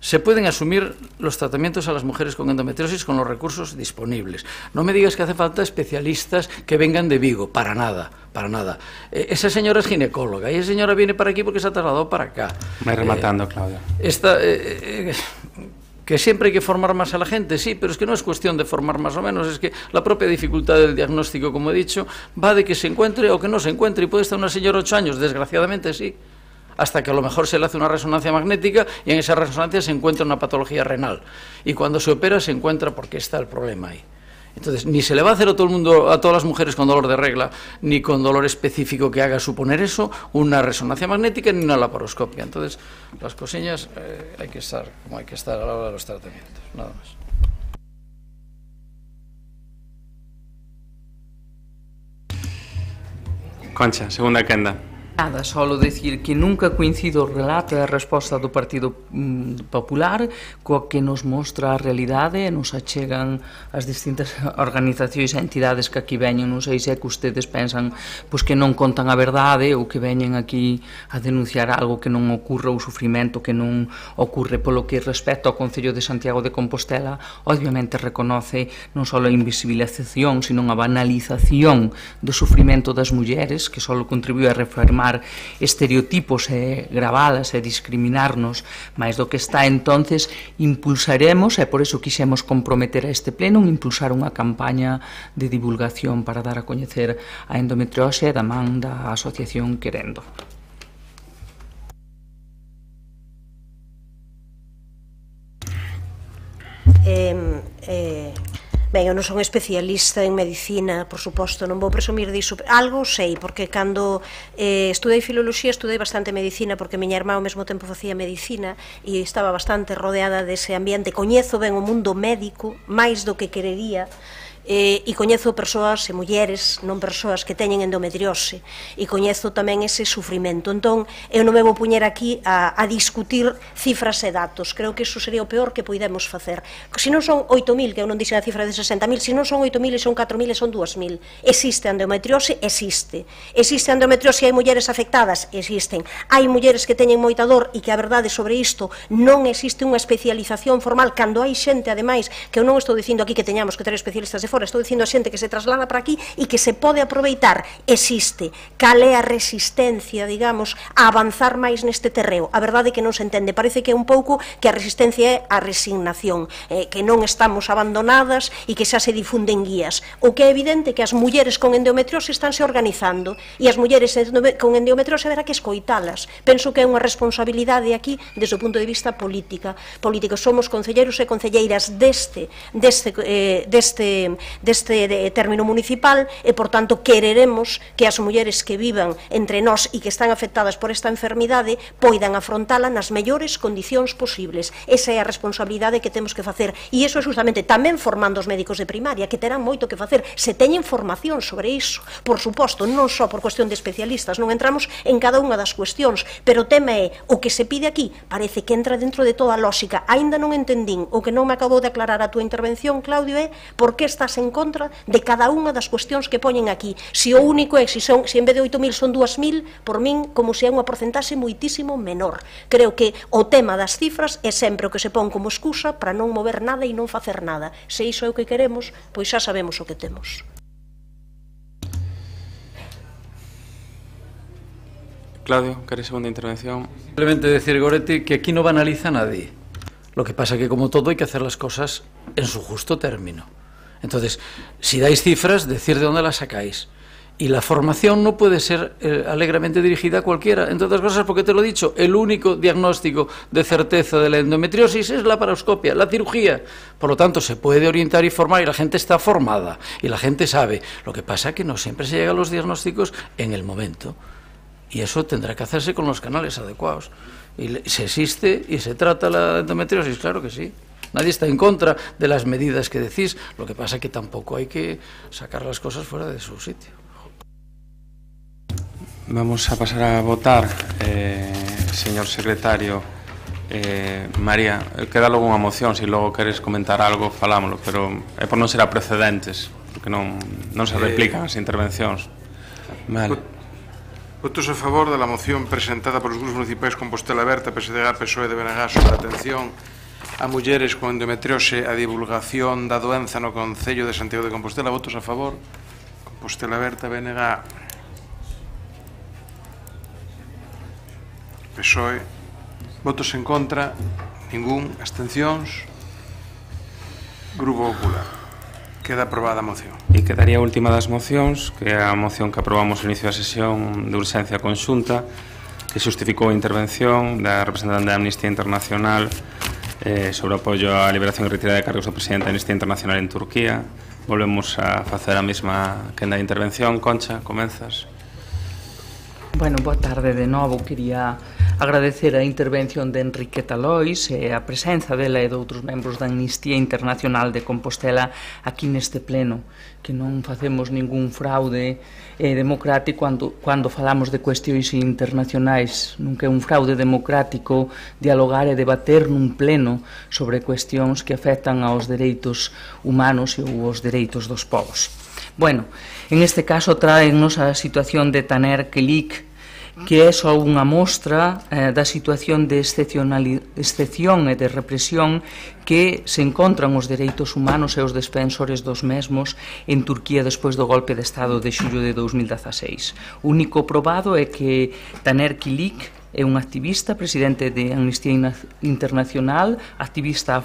Se pueden asumir los tratamientos a las mujeres con endometriosis con los recursos disponibles. No me digas que hace falta especialistas que vengan de Vigo, para nada, para nada. Esa señora es ginecóloga y esa señora viene para aquí porque se ha trasladado para acá. Me rematando, Claudia. Que siempre hay que formar más a la gente, sí, pero es que no es cuestión de formar más o menos, es que la propia dificultad del diagnóstico, como he dicho, va de que se encuentre o que no se encuentre, y puede estar una señora 8 años, desgraciadamente sí, hasta que a lo mejor se le hace una resonancia magnética y en esa resonancia se encuentra una patología renal, y cuando se opera se encuentra porque está el problema ahí. Entonces, ni se le va a hacer a todo el mundo, a todas las mujeres con dolor de regla, ni con dolor específico que haga suponer eso, una resonancia magnética ni una laparoscopia. Entonces, las cosillas hay que estar como hay que estar a la hora de los tratamientos, nada más. Concha, segunda quenda. Nada, solo decir que nunca coincido o relato e a resposta do Partido Popular coa que nos mostra a realidade e nos achegan as distintas organizacións e entidades que aquí veñen. Non sei se é que ustedes pensan pois que non contan a verdade ou que veñen aquí a denunciar algo que non ocurre ou sufrimento que non ocurre. Polo que respecto ao Concello de Santiago de Compostela, obviamente reconoce non só a invisibilización, sino a banalización do sufrimento das mulleres, que só contribuye a reafirmar estereotipos e gravalas e discriminarnos máis do que está. Entonces impulsaremos, e por iso quixemos comprometer a este pleno, impulsar unha campaña de divulgación para dar a coñecer a endometriose da man da asociación Querendo. Ben, eu non son especialista en medicina, por suposto, non vou presumir diso. Algo sei, porque cando estudei filoloxía, estudei bastante medicina, porque miña irmá ao mesmo tempo facía medicina e estaba bastante rodeada dese ambiente. Coñezo ben o mundo médico, máis do que querería, e coñezo persoas e mulleres, non persoas que teñen endometriose, e coñezo tamén ese sufrimento. Entón, eu non me vou puñer aquí a discutir cifras e datos. Creo que iso sería o peor que poidemos facer. Se non son 8.000, que eu non dixen a cifra de 60.000, se non son 8.000 e son 4.000 e son 2.000. Existe a endometriose? Existe. Existe a endometriose e hai mulleres afectadas? Existen. Hai mulleres que teñen moita dor e que a verdade sobre isto non existe unha especialización formal, cando hai xente, ademais, que eu non estou dicindo aquí que teñamos que ter especialistas de fora, estou dicindo a xente que se traslada para aquí e que se pode aproveitar. Existe. Cal é a resistencia, digamos, a avanzar máis neste terreo? A verdade é que non se entende. Parece que é un pouco que a resistencia é a resignación, que non estamos abandonadas e que xa se difunden guías. O que é evidente é que as mulleres con endometriose estánse organizando e as mulleres con endometriose haberá que escoitalas. Penso que é unha responsabilidade aquí desde o punto de vista político. Somos concelleiros e concelleiras deste término municipal e, por tanto, quereremos que as mulleres que vivan entre nós e que están afectadas por esta enfermidade poidan afrontala nas mellores condicións posibles. Esa é a responsabilidade que temos que facer, e iso é justamente tamén formando os médicos de primaria, que terán moito que facer, se teñen formación sobre iso. Por suposto, non só por cuestión de especialistas, non entramos en cada unha das cuestións, pero o tema é, o que se pide aquí parece que entra dentro de toda a lógica. Aínda non entendín, o que non me acabou de aclarar a túa intervención, Claudio, é por que estás en contra de cada unha das cuestións que poñen aquí. Se o único é, se en vez de 8.000 son 2.000, por min, como se é unha porcentaxe moitísimo menor. Creo que o tema das cifras é sempre o que se pon como excusa para non mover nada e non facer nada. Se iso é o que queremos, pois xa sabemos o que temos. Claudio, queres segunda intervención? Simplemente decir, Goretti, que aquí no banaliza nadie. Lo que pasa que, como todo, hay que hacer las cosas en su justo término. Entonces, si dais cifras, decir de dónde las sacáis. Y la formación no puede ser alegremente dirigida a cualquiera. Entre otras cosas, porque te lo he dicho, el único diagnóstico de certeza de la endometriosis es la laparoscopia, la cirugía. Por lo tanto, se puede orientar y formar, y la gente está formada, y la gente sabe. Lo que pasa es que no siempre se llega a los diagnósticos en el momento. Y eso tendrá que hacerse con los canales adecuados. Y se existe y se trata la endometriosis, claro que sí. Nadie está en contra de las medidas que decís, lo que pasa es que tampoco hay que sacar las cosas fuera de su sitio. Vamos a pasar a votar, señor secretario. María, queda logo unha moción, se logo queres comentar algo, falámoslo, pero é por non ser a precedentes, porque non se replican as intervencións. Vale. Votos a favor da moción presentada polos grupos municipais Compostela Aberta, PSDG, PSOE de BNG sobre a atención a mulleres con endometriose, a divulgación da doenza no Concello de Santiago de Compostela. Votos a favor. Compostela Aberta, BNG, PSOE. Votos en contra. Ningún. Abstencións. Grupo Popular. Queda aprobada a moción. E quedaría a última das mocións, que é a moción que aprobamos no inicio da sesión de urxencia conxunta, que xustificou a intervención da representante da Amnistía Internacional sobre o apoio á liberación e retirada de cargos do presidente da Amnistía Internacional en Turquía. Volvemos a facer a mesma quenda de intervención. Concha, comenzas. Bueno, boa tarde de novo. Quería agradecer a intervención de Enriqueta Lois e a presenza dela e de outros membros da Amnistía Internacional de Compostela aquí neste pleno, que non facemos ningún fraude democrático cando falamos de cuestións internacionais. Nunca é un fraude democrático dialogar e debater nun pleno sobre cuestións que afectan aos dereitos humanos e os dereitos dos povos. Bueno, en este caso traennos a situación de Taner Kilic, que é só unha mostra da situación de excepción e de represión que se encontran os dereitos humanos e os defensores dos mesmos en Turquía despois do golpe de Estado de xullo de 2016. O único probado é que Taner Kilic é un activista, presidente de Amnistía Internacional, activista a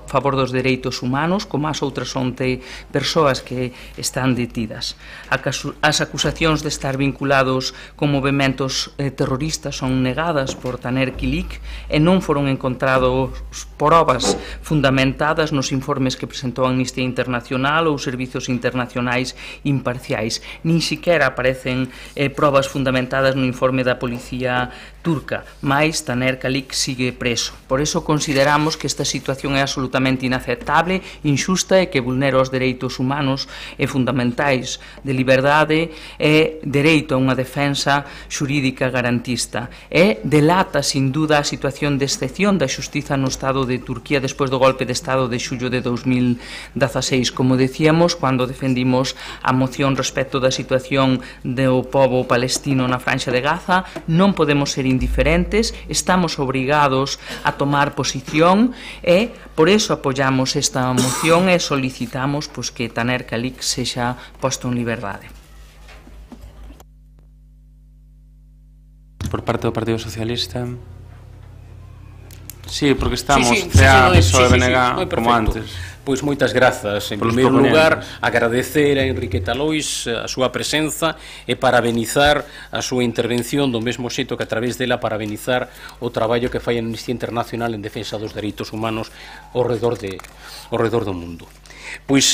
favor dos dereitos humanos, como as outras 11 persoas que están detidas. As acusacións de estar vinculados con movementos terroristas son negadas por Taner Kilic e non foron encontrados probas fundamentadas nos informes que presentou a Amnistía Internacional ou servizos internacionais imparciais. Nin siquiera aparecen probas fundamentadas no informe da Policía turca, mais Taner Kilic sigue preso. Por iso consideramos que esta situación é absolutamente inaceptable, injusta e que vulnera os dereitos humanos e fundamentais de liberdade e dereito a unha defensa xurídica garantista. E delata, sin duda, a situación de excepción da xustiza no Estado de Turquía despois do golpe de Estado de xullo de 2016. Como decíamos, cando defendimos a moción respecto da situación do pobo palestino na Franxa de Gaza, non podemos ser indiferentes, estamos obrigados a tomar posición e por eso apoyamos esta moción e solicitamos que Taner Kilic sexa posto en liberdade. Por parte do Partido Socialista. Sí, porque estamos BNG como antes. Pois moitas grazas. En primeiro lugar, agradecer a Enriqueta Lois a súa presenza e parabenizar a súa intervención do mesmo xeito que a través dela parabenizar o traballo que fai a Amnistía Internacional en defensa dos dereitos humanos ao redor do mundo. Pois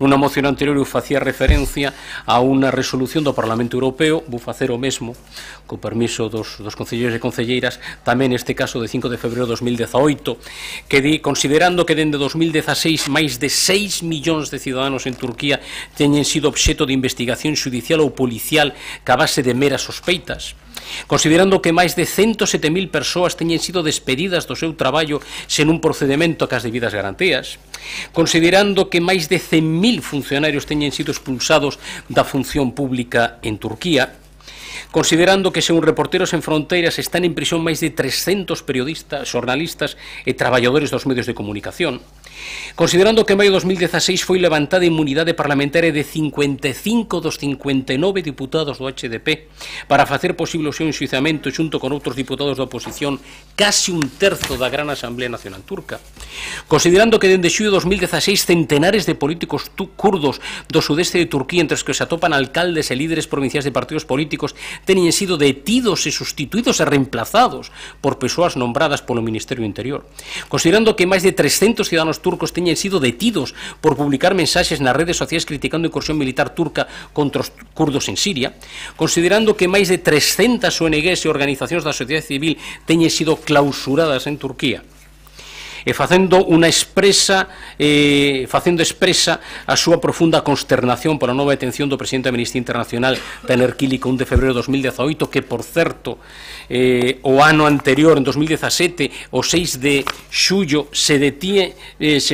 nunha moción anterior eu facía referencia a unha resolución do Parlamento Europeo, vou facer o mesmo, co permiso dos concelleiros e concelleiras, tamén neste caso de 5 de febrero de 2018, que di, considerando que dende 2016 máis de 6 millóns de ciudadanos en Turquía teñen sido obxeto de investigación xudicial ou policial ca base de meras sospeitas, considerando que máis de 107.000 persoas teñen sido despedidas do seu traballo sen un procedimento cas debidas garantías, considerando que máis de 100.000 funcionarios teñen sido expulsados da función pública en Turquía, considerando que, según Reporteros en Fronteiras, están en prisión máis de 300 periodistas, xornalistas e traballadores dos medios de comunicación, considerando que en maio de 2016 foi levantada a inmunidade parlamentaria de 55 dos 59 diputados do HDP para facer posible o seu enxuiciamento xunto con outros diputados da oposición, casi un terzo da Gran Asamblea Nacional Turca, considerando que dende xullo de 2016 centenares de políticos kurdos do sudeste de Turquía, entre os que se atopan alcaldes e líderes provinciais de partidos políticos, teñen sido detidos e sustituídos e reemplazados por persoas nombradas polo Ministerio do Interior, considerando que máis de 300 ciudadanos turcos teñen sido detidos por publicar mensaxes nas redes sociais criticando a incursión militar turca contra os kurdos en Siria, considerando que máis de 300 ONGs e organizacións da sociedade civil teñen sido clausuradas en Turquía, e facendo expresa a súa profunda consternación pola nova detención do presidente da Amnistía Internacional, Taner Kilic, 1 de febrero de 2018, que, por certo, o ano anterior, en 2017, o 6 de xullo, se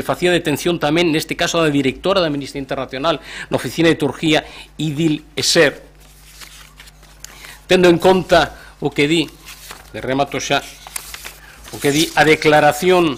facía detención tamén, neste caso, da directora da Amnistía Internacional na oficina de Turquía, Idil Eser. Tendo en conta o que di, de remato xa, o que di a declaración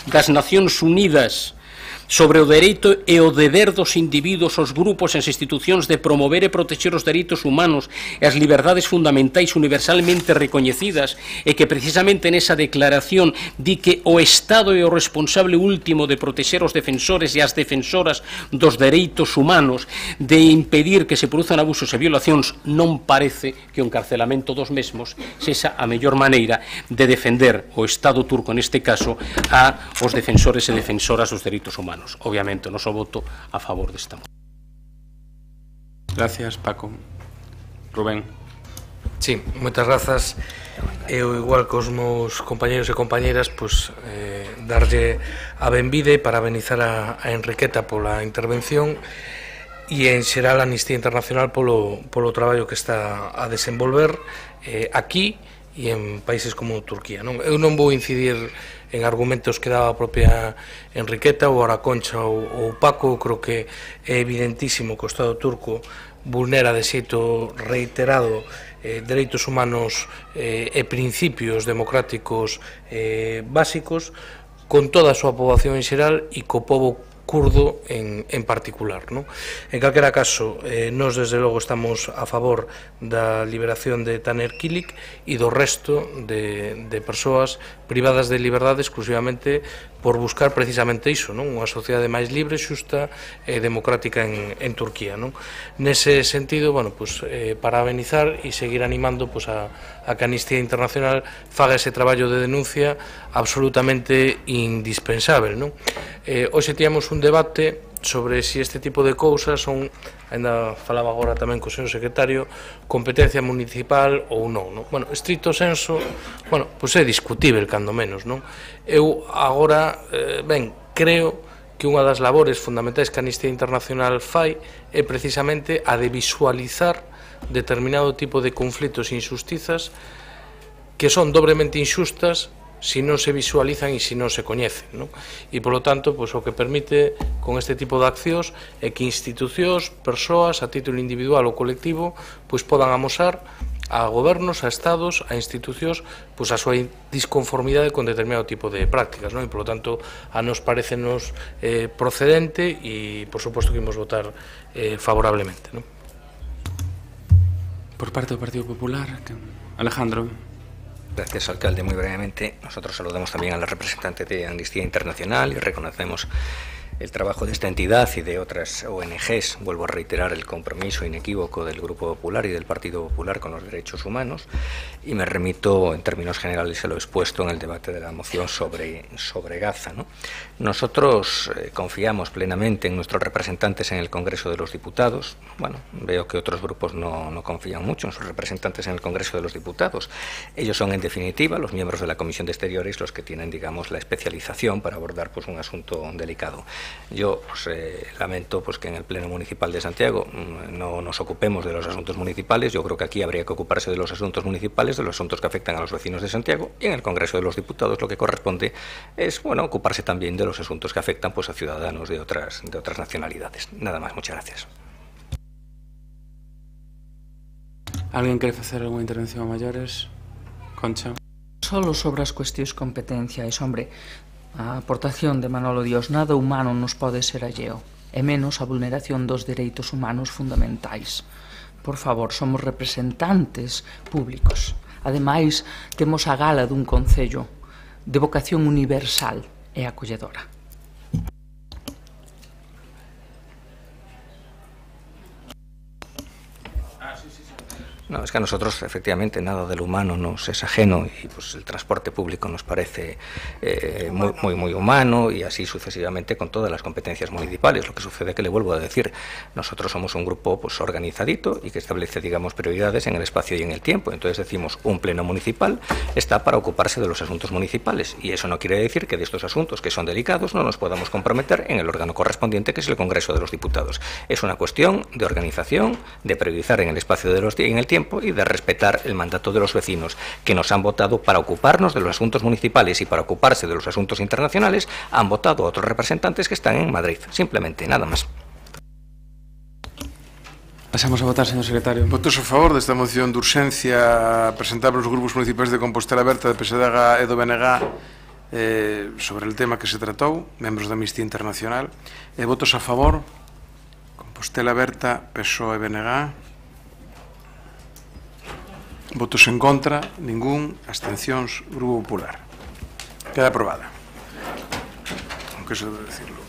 das Nacións Unidas sobre o dereito e o deber dos individuos, os grupos e as institucións de promover e protexer os dereitos humanos e as liberdades fundamentais universalmente recoñecidas, e que precisamente nesa declaración di que o Estado é o responsable último de protexer os defensores e as defensoras dos dereitos humanos, de impedir que se produzan abusos e violacións, non parece que o encarcelamento dos mesmos sexa a mellor maneira de defender o Estado turco, neste caso, a os defensores e defensoras dos dereitos humanos. Obviamente, o noso voto a favor desta moción. Gracias, Paco. Rubén. Sí, moitas grazas. Eu, igual que os meus compañeros e compañeras, darlle a benvida e parabenizar a Enriqueta pola intervención e, en xeral, a Amnistía Internacional polo traballo que está a desenvolver aquí e en países como Turquía. Eu non vou incidir en argumentos que daba a propia Enriqueta ou a Concha ou Paco. Creo que é evidentísimo que o Estado turco vulnera de xeito reiterado dereitos humanos e principios democráticos básicos con toda a súa poboación en xeral e co pobo kurdo en particular. En calquera caso, nós desde logo estamos a favor da liberación de Taner Kilik e do resto de persoas privadas de liberdade exclusivamente por buscar precisamente iso, unha sociedade máis libre, xusta e democrática en Turquía. Nese sentido, parabenizar e seguir animando a que a Amnistía Internacional faga ese traballo de denuncia absolutamente indispensable. Hoxe tiamos un debate sobre si este tipo de cousas son, ainda falaba agora tamén co señor secretario, competencia municipal ou non. Bueno, estricto senso, é discutível, cando menos. Eu agora, creo que unha das labores fundamentais que a Amnistía Internacional fai é precisamente a de visualizar determinado tipo de conflitos e injustizas que son dobremente injustas si non se visualizan e si non se coñecen. E, polo tanto, o que permite con este tipo de accións é que institucións, persoas, a título individual ou colectivo, podan amosar a gobernos, a estados, a institucións, a súa disconformidade con determinado tipo de prácticas. E, polo tanto, a nos parecenos procedente e, por suposto, que imos votar favorablemente. Por parte do Partido Popular, Alejandro. Gracias, alcalde. Muy brevemente, nosotros saludamos también a la representante de Amnistía Internacional y reconocemos el trabajo de esta entidad y de otras ONGs. Vuelvo a reiterar el compromiso inequívoco del Grupo Popular y del Partido Popular con los derechos humanos y me remito en términos generales a lo expuesto en el debate de la moción sobre Gaza. Nosotros confiamos plenamente en nuestros representantes en el Congreso de los Diputados. Bueno, veo que otros grupos no confían mucho en sus representantes en el Congreso de los Diputados. Ellos son, en definitiva, los miembros de la Comisión de Exteriores los que tienen, digamos, la especialización para abordar un asunto delicado. Yo lamento que en el Pleno Municipal de Santiago no nos ocupemos de los asuntos municipales. Yo creo que aquí habría que ocuparse de los asuntos municipales, de los asuntos que afectan a los vecinos de Santiago, y en el Congreso de los Diputados lo que corresponde es ocuparse también de los asuntos que afectan a ciudadanos de otras nacionalidades. Nada más, muchas gracias. ¿Alguien quiere hacer alguna intervención a mayores? Concha. Solo sobre as cuestións competenciais, hombre, a aportación de Manolo Dios, nada humano nos pode ser alleo, e menos a vulneración dos dereitos humanos fundamentais. Por favor, somos representantes públicos. Ademais, temos a gala dun concello de vocación universal e acolledora. No, es que a nosotros, efectivamente, nada del humano nos es ajeno y el transporte público nos parece muy humano y así sucesivamente con todas las competencias municipales. Lo que sucede es que, le vuelvo a decir, nosotros somos un grupo organizadito y que establece, digamos, prioridades en el espacio y en el tiempo. Entonces decimos, un pleno municipal está para ocuparse de los asuntos municipales y eso no quiere decir que de estos asuntos que son delicados no nos podamos comprometer en el órgano correspondiente, que es el Congreso de los Diputados. Es una cuestión de organización, de priorizar en el espacio y en el tiempo y de respetar el mandato de los vecinos que nos han votado para ocuparnos de los asuntos municipales y para ocuparse de los asuntos internacionales. Han votado a otros representantes que están en Madrid. Simplemente, nada más. Pasamos a votar, señor secretario. Votos a favor desta moción de urxencia presentada pelos grupos municipais de Compostela Aberta, de PSDG e do BNG sobre el tema que se tratou, membros da Amnistía Internacional. Votos a favor, Compostela Aberta, PSOE e BNG. Votos en contra, ningún. Abstencións, Grupo Popular. Queda aprobada. Aunque eso debe decirlo.